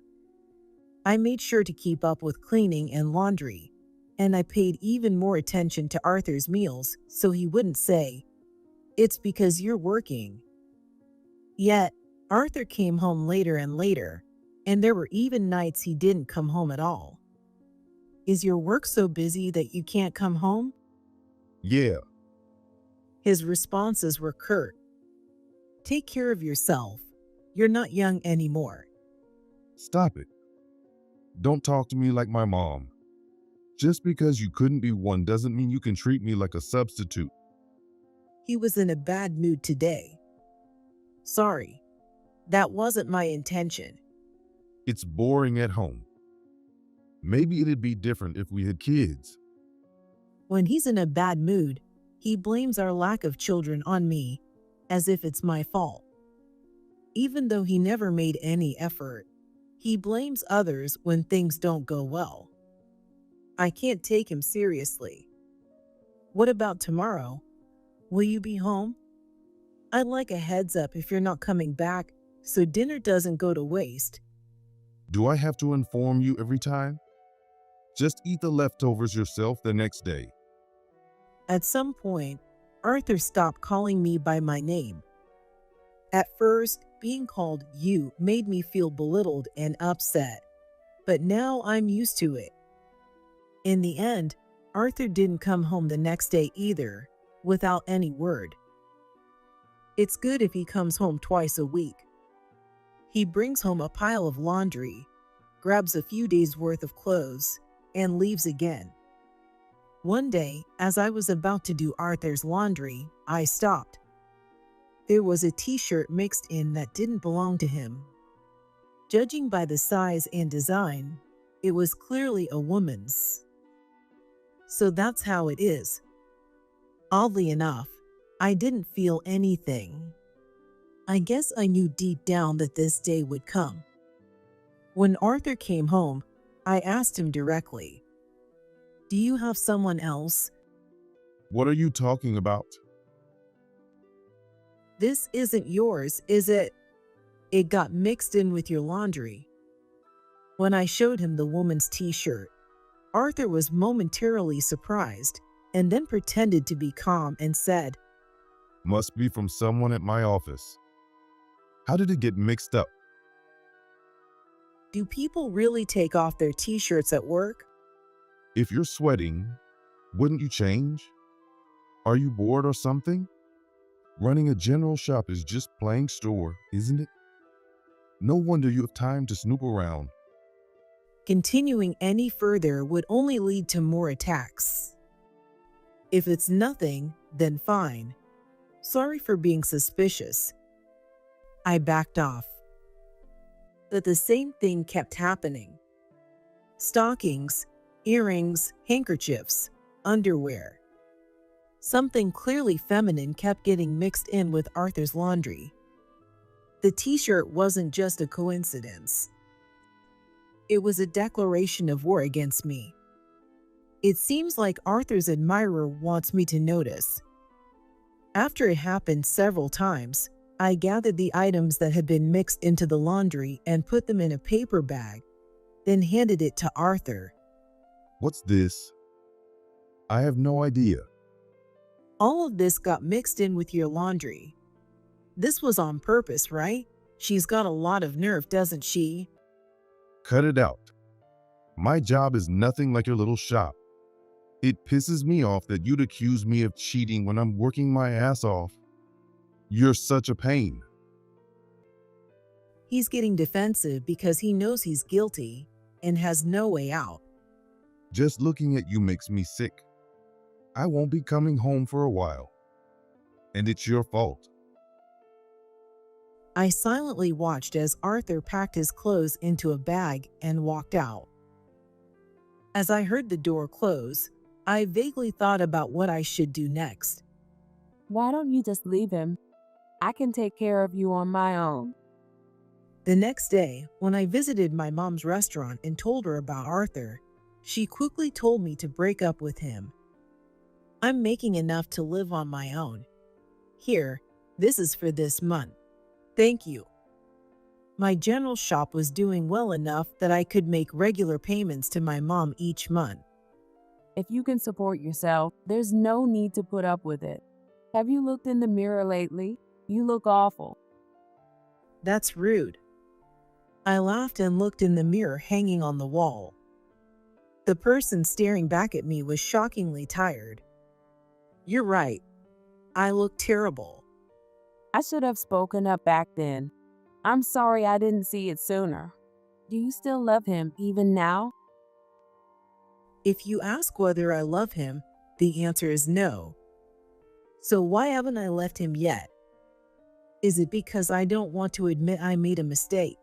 I made sure to keep up with cleaning and laundry, and I paid even more attention to Arthur's meals so he wouldn't say, "It's because you're working." Yet, Arthur came home later and later, and there were even nights he didn't come home at all. Is your work so busy that you can't come home?
Yeah.
His responses were curt. Take care of yourself. You're not young anymore.
Stop it. Don't talk to me like my mom. Just because you couldn't be one doesn't mean you can treat me like a substitute.
He was in a bad mood today. Sorry, that wasn't my intention.
It's boring at home. Maybe it'd be different if we had kids.
When he's in a bad mood, he blames our lack of children on me, as if it's my fault. Even though he never made any effort, he blames others when things don't go well. I can't take him seriously. What about tomorrow? Will you be home? I'd like a heads up if you're not coming back, so dinner doesn't go to waste.
Do I have to inform you every time? Just eat the leftovers yourself the next day.
At some point, Arthur stopped calling me by my name. At first, being called you made me feel belittled and upset, but now I'm used to it. In the end, Arthur didn't come home the next day either, without any word. It's good if he comes home twice a week. He brings home a pile of laundry, grabs a few days' worth of clothes, and leaves again. One day, as I was about to do Arthur's laundry, I stopped. There was a t-shirt mixed in that didn't belong to him. Judging by the size and design, it was clearly a woman's. So that's how it is. Oddly enough, I didn't feel anything. I guess I knew deep down that this day would come. When Arthur came home, I asked him directly, "Do you have someone else?"
What are you talking about?
This isn't yours, is it? It got mixed in with your laundry. When I showed him the woman's t-shirt, Arthur was momentarily surprised and then pretended to be calm and said,
Must be from someone at my office. How did it get mixed up?
"Do people really take off their t-shirts at work?"
If you're sweating, wouldn't you change? Are you bored or something? Running a general shop is just plain store, isn't it? No wonder you have time to snoop around.
Continuing any further would only lead to more attacks. If it's nothing, then fine. Sorry for being suspicious. I backed off. But the same thing kept happening. Stockings, earrings, handkerchiefs, underwear. Something clearly feminine kept getting mixed in with Arthur's laundry. The t-shirt wasn't just a coincidence. It was a declaration of war against me. It seems like Arthur's admirer wants me to notice. After it happened several times, I gathered the items that had been mixed into the laundry and put them in a paper bag, then handed it to Arthur.
What's this? I have no idea.
All of this got mixed in with your laundry. This was on purpose, right? She's got a lot of nerve, doesn't she?
Cut it out. My job is nothing like your little shop. It pisses me off that you'd accuse me of cheating when I'm working my ass off. You're such a pain.
He's getting defensive because he knows he's guilty and has no way out.
Just looking at you makes me sick. I won't be coming home for a while. And it's your fault.
I silently watched as Arthur packed his clothes into a bag and walked out. As I heard the door close, I vaguely thought about what I should do next.
Why don't you just leave him? I can take care of you on my own.
The next day, when I visited my mom's restaurant and told her about Arthur, she quickly told me to break up with him. I'm making enough to live on my own. Here, this is for this month. Thank you. My general shop was doing well enough that I could make regular payments to my mom each month.
If you can support yourself, there's no need to put up with it. Have you looked in the mirror lately? You look awful.
That's rude. I laughed and looked in the mirror hanging on the wall. The person staring back at me was shockingly tired. You're right. I look terrible.
I should have spoken up back then. I'm sorry I didn't see it sooner. Do you still love him even now?
If you ask whether I love him, the answer is no. So why haven't I left him yet? Is it because I don't want to admit I made a mistake?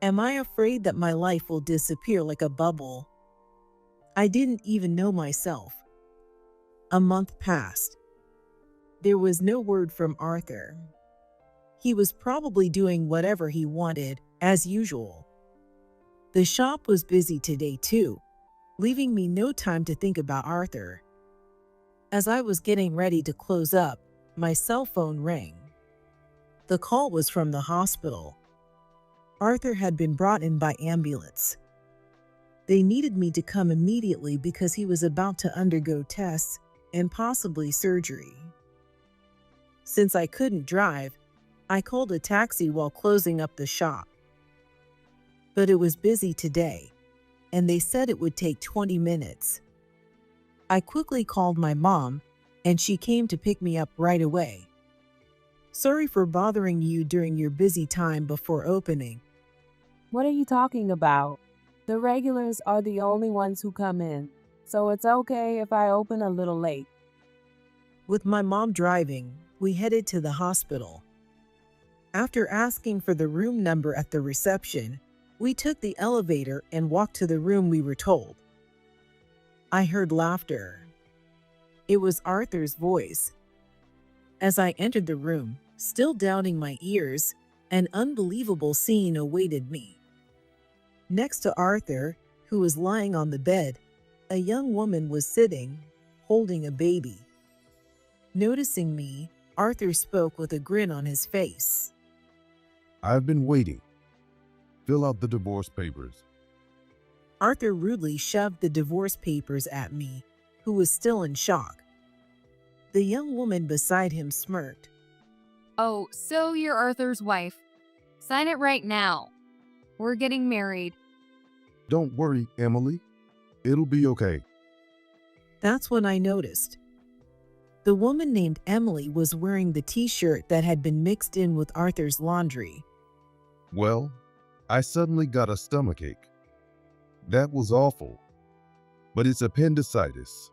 Am I afraid that my life will disappear like a bubble? I didn't even know myself. A month passed. There was no word from Arthur. He was probably doing whatever he wanted, as usual. The shop was busy today too, leaving me no time to think about Arthur. As I was getting ready to close up, my cell phone rang. The call was from the hospital. Arthur had been brought in by ambulance. They needed me to come immediately because he was about to undergo tests and possibly surgery. Since I couldn't drive, I called a taxi while closing up the shop. But it was busy today, and they said it would take 20 minutes. I quickly called my mom, and she came to pick me up right away. Sorry for bothering you during your busy time before opening.
What are you talking about? The regulars are the only ones who come in, so it's okay if I open a little late.
With my mom driving, we headed to the hospital. After asking for the room number at the reception, we took the elevator and walked to the room we were told. I heard laughter. It was Arthur's voice. As I entered the room, still doubting my ears, an unbelievable scene awaited me. Next to Arthur, who was lying on the bed, a young woman was sitting, holding a baby. Noticing me, Arthur spoke with a grin on his face.
I've been waiting. Fill out the divorce papers.
Arthur rudely shoved the divorce papers at me, who was still in shock. The young woman beside him smirked.
Oh, so you're Arthur's wife. Sign it right now. We're getting married.
Don't worry, Emily. It'll be okay.
That's when I noticed. The woman named Emily was wearing the t-shirt that had been mixed in with Arthur's laundry.
Well, I suddenly got a stomachache. That was awful. But it's appendicitis.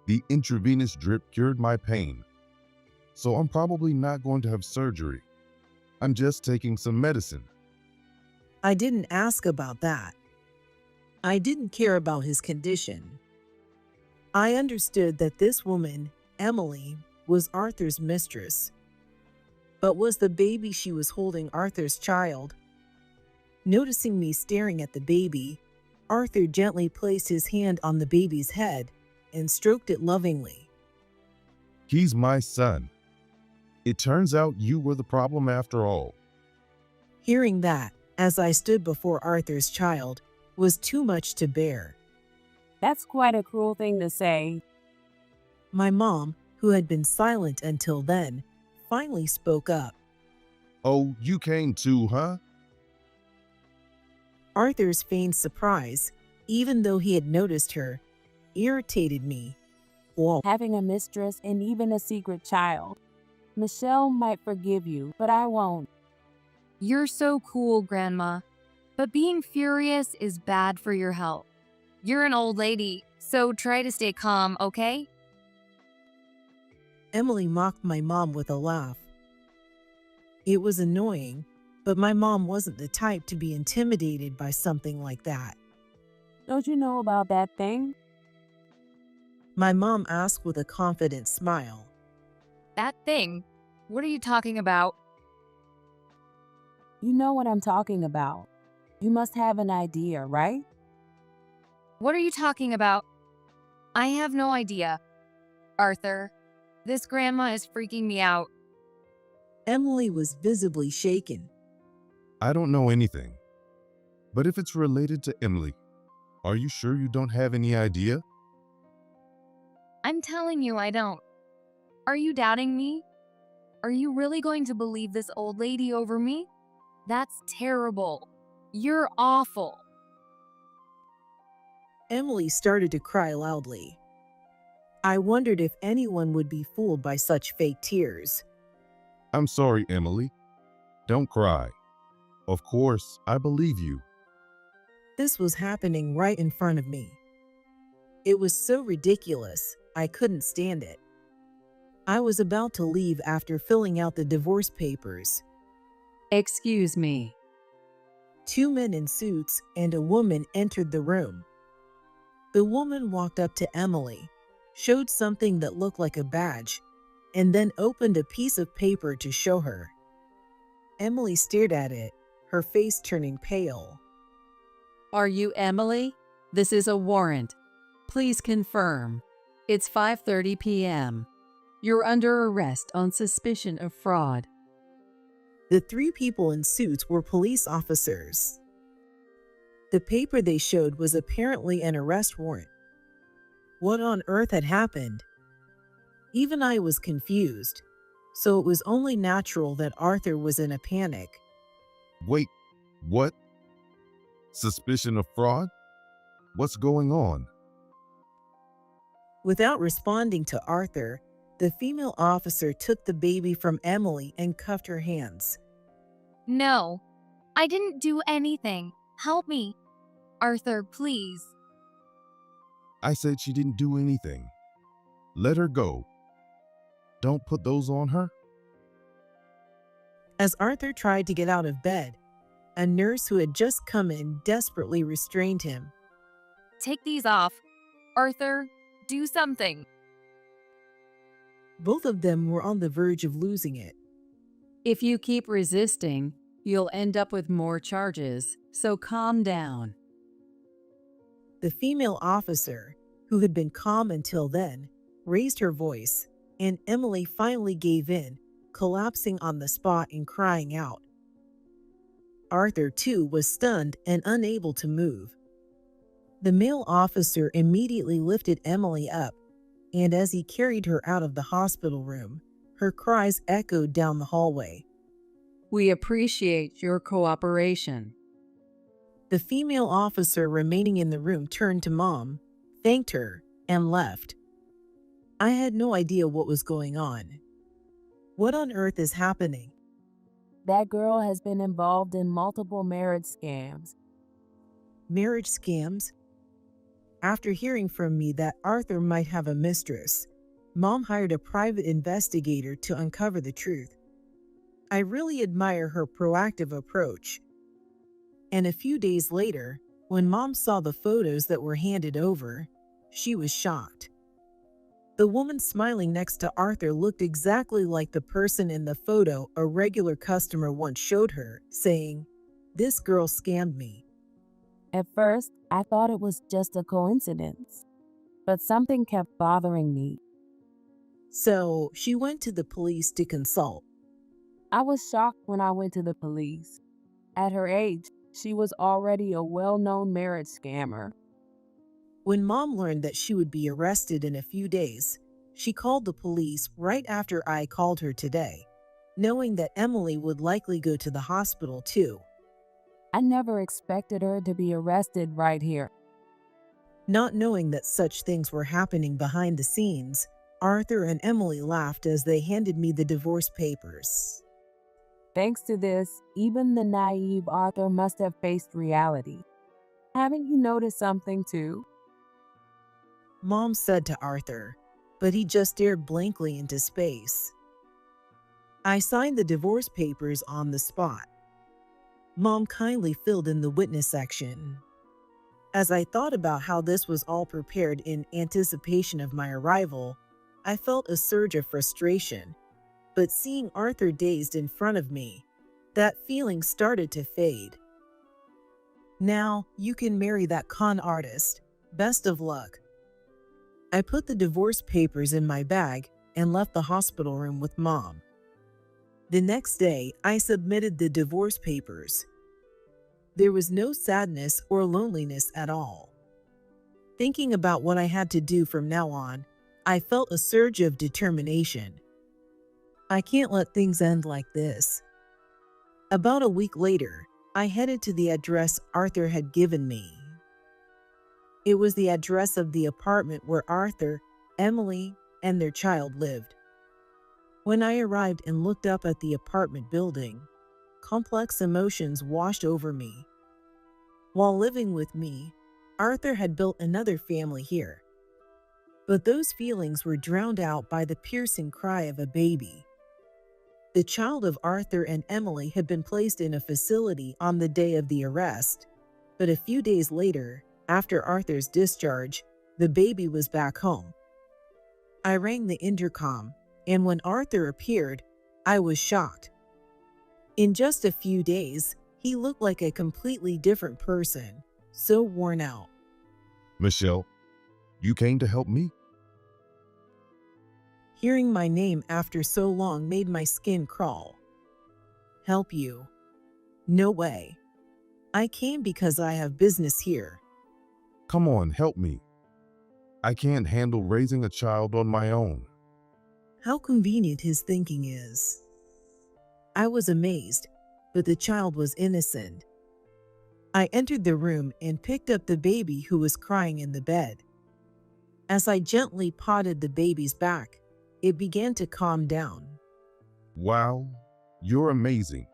The intravenous drip cured my pain. So I'm probably not going to have surgery. I'm just taking some medicine.
I didn't ask about that. I didn't care about his condition. I understood that this woman, Emily, was Arthur's mistress. But was the baby she was holding Arthur's child? Noticing me staring at the baby, Arthur gently placed his hand on the baby's head and stroked it lovingly.
He's my son. It turns out you were the problem after all.
Hearing that, as I stood before Arthur's child, was too much to bear.
That's quite a cruel thing to say.
My mom, who had been silent until then, finally spoke up.
Oh, you came too, huh?
Arthur's feigned surprise, even though he had noticed her, irritated me. Well,
Having a mistress and even a secret child. Michelle might forgive you, but I won't.
You're so cool, Grandma. But being furious is bad for your health. You're an old lady, so try to stay calm, okay?
Emily mocked my mom with a laugh. It was annoying, but my mom wasn't the type to be intimidated by something like that.
Don't you know about that thing?
My mom asked with a confident smile.
That thing? What are you talking about?
You know what I'm talking about. You must have an idea, right?
What are you talking about? I have no idea. Arthur, this grandma is freaking me out.
Emily was visibly shaken.
I don't know anything. But if it's related to Emily, are you sure you don't have any idea?
I'm telling you I don't. Are you doubting me? Are you really going to believe this old lady over me? That's terrible. You're awful.
Emily started to cry loudly. I wondered if anyone would be fooled by such fake tears.
I'm sorry, Emily. Don't cry. Of course, I believe you.
This was happening right in front of me. It was so ridiculous, I couldn't stand it. I was about to leave after filling out the divorce papers.
Excuse me.
2 men in suits and a woman entered the room. The woman walked up to Emily, showed something that looked like a badge, and then opened a piece of paper to show her. Emily stared at it, her face turning pale.
Are you Emily? This is a warrant. Please confirm. It's 5:30 p.m. You're under arrest on suspicion of fraud.
The 3 people in suits were police officers. The paper they showed was apparently an arrest warrant. What on earth had happened? Even I was confused, so it was only natural that Arthur was in a panic.
Wait, what? Suspicion of fraud? What's going on?
Without responding to Arthur, the female officer took the baby from Emily and cuffed her hands.
No, I didn't do anything. Help me. Arthur, please.
I said she didn't do anything. Let her go. Don't put those on her.
As Arthur tried to get out of bed, a nurse who had just come in desperately restrained him.
Take these off. Arthur, do something.
Both of them were on the verge of losing it.
If you keep resisting, you'll end up with more charges, so calm down.
The female officer, who had been calm until then, raised her voice, and Emily finally gave in, collapsing on the spot and crying out. Arthur, too, was stunned and unable to move. The male officer immediately lifted Emily up, and as he carried her out of the hospital room, her cries echoed down the hallway.
We appreciate your cooperation.
The female officer remaining in the room turned to Mom, thanked her, and left. I had no idea what was going on. What on earth is happening?
That girl has been involved in multiple marriage scams.
Marriage scams? After hearing from me that Arthur might have a mistress, Mom hired a private investigator to uncover the truth. I really admire her proactive approach. And a few days later, when Mom saw the photos that were handed over, she was shocked. The woman smiling next to Arthur looked exactly like the person in the photo a regular customer once showed her, saying, "This girl scammed me."
At first, I thought it was just a coincidence, but something kept bothering me.
So she went to the police to consult.
I was shocked when I went to the police. At her age, she was already a well-known marriage scammer.
When Mom learned that she would be arrested in a few days, She called the police right after I called her today, knowing that Emily would likely go to the hospital too.
I never expected her to be arrested right here.
Not knowing that such things were happening behind the scenes, Arthur and Emily laughed as they handed me the divorce papers.
Thanks to this, even the naive Arthur must have faced reality. Haven't you noticed something too?
Mom said to Arthur, but he just stared blankly into space. I signed the divorce papers on the spot. Mom kindly filled in the witness section. As I thought about how this was all prepared in anticipation of my arrival, I felt a surge of frustration. But seeing Arthur dazed in front of me, that feeling started to fade. Now, you can marry that con artist. Best of luck. I put the divorce papers in my bag and left the hospital room with Mom. The next day, I submitted the divorce papers. There was no sadness or loneliness at all. Thinking about what I had to do from now on, I felt a surge of determination. I can't let things end like this. About a week later, I headed to the address Arthur had given me. It was the address of the apartment where Arthur, Emily, and their child lived. When I arrived and looked up at the apartment building, complex emotions washed over me. While living with me, Arthur had built another family here. But those feelings were drowned out by the piercing cry of a baby. The child of Arthur and Emily had been placed in a facility on the day of the arrest, but a few days later, after Arthur's discharge, the baby was back home. I rang the intercom, and when Arthur appeared, I was shocked. In just a few days, he looked like a completely different person, so worn out.
Michelle, you came to help me?
Hearing my name after so long made my skin crawl. Help you? No way. I came because I have business here.
Come on, help me. I can't handle raising a child on my own.
How convenient his thinking is. I was amazed, but the child was innocent. I entered the room and picked up the baby who was crying in the bed. As I gently patted the baby's back, it began to calm down.
Wow, you're amazing.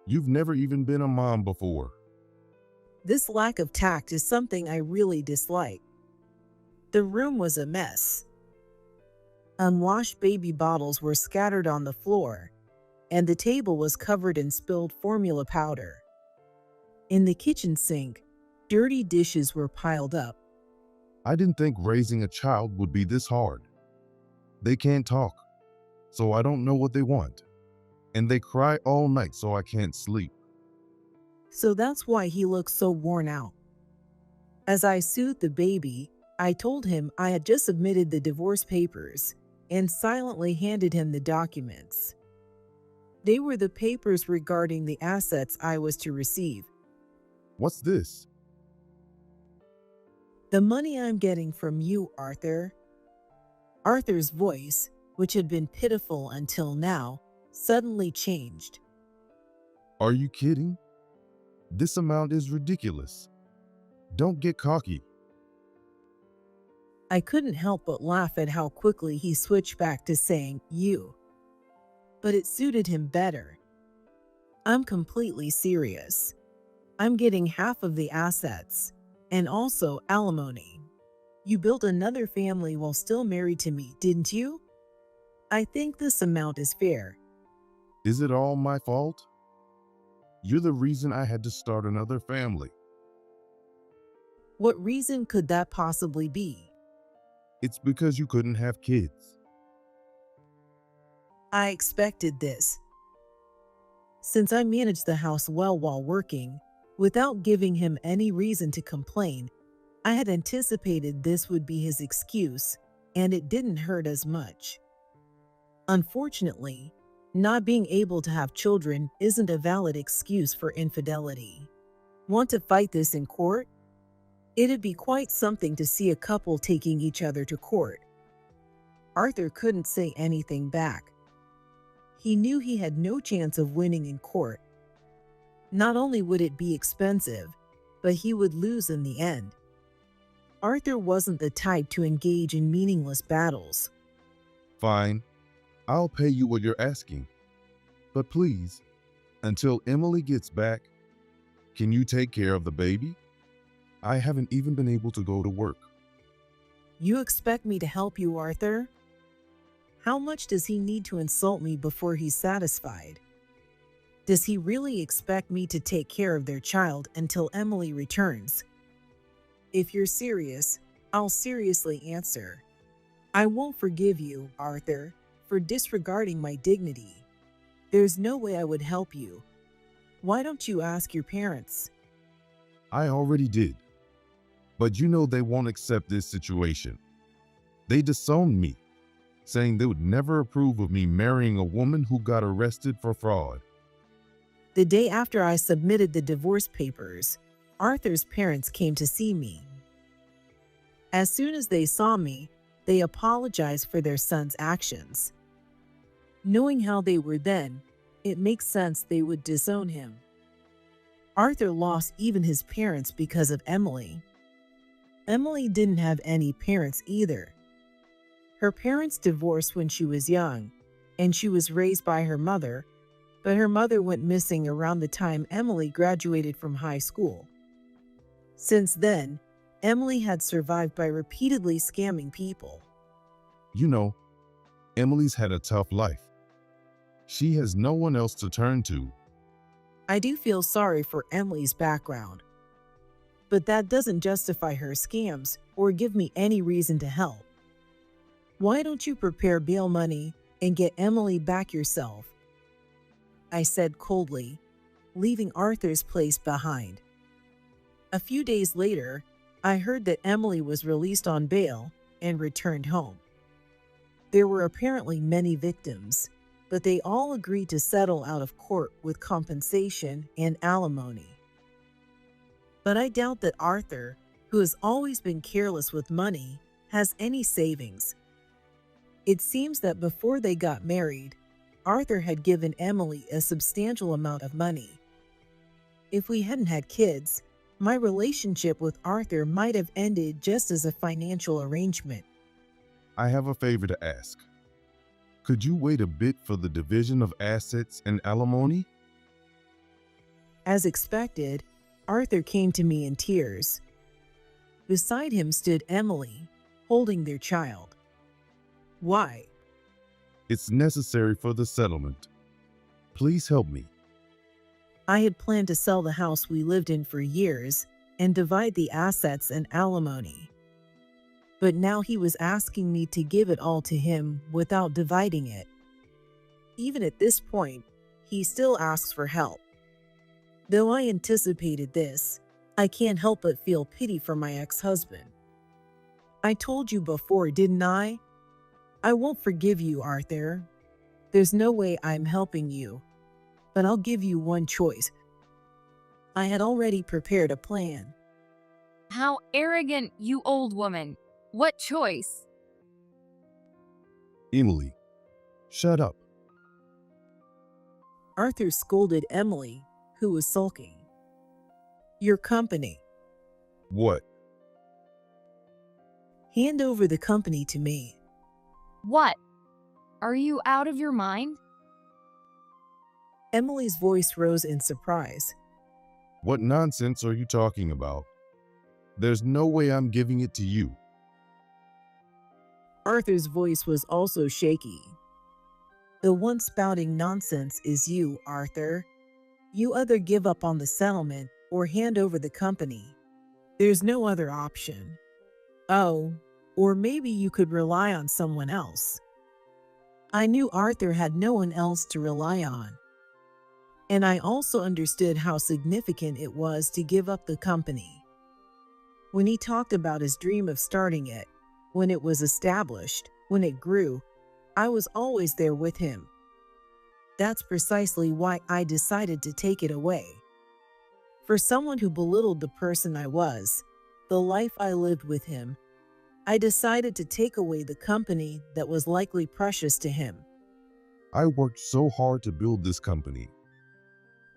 You've never even been a mom before.
This lack of tact is something I really dislike. The room was a mess. Unwashed baby bottles were scattered on the floor, and the table was covered in spilled formula powder. In the kitchen sink, dirty dishes were piled up.
I didn't think raising a child would be this hard. They can't talk, so I don't know what they want. And they cry all night, so I can't sleep.
So that's why he looks so worn out. As I soothed the baby, I told him I had just submitted the divorce papers and silently handed him the documents. They were the papers regarding the assets I was to receive.
What's this?
The money I'm getting from you, Arthur. Arthur's voice, which had been pitiful until now, suddenly changed.
Are you kidding? This amount is ridiculous. Don't get cocky.
I couldn't help but laugh at how quickly he switched back to saying you. But it suited him better. I'm completely serious. I'm getting half of the assets, and also alimony. You built another family while still married to me, didn't you? I think this amount is fair.
Is it all my fault? You're the reason I had to start another family.
What reason could that possibly be?
It's because you couldn't have kids.
I expected this. Since I managed the house well while working, without giving him any reason to complain, I had anticipated this would be his excuse, and it didn't hurt as much. Unfortunately, not being able to have children isn't a valid excuse for infidelity. Want to fight this in court? It'd be quite something to see a couple taking each other to court. Arthur couldn't say anything back. He knew he had no chance of winning in court. Not only would it be expensive, but he would lose in the end. Arthur wasn't the type to engage in meaningless battles.
Fine, I'll pay you what you're asking. But please, until Emily gets back, can you take care of the baby? I haven't even been able to go to work.
You expect me to help you, Arthur? How much does he need to insult me before he's satisfied? Does he really expect me to take care of their child until Emily returns? If you're serious, I'll seriously answer. I won't forgive you, Arthur, for disregarding my dignity. There's no way I would help you. Why don't you ask your parents?
I already did. But you know they won't accept this situation. They disowned me, saying they would never approve of me marrying a woman who got arrested for fraud.
The day after I submitted the divorce papers, Arthur's parents came to see me. As soon as they saw me, they apologized for their son's actions. Knowing how they were then, it makes sense they would disown him. Arthur lost even his parents because of Emily. Emily didn't have any parents either. Her parents divorced when she was young, and she was raised by her mother, but her mother went missing around the time Emily graduated from high school. Since then, Emily had survived by repeatedly scamming people.
You know, Emily's had a tough life. She has no one else to turn to.
I do feel sorry for Emily's background, but that doesn't justify her scams or give me any reason to help. Why don't you prepare bail money and get Emily back yourself? I said coldly, leaving Arthur's place behind. A few days later, I heard that Emily was released on bail and returned home. There were apparently many victims, but they all agreed to settle out of court with compensation and alimony. But I doubt that Arthur, who has always been careless with money, has any savings. It seems that before they got married, Arthur had given Emily a substantial amount of money. If we hadn't had kids, my relationship with Arthur might have ended just as a financial arrangement.
I have a favor to ask. Could you wait a bit for the division of assets and alimony?
As expected, Arthur came to me in tears. Beside him stood Emily, holding their child. Why?
It's necessary for the settlement. Please help me.
I had planned to sell the house we lived in for years and divide the assets and alimony. But now he was asking me to give it all to him without dividing it. Even at this point, he still asks for help. Though I anticipated this, I can't help but feel pity for my ex-husband. I told you before, didn't I? I won't forgive you, Arthur. There's no way I'm helping you, but I'll give you one choice. I had already prepared a plan.
How arrogant, you old woman. What choice?
Emily, shut up.
Arthur scolded Emily, who was sulking. Your company.
What?
Hand over the company to me.
What? Are you out of your mind?
Emily's voice rose in surprise.
What nonsense are you talking about? There's no way I'm giving it to you.
Arthur's voice was also shaky. The one spouting nonsense is you, Arthur. You either give up on the settlement or hand over the company. There's no other option. Oh, or maybe you could rely on someone else. I knew Arthur had no one else to rely on. And I also understood how significant it was to give up the company. When he talked about his dream of starting it, when it was established, when it grew, I was always there with him. That's precisely why I decided to take it away. For someone who belittled the person I was, the life I lived with him, I decided to take away the company that was likely precious to him.
I worked so hard to build this company.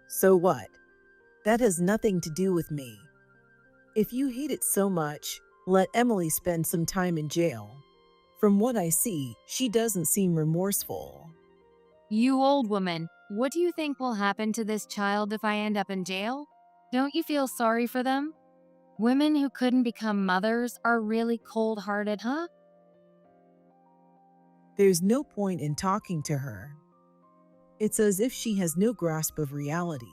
So what? That has nothing to do with me. If you hate it so much, let Emily spend some time in jail. From what I see, she doesn't seem remorseful.
You old woman, what do you think will happen to this child if I end up in jail? Don't you feel sorry for them? Women who couldn't become mothers are really cold-hearted, huh?
There's no point in talking to her. It's as if she has no grasp of reality.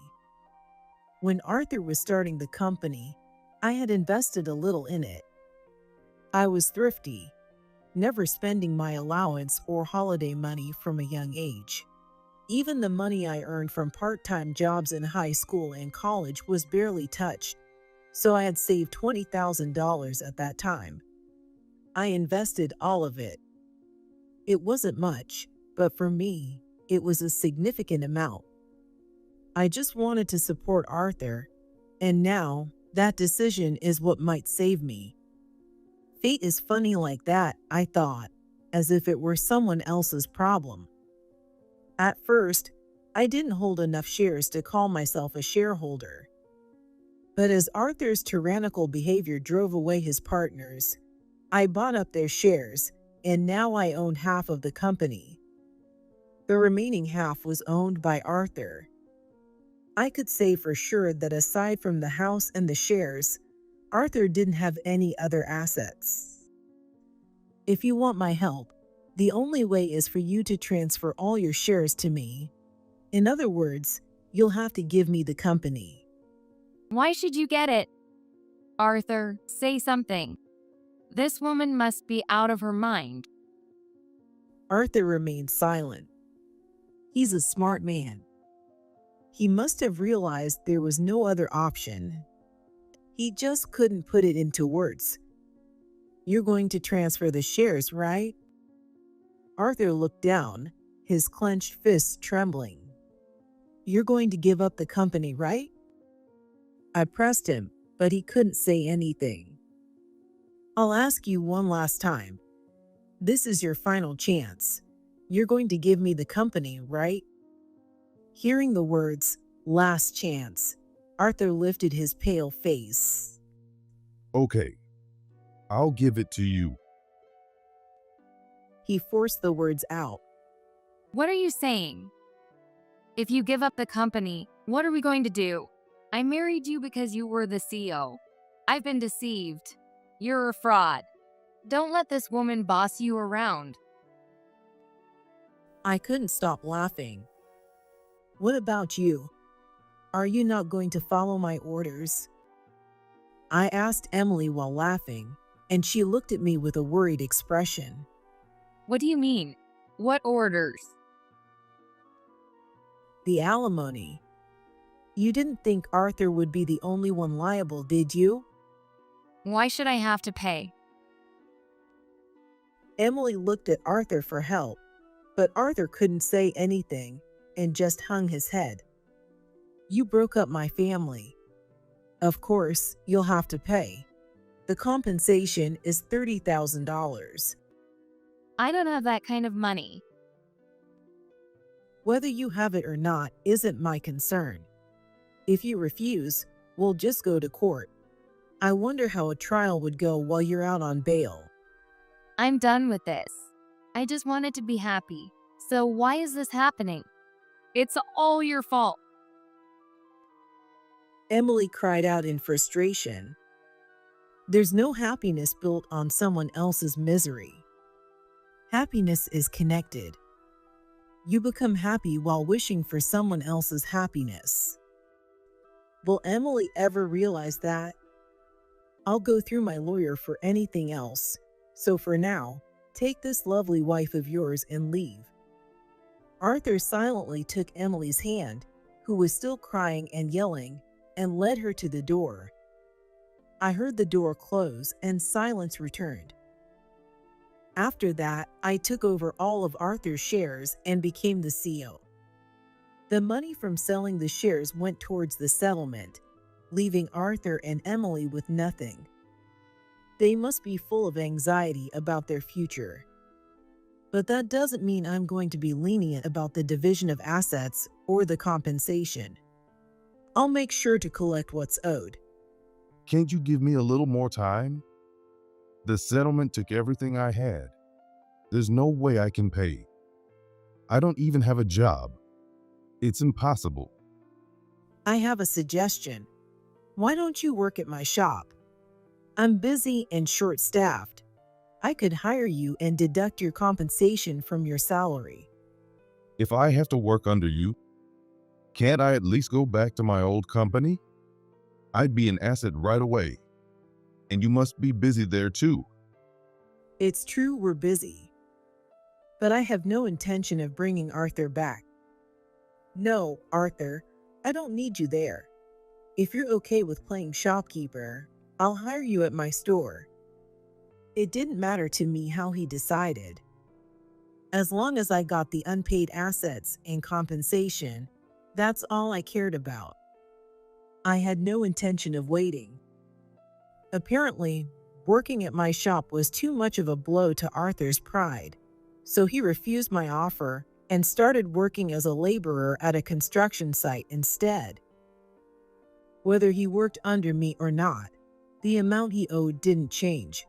When Arthur was starting the company, I had invested a little in it. I was thrifty, never spending my allowance or holiday money from a young age. Even the money I earned from part-time jobs in high school and college was barely touched, so I had saved $20,000 at that time. I invested all of it. It wasn't much, but for me, it was a significant amount. I just wanted to support Arthur, and now that decision is what might save me. Fate is funny like that, I thought, as if it were someone else's problem. At first, I didn't hold enough shares to call myself a shareholder. But as Arthur's tyrannical behavior drove away his partners, I bought up their shares, and now I own half of the company. The remaining half was owned by Arthur. I could say for sure that aside from the house and the shares, Arthur didn't have any other assets. If you want my help, the only way is for you to transfer all your shares to me. In other words, you'll have to give me the company.
Why should you get it? Arthur, say something. This woman must be out of her mind.
Arthur remained silent. He's a smart man. He must have realized there was no other option. He just couldn't put it into words. You're going to transfer the shares, right? Arthur looked down, his clenched fists trembling. You're going to give up the company, right? I pressed him, but he couldn't say anything. I'll ask you one last time. This is your final chance. You're going to give me the company, right? Hearing the words, last chance, Arthur lifted his pale face.
Okay, I'll give it to you.
He forced the words out.
What are you saying? If you give up the company, what are we going to do? I married you because you were the CEO. I've been deceived. You're a fraud. Don't let this woman boss you around.
I couldn't stop laughing. What about you? Are you not going to follow my orders? I asked Emily while laughing, and she looked at me with a worried expression.
What do you mean? What orders?
The alimony. You didn't think Arthur would be the only one liable, did you?
Why should I have to pay?
Emily looked at Arthur for help, but Arthur couldn't say anything and just hung his head. You broke up my family. Of course, you'll have to pay. The compensation is $30,000.
I don't have that kind of money.
Whether you have it or not isn't my concern. If you refuse, we'll just go to court. I wonder how a trial would go while you're out on bail.
I'm done with this. I just wanted to be happy. So why is this happening? It's all your fault.
Emily cried out in frustration. There's no happiness built on someone else's misery. Happiness is connected. You become happy while wishing for someone else's happiness. Will Emily ever realize that? I'll go through my lawyer for anything else, so for now, take this lovely wife of yours and leave. Arthur silently took Emily's hand, who was still crying and yelling, and led her to the door. I heard the door close and silence returned. After that, I took over all of Arthur's shares and became the CEO. The money from selling the shares went towards the settlement, leaving Arthur and Emily with nothing. They must be full of anxiety about their future. But that doesn't mean I'm going to be lenient about the division of assets or the compensation. I'll make sure to collect what's owed.
Can't you give me a little more time? The settlement took everything I had. There's no way I can pay. I don't even have a job. It's impossible.
I have a suggestion. Why don't you work at my shop? I'm busy and short-staffed. I could hire you and deduct your compensation from your salary.
If I have to work under you, can't I at least go back to my old company? I'd be an asset right away. And you must be busy there too.
It's true we're busy. But I have no intention of bringing Arthur back. No, Arthur, I don't need you there. If you're okay with playing shopkeeper, I'll hire you at my store. It didn't matter to me how he decided. As long as I got the unpaid assets and compensation, that's all I cared about. I had no intention of waiting. Apparently, working at my shop was too much of a blow to Arthur's pride, so he refused my offer and started working as a laborer at a construction site instead. Whether he worked under me or not, the amount he owed didn't change.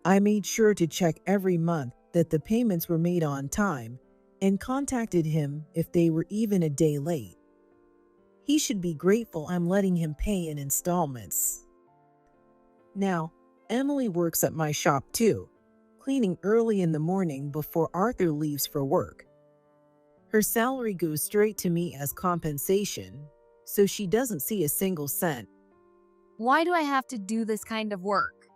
I made sure to check every month that the payments were made on time and contacted him if they were even a day late. He should be grateful I'm letting him pay in installments. Now, Emily works at my shop too, cleaning early in the morning before Arthur leaves for work. Her salary goes straight to me as compensation, so she doesn't see a single cent.
Why do I have to do this kind of work?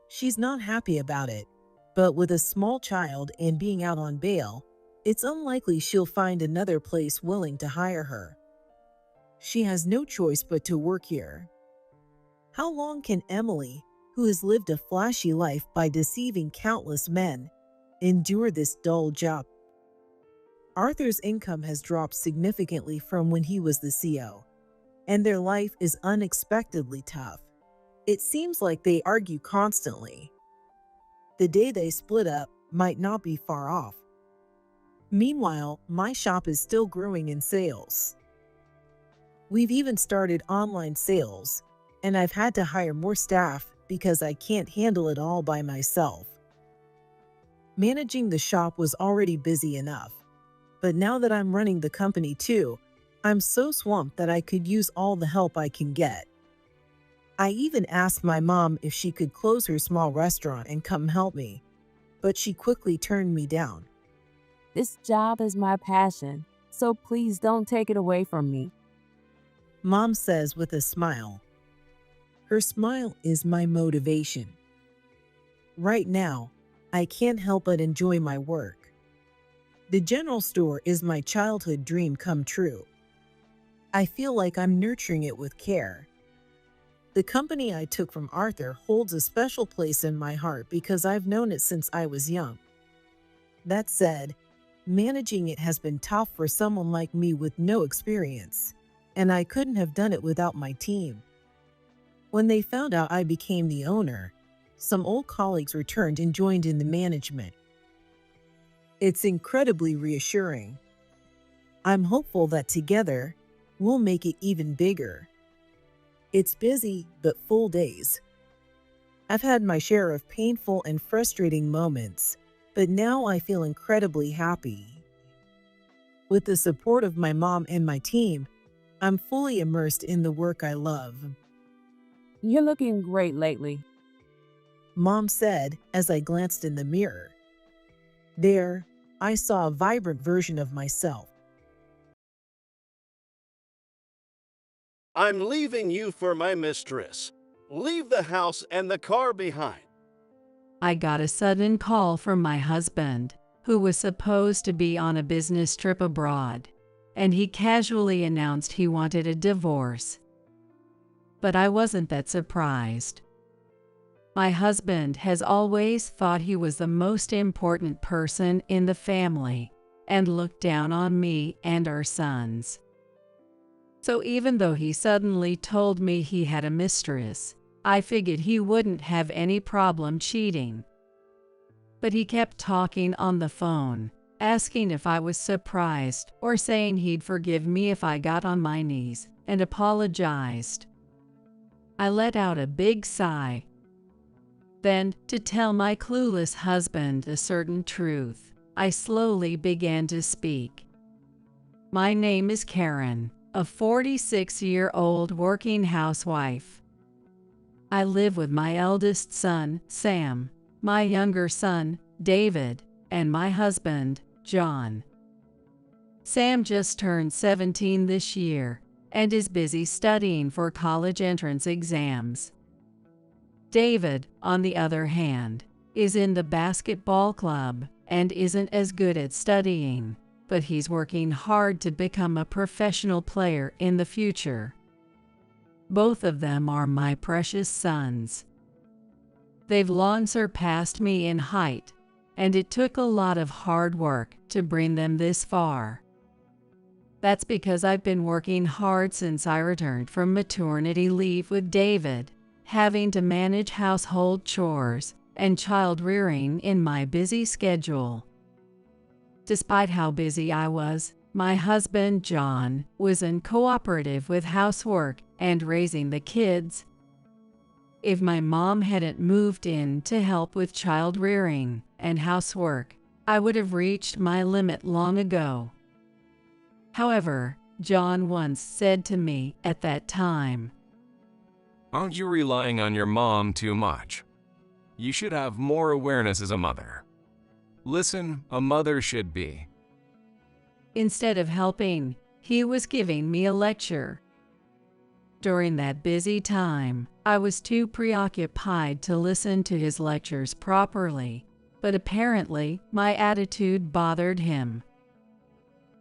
She's not happy about it, but with a small child and being out on bail, it's unlikely she'll find another place willing to hire her. She has no choice but to work here. How long can Emily, who has lived a flashy life by deceiving countless men, endure this dull job? Arthur's income has dropped significantly from when he was the CO, and their life is unexpectedly tough. It seems like they argue constantly. The day they split up might not be far off. Meanwhile, my shop is still growing in sales. We've even started online sales, and I've had to hire more staff because I can't handle it all by myself. Managing the shop was already busy enough, but now that I'm running the company too, I'm so swamped that I could use all the help I can get. I even asked my mom if she could close her small restaurant and come help me, but she quickly turned me down.
This job is my passion, so please don't take it away from me.
Mom says with a smile. Her smile is my motivation. Right now, I can't help but enjoy my work. The general store is my childhood dream come true. I feel like I'm nurturing it with care. The company I took from Arthur holds a special place in my heart because I've known it since I was young. That said, managing it has been tough for someone like me with no experience, and I couldn't have done it without my team. When they found out I became the owner, some old colleagues returned and joined in the management. It's incredibly reassuring. I'm hopeful that together, we'll make it even bigger. It's busy, but full days. I've had my share of painful and frustrating moments, but now I feel incredibly happy. With the support of my mom and my team, I'm fully immersed in the work I love.
You're looking great lately.
Mom said as I glanced in the mirror. There, I saw a vibrant version of myself.
I'm leaving you for my mistress. Leave the house and the car behind.
I got a sudden call from my husband, who was supposed to be on a business trip abroad, and he casually announced he wanted a divorce. But I wasn't that surprised. My husband has always thought he was the most important person in the family and looked down on me and our sons. So even though he suddenly told me he had a mistress, I figured he wouldn't have any problem cheating. But he kept talking on the phone, asking if I was surprised or saying he'd forgive me if I got on my knees and apologized. I let out a big sigh. Then, to tell my clueless husband a certain truth, I slowly began to speak. My name is Karen, a 46-year-old working housewife. I live with my eldest son, Sam, my younger son, David, and my husband, John. Sam just turned 17 this year and is busy studying for college entrance exams. David, on the other hand, is in the basketball club and isn't as good at studying, but he's working hard to become a professional player in the future. Both of them are my precious sons. They've long surpassed me in height, and it took a lot of hard work to bring them this far. That's because I've been working hard since I returned from maternity leave with David, having to manage household chores and child rearing in my busy schedule. Despite how busy I was, my husband, John, wasn't cooperative with housework and raising the kids. If my mom hadn't moved in to help with child rearing and housework, I would have reached my limit long ago. However, John once said to me at that time,
"Aren't you relying on your mom too much? You should have more awareness as a mother. Listen, a mother should be."
Instead of helping, he was giving me a lecture. During that busy time, I was too preoccupied to listen to his lectures properly, but apparently my attitude bothered him.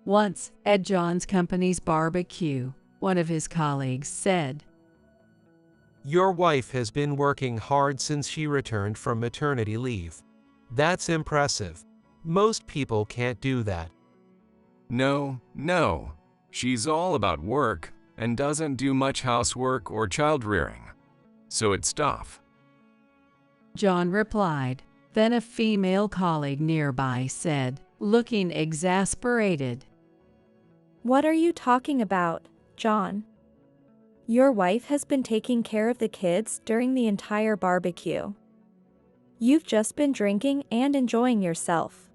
Once, at John's company's barbecue, one of his colleagues said,
"Your wife has been working hard since she returned from maternity leave. That's impressive. Most people can't do that."
No, she's all about work and doesn't do much housework or child rearing. So it's tough.
John replied. Then a female colleague nearby said, looking exasperated,
"What are you talking about, John? Your wife has been taking care of the kids during the entire barbecue. You've just been drinking and enjoying yourself.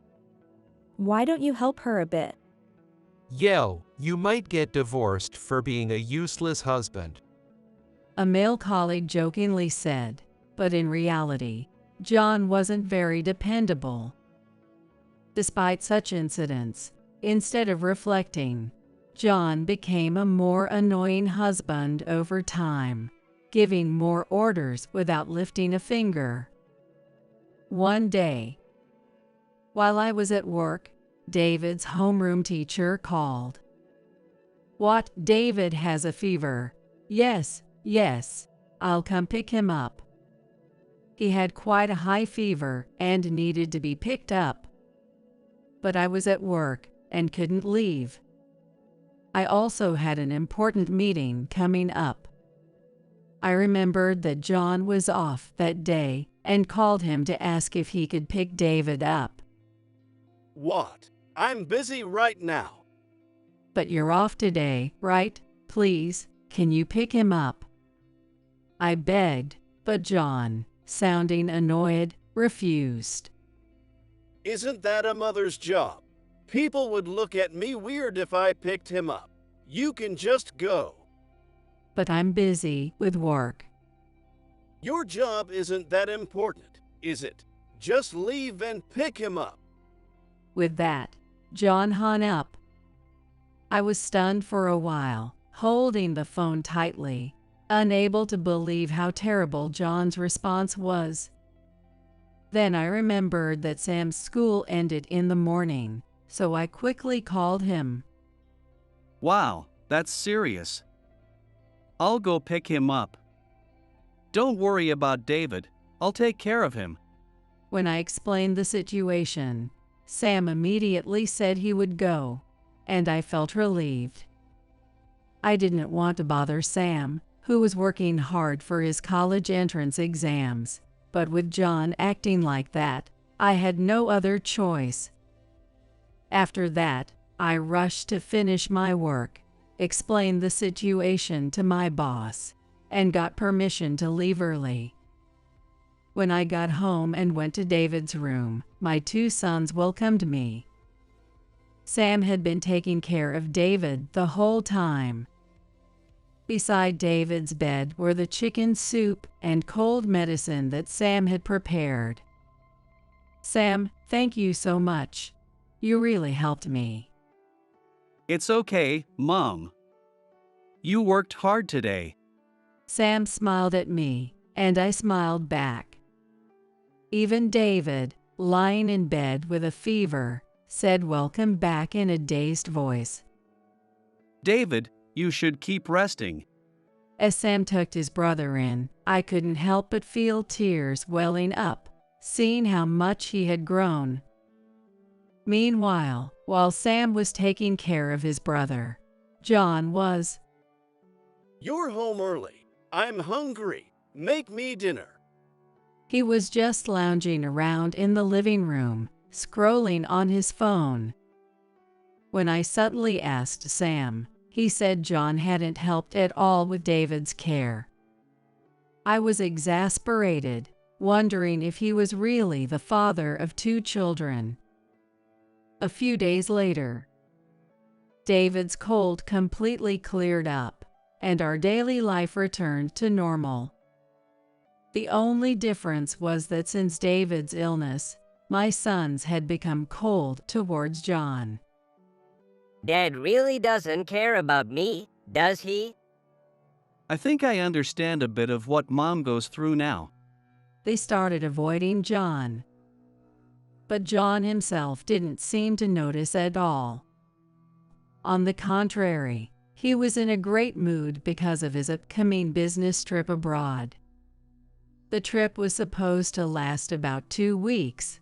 Why don't you help her a bit?"
Yo, you might get divorced for being a useless husband.
A male colleague jokingly said, but in reality, John wasn't very dependable. Despite such incidents, instead of reflecting, John became a more annoying husband over time, giving more orders without lifting a finger. One day, while I was at work, David's homeroom teacher called. "What? David has a fever." Yes, I'll come pick him up." He had quite a high fever and needed to be picked up. But I was at work and couldn't leave. I also had an important meeting coming up. I remembered that John was off that day and called him to ask if he could pick David up.
What? I'm busy right now.
"But you're off today, right? Please, can you pick him up?" I begged, but John, sounding annoyed, refused.
Isn't that a mother's job? People would look at me weird if I picked him up. You can just go.
"But I'm busy with work."
Your job isn't that important, is it? Just leave and pick him up.
With that, John hung up. I was stunned for a while, holding the phone tightly, unable to believe how terrible John's response was. Then I remembered that Sam's school ended in the morning, so I quickly called him.
Wow, that's serious. I'll go pick him up. Don't worry about David, I'll take care of him.
When I explained the situation, Sam immediately said he would go, and I felt relieved. I didn't want to bother Sam, who was working hard for his college entrance exams. But with John acting like that, I had no other choice. After that, I rushed to finish my work, explained the situation to my boss, and got permission to leave early. When I got home and went to David's room, my 2 sons welcomed me. Sam had been taking care of David the whole time. Beside David's bed were the chicken soup and cold medicine that Sam had prepared. Sam, thank you so much. You really helped me.
It's okay, Mom. You worked hard today.
Sam smiled at me, and I smiled back. Even David, lying in bed with a fever, said welcome back in a dazed voice.
David, you should keep resting.
As Sam tucked his brother in, I couldn't help but feel tears welling up, seeing how much he had grown. Meanwhile, while Sam was taking care of his brother, John was.
You're home early. I'm hungry. Make me dinner.
He was just lounging around in the living room, scrolling on his phone. When I suddenly asked Sam, he said John hadn't helped at all with David's care. I was exasperated, wondering if he was really the father of 2 children. A few days later, David's cold completely cleared up, and our daily life returned to normal. The only difference was that since David's illness, my sons had become cold towards John.
Dad really doesn't care about me, does he?
I think I understand a bit of what Mom goes through now.
They started avoiding John. But John himself didn't seem to notice at all. On the contrary, he was in a great mood because of his upcoming business trip abroad. The trip was supposed to last about 2 weeks.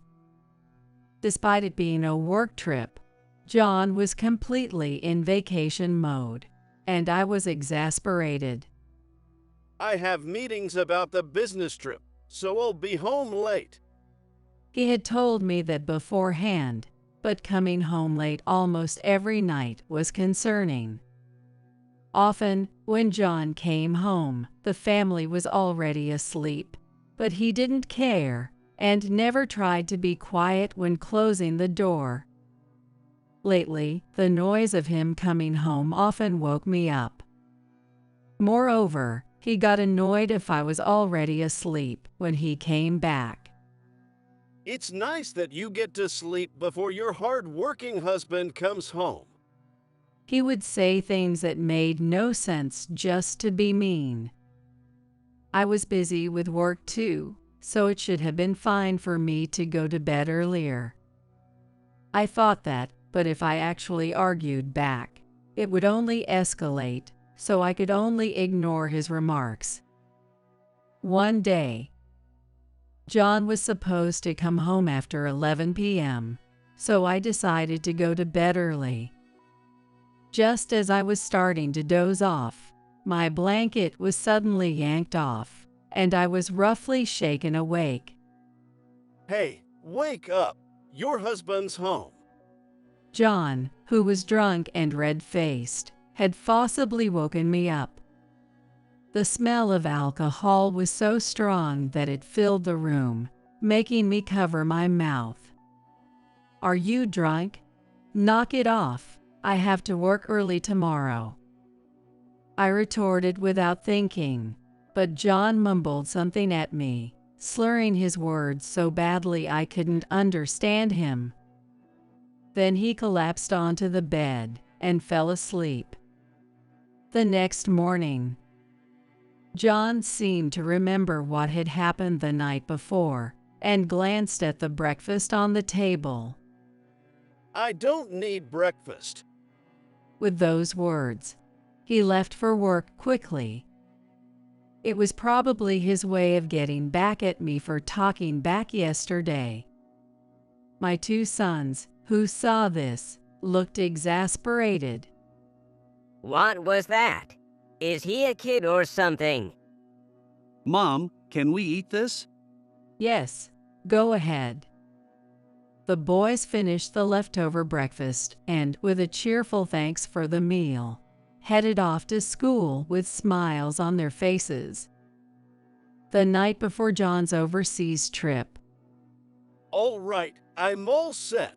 Despite it being a work trip, John was completely in vacation mode, and I was exasperated.
I have meetings about the business trip, so I'll be home late.
He had told me that beforehand, but coming home late almost every night was concerning. Often, when John came home, the family was already asleep, but he didn't care and never tried to be quiet when closing the door. Lately, the noise of him coming home often woke me up. Moreover, he got annoyed if I was already asleep when he came back.
It's nice that you get to sleep before your hard-working husband comes home.
He would say things that made no sense just to be mean. I was busy with work too, so it should have been fine for me to go to bed earlier. I thought that, but if I actually argued back, it would only escalate, so I could only ignore his remarks. One day, John was supposed to come home after 11 p.m., so I decided to go to bed early. Just as I was starting to doze off, my blanket was suddenly yanked off, and I was roughly shaken awake.
Hey, wake up! Your husband's home.
John, who was drunk and red-faced, had forcibly woken me up. The smell of alcohol was so strong that it filled the room, making me cover my mouth. "Are you drunk? Knock it off. I have to work early tomorrow." I retorted without thinking, but John mumbled something at me, slurring his words so badly I couldn't understand him. Then he collapsed onto the bed and fell asleep. The next morning, John seemed to remember what had happened the night before and glanced at the breakfast on the table.
I don't need breakfast.
With those words, he left for work quickly. It was probably his way of getting back at me for talking back yesterday. My 2 sons, who saw this, looked exasperated.
What was that? Is he a kid or something?
Mom, can we eat this?
Yes, go ahead. The boys finished the leftover breakfast and, with a cheerful thanks for the meal, headed off to school with smiles on their faces. The night before John's overseas trip,
All right, I'm all set.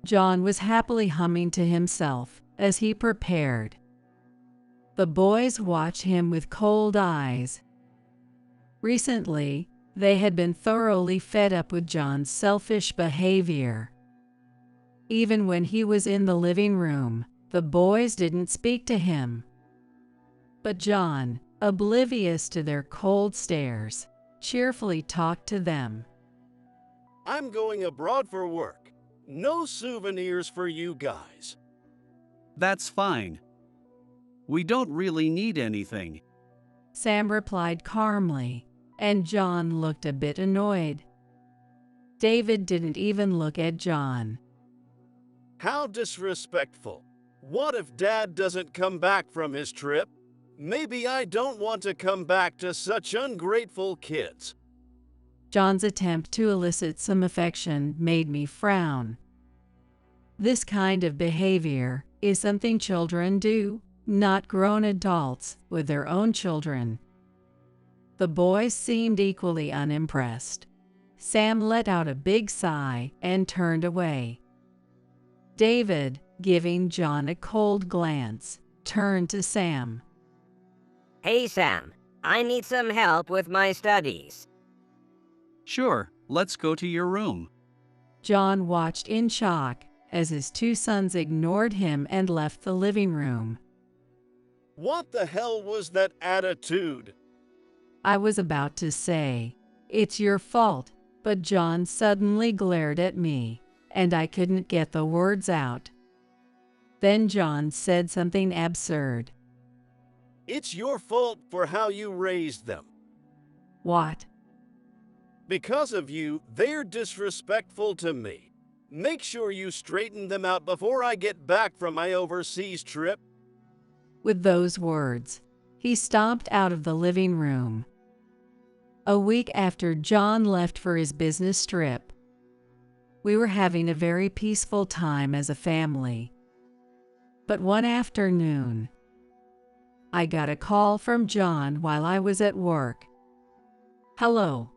John was happily humming to himself as he prepared. The boys watched him with cold eyes. Recently, they had been thoroughly fed up with John's selfish behavior. Even when he was in the living room, the boys didn't speak to him. But John, oblivious to their cold stares, cheerfully talked to them.
I'm going abroad for work. No souvenirs for you guys.
That's fine. We don't really need anything.
Sam replied calmly, and John looked a bit annoyed. David didn't even look at John.
How disrespectful. What if Dad doesn't come back from his trip? Maybe I don't want to come back to such ungrateful kids.
John's attempt to elicit some affection made me frown. This kind of behavior is something children do, not grown adults with their own children. The boys seemed equally unimpressed. Sam let out a big sigh and turned away. David, giving John a cold glance, turned to Sam.
Hey Sam, I need some help with my studies.
Sure, let's go to your room.
John watched in shock as his two sons ignored him and left the living room.
What the hell was that attitude?
I was about to say, "It's your fault," but John suddenly glared at me, and I couldn't get the words out. Then John said something absurd.
It's your fault for how you raised them.
What?
Because of you, they're disrespectful to me. Make sure you straighten them out before I get back from my overseas trip.
With those words, he stomped out of the living room. A week after John left for his business trip, we were having a very peaceful time as a family. But one afternoon, I got a call from John while I was at work. "Hello."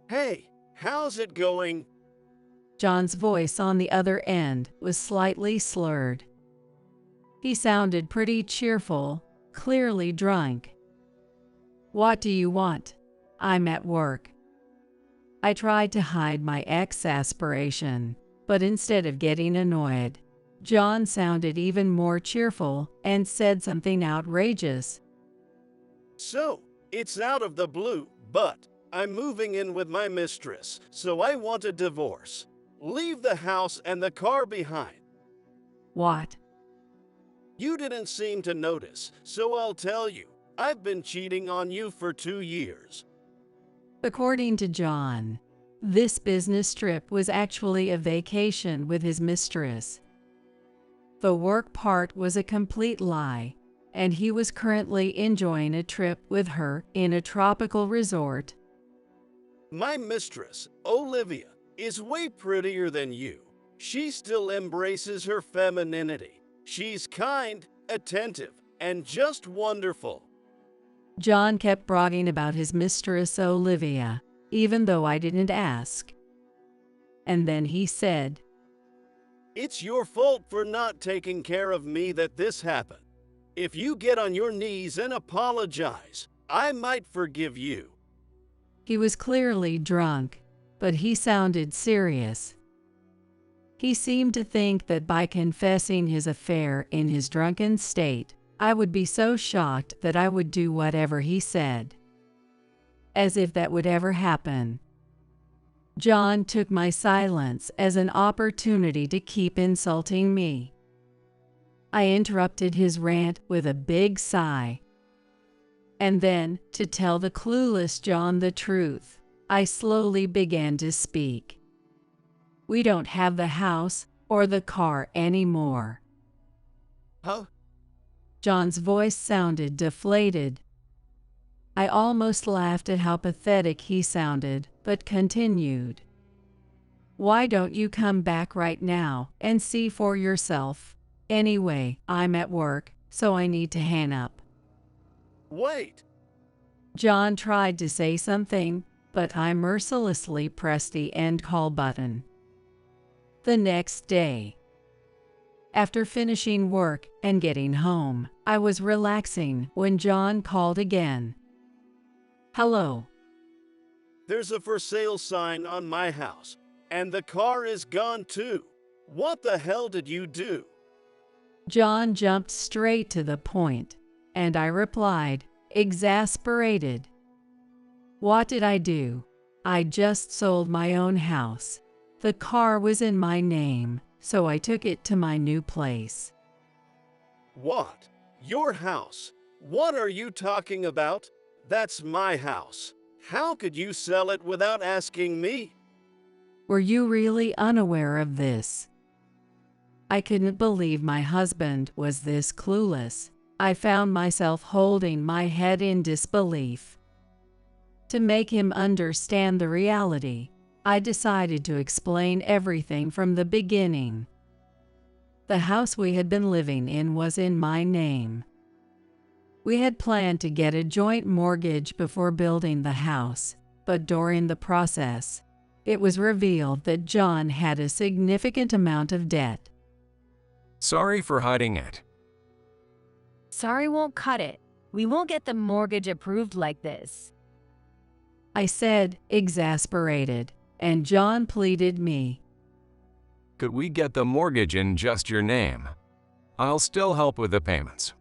Hey, how's it going?
John's voice on the other end was slightly slurred. He sounded pretty cheerful, clearly drunk. "What do you want? I'm at work." I tried to hide my exasperation, but instead of getting annoyed, John sounded even more cheerful and said something outrageous.
So, it's out of the blue, but I'm moving in with my mistress, so I want a divorce. Leave the house and the car behind.
What?
You didn't seem to notice, so I'll tell you. I've been cheating on you for 2 years.
According to John, this business trip was actually a vacation with his mistress. The work part was a complete lie, and he was currently enjoying a trip with her in a tropical resort.
My mistress, Olivia, is way prettier than you. She still embraces her femininity. She's kind, attentive, and just wonderful.
John kept bragging about his mistress Olivia, even though I didn't ask. And then he said,
It's your fault for not taking care of me that this happened. If you get on your knees and apologize, I might forgive you.
He was clearly drunk, but he sounded serious. He seemed to think that by confessing his affair in his drunken state, I would be so shocked that I would do whatever he said. As if that would ever happen. John took my silence as an opportunity to keep insulting me. I interrupted his rant with a big sigh. And then, to tell the clueless John the truth, I slowly began to speak. We don't have the house or the car anymore.
Huh?
John's voice sounded deflated. I almost laughed at how pathetic he sounded, but continued. Why don't you come back right now and see for yourself? Anyway, I'm at work, so I need to hang up.
Wait!
John tried to say something, but I mercilessly pressed the end call button. The next day, after finishing work and getting home, I was relaxing when John called again. Hello.
There's a for sale sign on my house, and the car is gone too. What the hell did you do?
John jumped straight to the point, and I replied, exasperated. What did I do? I just sold my own house. The car was in my name, so I took it to my new place.
What? Your house? What are you talking about? That's my house. How could you sell it without asking me?
Were you really unaware of this? I couldn't believe my husband was this clueless. I found myself holding my head in disbelief. To make him understand the reality, I decided to explain everything from the beginning. The house we had been living in was in my name. We had planned to get a joint mortgage before building the house, but during the process, it was revealed that John had a significant amount of debt.
Sorry for hiding it.
Sorry won't cut it. We won't get the mortgage approved like this.
I said, exasperated, and John pleaded me.
Could we get the mortgage in just your name? I'll still help with the payments.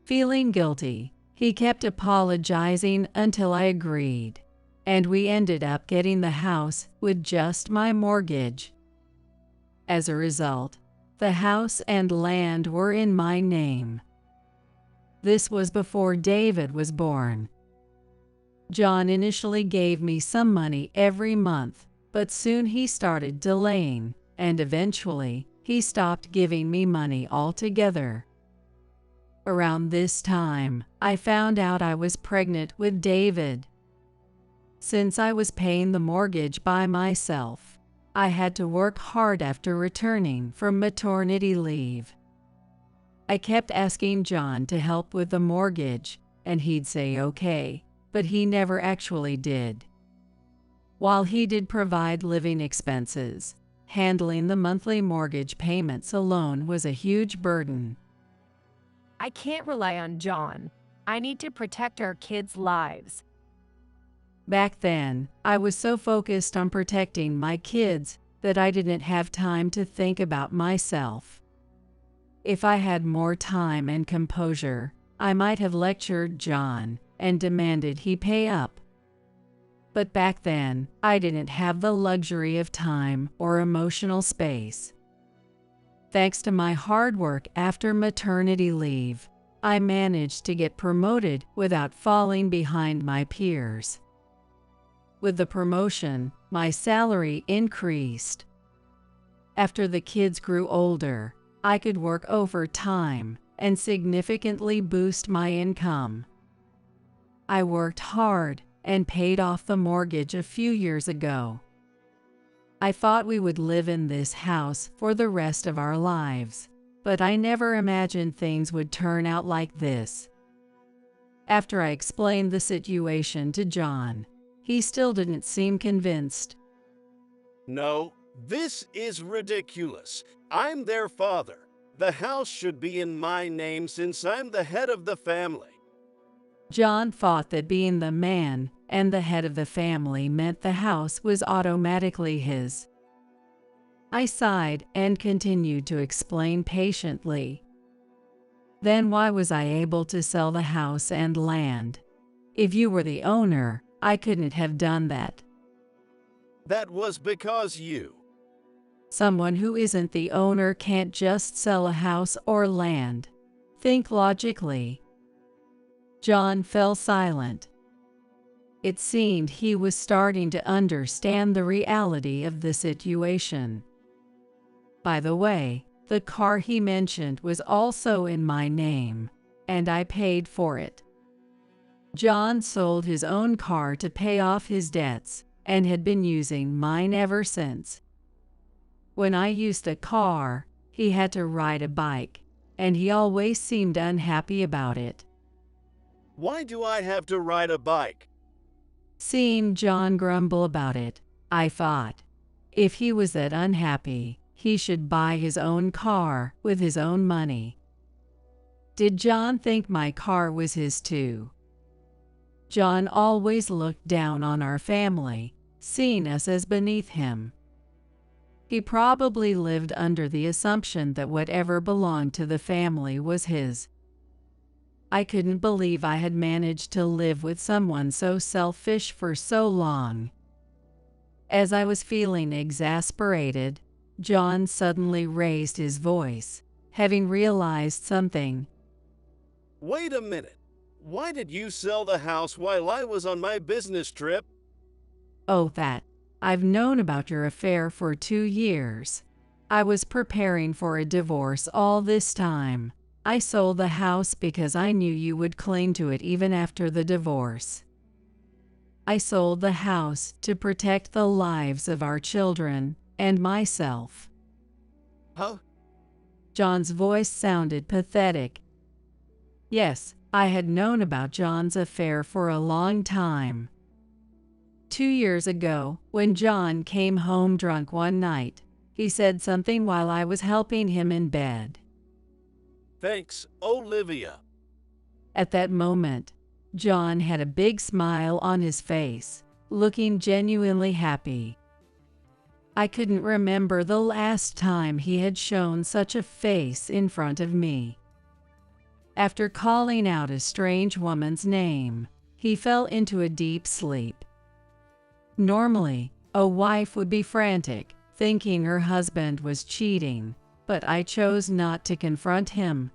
Feeling guilty, he kept apologizing until I agreed, and we ended up getting the house with just my mortgage. As a result, the house and land were in my name. This was before David was born. John initially gave me some money every month, but soon he started delaying, and eventually, he stopped giving me money altogether. Around this time, I found out I was pregnant with David. Since I was paying the mortgage by myself, I had to work hard after returning from maternity leave. I kept asking John to help with the mortgage, and he'd say okay, but he never actually did. While he did provide living expenses, handling the monthly mortgage payments alone was a huge burden.
I can't rely on John. I need to protect our kids' lives.
Back then, I was so focused on protecting my kids that I didn't have time to think about myself. If I had more time and composure, I might have lectured John and demanded he pay up. But back then, I didn't have the luxury of time or emotional space. Thanks to my hard work after maternity leave, I managed to get promoted without falling behind my peers. With the promotion, my salary increased. After the kids grew older, I could work overtime and significantly boost my income. I worked hard and paid off the mortgage a few years ago. I thought we would live in this house for the rest of our lives, but I never imagined things would turn out like this. After I explained the situation to John, he still didn't seem convinced.
No, this is ridiculous. I'm their father. The house should be in my name since I'm the head of the family.
John thought that being the man and the head of the family meant the house was automatically his. I sighed and continued to explain patiently. Then why was I able to sell the house and land? If you were the owner, I couldn't have done that.
That was because you.
Someone who isn't the owner can't just sell a house or land. Think logically. John fell silent. It seemed he was starting to understand the reality of the situation. By the way, The car he mentioned was also in my name, and I paid for it. John sold his own car to pay off his debts and had been using mine ever since. When I used a car, he had to ride a bike, and he always seemed unhappy about it.
Why do I have to ride a bike?
Seeing John grumble about it, I thought, if he was that unhappy, he should buy his own car with his own money. Did John think my car was his too? John always looked down on our family, seeing us as beneath him. He probably lived under the assumption that whatever belonged to the family was his. I couldn't believe I had managed to live with someone so selfish for so long. As I was feeling exasperated, John suddenly raised his voice, having realized something.
Wait a minute. Why did you sell the house while I was on my business trip?
Oh, that. I've known about your affair for 2 years. I was preparing for a divorce all this time. I sold the house because I knew you would cling to it even after the divorce. I sold the house to protect the lives of our children and myself.
Huh?
John's voice sounded pathetic. Yes, I had known about John's affair for a long time. 2 years ago, when John came home drunk one night, he said something while I was helping him in bed.
Thanks, Olivia.
At that moment, John had a big smile on his face, looking genuinely happy. I couldn't remember the last time he had shown such a face in front of me. After calling out a strange woman's name, he fell into a deep sleep. Normally, a wife would be frantic, thinking her husband was cheating, but I chose not to confront him.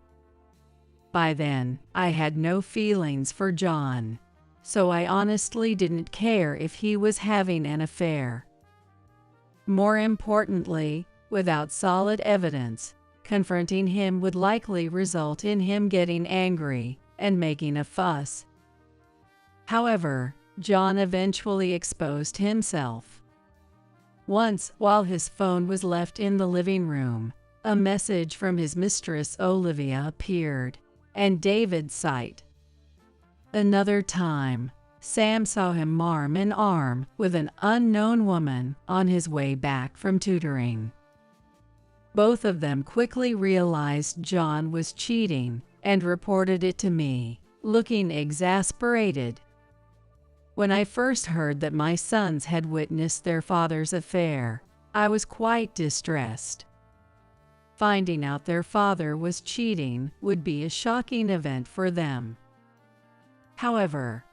By then, I had no feelings for John, so I honestly didn't care if he was having an affair. More importantly, without solid evidence, confronting him would likely result in him getting angry and making a fuss. However, John eventually exposed himself. Once, while his phone was left in the living room, a message from his mistress Olivia appeared, and David saw it. Another time, Sam saw him arm in arm with an unknown woman on his way back from tutoring. Both of them quickly realized John was cheating and reported it to me, looking exasperated. When I first heard that my sons had witnessed their father's affair, I was quite distressed. Finding out their father was cheating would be a shocking event for them. However,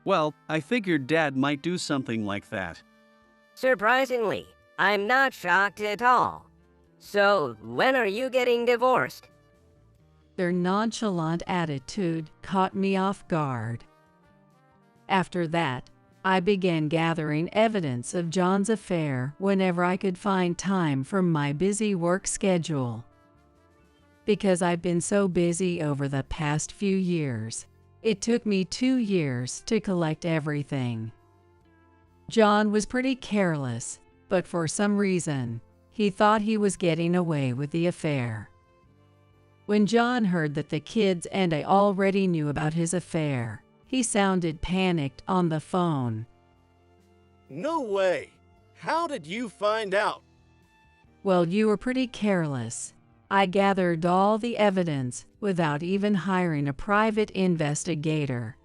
Well, I figured Dad might do something like that.
Surprisingly, I'm not shocked at all. So, when are you getting divorced?
their nonchalant attitude caught me off guard. After that, I began gathering evidence of John's affair whenever I could find time from my busy work schedule. Because I've been so busy over the past few years, it took me 2 years to collect everything. John was pretty careless, but for some reason, he thought he was getting away with the affair. When John heard that the kids and I already knew about his affair, he sounded panicked on the phone.
No way! How did you find out?
Well, you were pretty careless. I gathered all the evidence without even hiring a private investigator.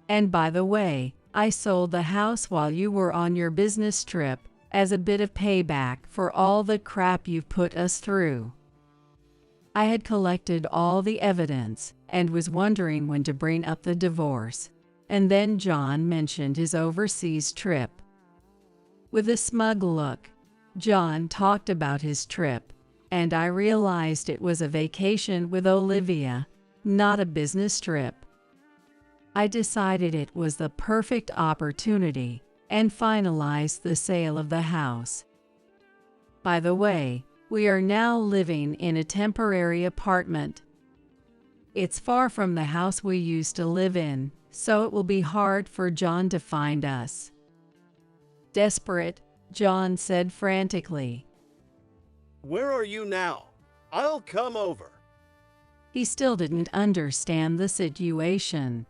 And by the way, I sold the house while you were on your business trip as a bit of payback for all the crap you've put us through. I had collected all the evidence and was wondering when to bring up the divorce, and then John mentioned his overseas trip. With a smug look, John talked about his trip, and I realized it was a vacation with Olivia, not a business trip. I decided it was the perfect opportunity and finalized the sale of the house. By the way, We are now living in a temporary apartment. It's far from the house we used to live in, so it will be hard for John to find us. Desperate, John said frantically.
Where are you now? I'll come over.
He still didn't understand the situation.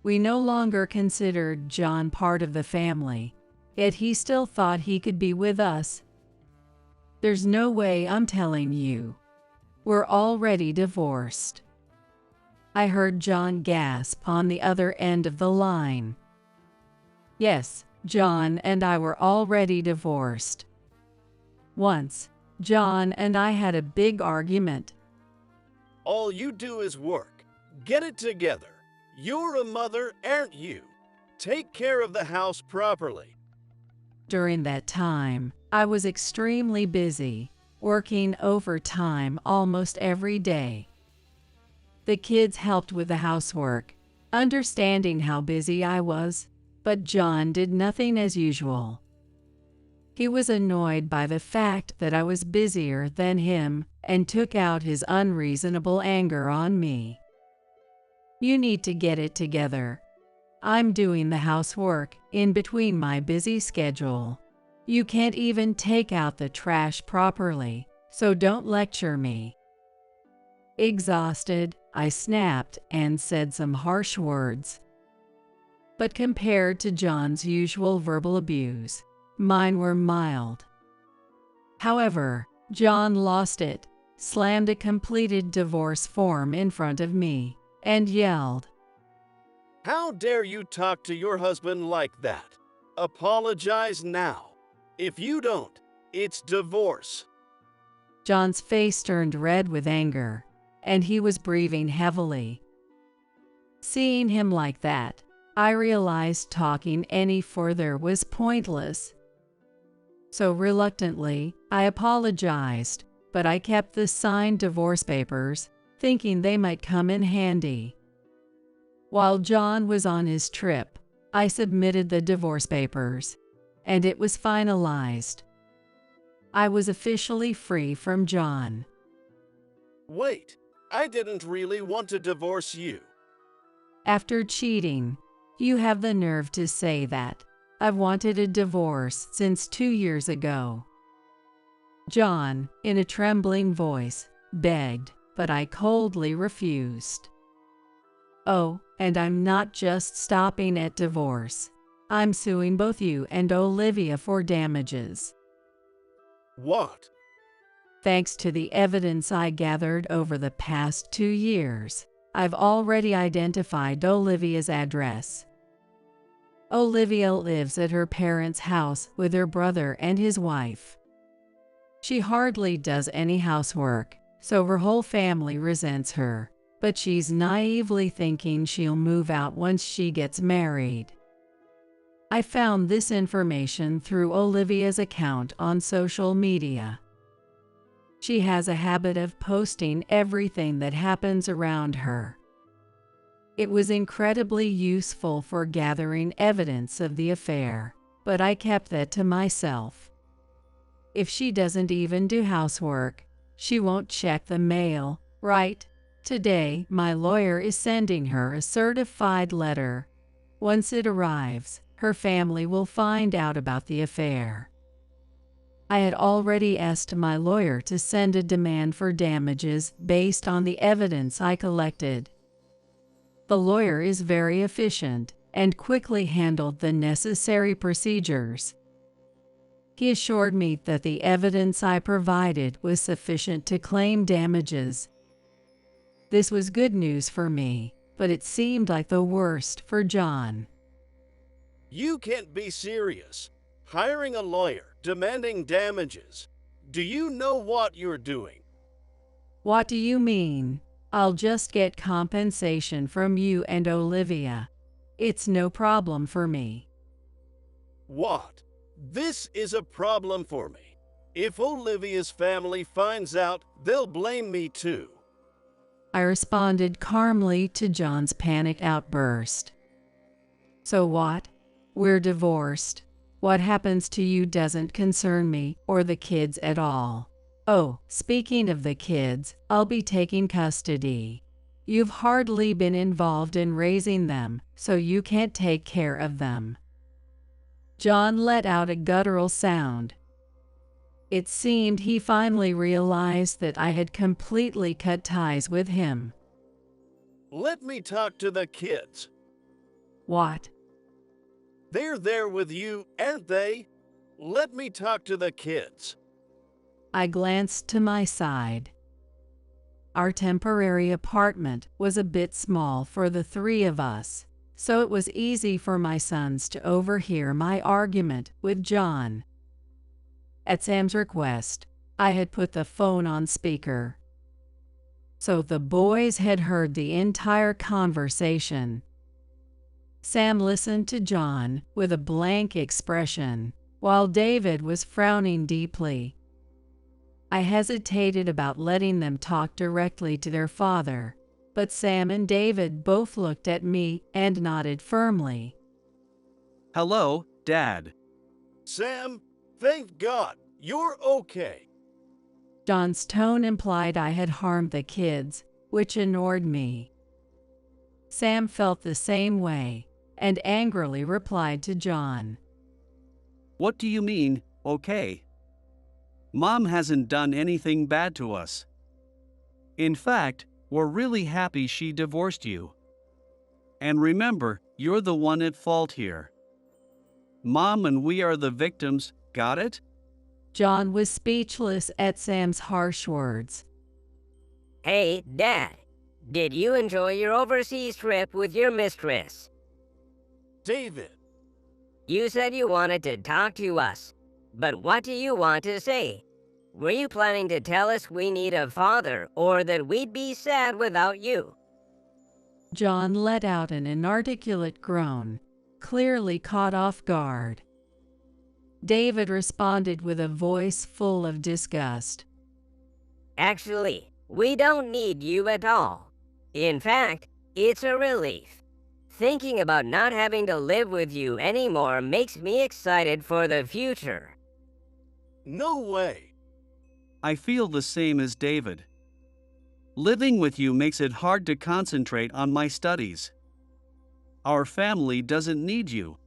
We no longer considered John part of the family, yet he still thought he could be with us. There's no way I'm telling you. We're already divorced. I heard John gasp on the other end of the line. Yes, John and I were already divorced. Once, John and I had a big argument.
All you do is work. Get it together. You're a mother, aren't you? Take care of the house properly.
During that time, I was extremely busy, working overtime almost every day. The kids helped with the housework, understanding how busy I was, but John did nothing as usual. He was annoyed by the fact that I was busier than him and took out his unreasonable anger on me. You need to get it together. I'm doing the housework in between my busy schedule. You can't even take out the trash properly, so don't lecture me. Exhausted, I snapped and said some harsh words. But compared to John's usual verbal abuse, mine were mild. However, John lost it, slammed a completed divorce form in front of me, and yelled,
How dare you talk to your husband like that? Apologize now. If you don't, it's divorce.
John's face turned red with anger, and he was breathing heavily. Seeing him like that, I realized talking any further was pointless. So reluctantly, I apologized, but I kept the signed divorce papers, thinking they might come in handy. While John was on his trip, I submitted the divorce papers, and it was finalized. I was officially free from John.
Wait, I didn't really want to divorce you.
After cheating, you have the nerve to say that. I've wanted a divorce since 2 years ago. John, in a trembling voice, begged, but I coldly refused. Oh, and I'm not just stopping at divorce. I'm suing both you and Olivia for damages.
What?
Thanks to the evidence I gathered over the past 2 years, I've already identified Olivia's address. Olivia lives at her parents' house with her brother and his wife. She hardly does any housework, so her whole family resents her, but she's naively thinking she'll move out once she gets married. I found this information through Olivia's account on social media. She has a habit of posting everything that happens around her. It was incredibly useful for gathering evidence of the affair, but I kept that to myself. If she doesn't even do housework, she won't check the mail, right? Today, my lawyer is sending her a certified letter. Once it arrives, her family will find out about the affair. I had already asked my lawyer to send a demand for damages based on the evidence I collected. The lawyer is very efficient and quickly handled the necessary procedures. He assured me that the evidence I provided was sufficient to claim damages. This was good news for me, but it seemed like the worst for John.
You can't be serious. Hiring a lawyer, demanding damages. Do you know what you're doing?
What do you mean? I'll just get compensation from you and Olivia. It's no problem for me.
What? This is a problem for me. If Olivia's family finds out, they'll blame me too.
I responded calmly to John's panicked outburst. So what? We're divorced. What happens to you doesn't concern me or the kids at all. Oh, speaking of the kids, I'll be taking custody. You've hardly been involved in raising them, so you can't take care of them. John let out a guttural sound. It seemed he finally realized that I had completely cut ties with him.
Let me talk to the kids.
What?
They're there with you, aren't they? Let me talk to the kids.
I glanced to my side. Our temporary apartment was a bit small for the three of us, so it was easy for my sons to overhear my argument with John. At Sam's request, I had put the phone on speaker, so the boys had heard the entire conversation. Sam listened to John with a blank expression, while David was frowning deeply. I hesitated about letting them talk directly to their father, but Sam and David both looked at me and nodded firmly.
Hello, Dad.
Sam, thank God, you're okay.
John's tone implied I had harmed the kids, which annoyed me. Sam felt the same way, and angrily replied to John.
What do you mean, okay? Mom hasn't done anything bad to us. In fact, we're really happy she divorced you. And remember, you're the one at fault here. Mom and we are the victims, got it?
John was speechless at Sam's harsh words.
Hey, Dad, did you enjoy your overseas trip with your mistress?
David.
You said you wanted to talk to us, but what do you want to say? Were you planning to tell us we need a father or that we'd be sad without you?
John let out an inarticulate groan, clearly caught off guard. David responded with a voice full of disgust.
Actually, we don't need you at all. In fact, it's a relief. Thinking about not having to live with you anymore makes me excited for the future.
No way.
I feel the same as David. Living with you makes it hard to concentrate on my studies. Our family doesn't need you.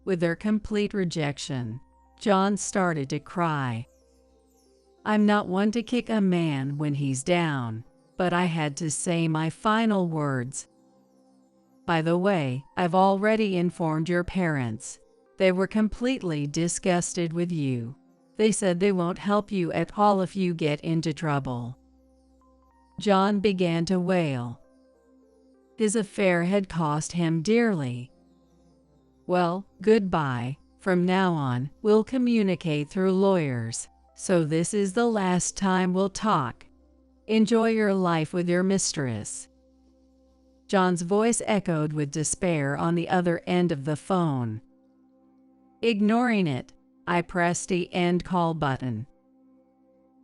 With their complete rejection, John started to cry. I'm not one to kick a man when he's down, but I had to say my final words. By the way, I've already informed your parents. They were completely disgusted with you. They said they won't help you at all if you get into trouble. John began to wail. His affair had cost him dearly. Well, goodbye. From now on, we'll communicate through lawyers, so this is the last time we'll talk. Enjoy your life with your mistress. John's voice echoed with despair on the other end of the phone. Ignoring it, I pressed the end call button.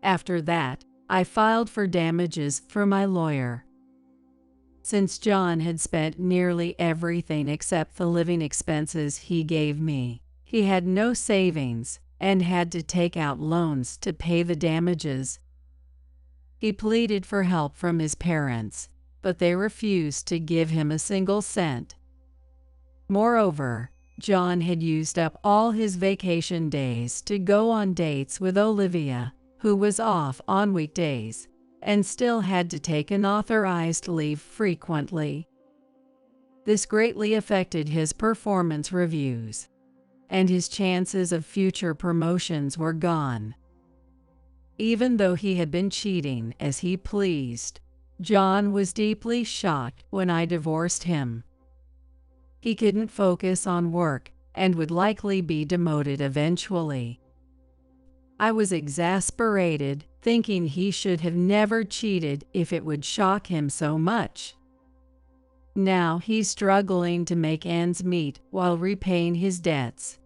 After that, I filed for damages through my lawyer. Since John had spent nearly everything except the living expenses he gave me, he had no savings and had to take out loans to pay the damages. He pleaded for help from his parents, but they refused to give him a single cent. Moreover, John had used up all his vacation days to go on dates with Olivia, who was off on weekdays, and still had to take unauthorized leave frequently. This greatly affected his performance reviews, and his chances of future promotions were gone. Even though he had been cheating as he pleased, John was deeply shocked when I divorced him. He couldn't focus on work and would likely be demoted eventually. I was exasperated, thinking he should have never cheated if it would shock him so much. Now he's struggling to make ends meet while repaying his debts.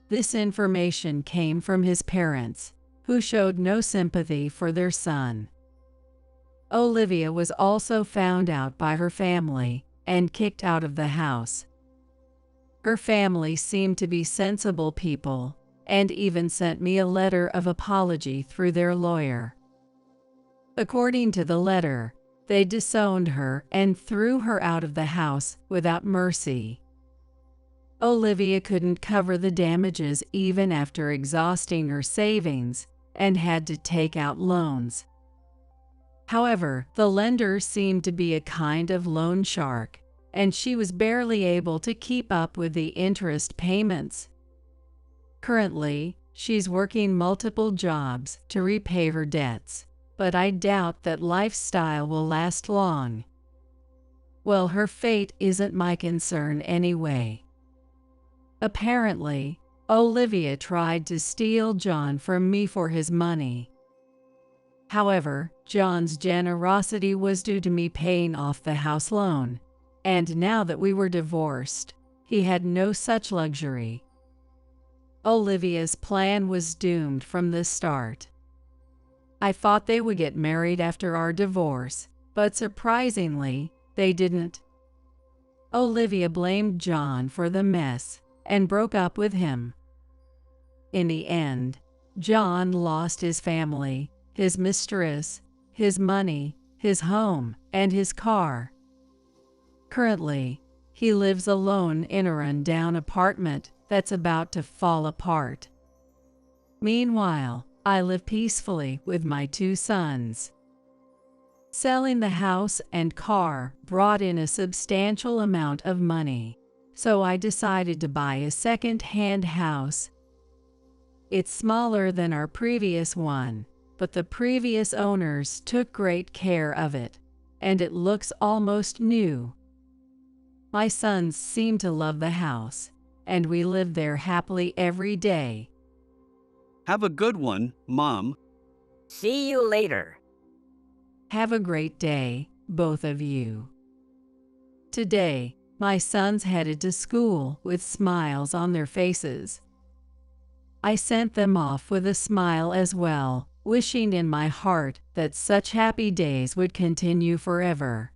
This information came from his parents, who showed no sympathy for their son. Olivia was also found out by her family and kicked out of the house. Her family seemed to be sensible people, and even sent me a letter of apology through their lawyer. According to the letter, they disowned her and threw her out of the house without mercy. Olivia couldn't cover the damages even after exhausting her savings and had to take out loans. However, the lender seemed to be a kind of loan shark, and she was barely able to keep up with the interest payments. Currently, she's working multiple jobs to repay her debts, but I doubt that lifestyle will last long. Well, her fate isn't my concern anyway. Apparently, Olivia tried to steal John from me for his money. However, John's generosity was due to me paying off the house loan, and now that we were divorced, he had no such luxury. Olivia's plan was doomed from the start. I thought they would get married after our divorce, but surprisingly, they didn't. Olivia blamed John for the mess and broke up with him. In the end, John lost his family, his mistress, his money, his home, and his car. Currently, he lives alone in a run-down apartment that's about to fall apart. Meanwhile, I live peacefully with my 2 sons. Selling the house and car brought in a substantial amount of money, so I decided to buy a second-hand house. It's smaller than our previous one, but the previous owners took great care of it, and it looks almost new. My sons seem to love the house, and we live there happily every day.
Have a good one, Mom.
See you later.
Have a great day, both of you. Today, my sons headed to school with smiles on their faces. I sent them off with a smile as well, wishing in my heart that such happy days would continue forever.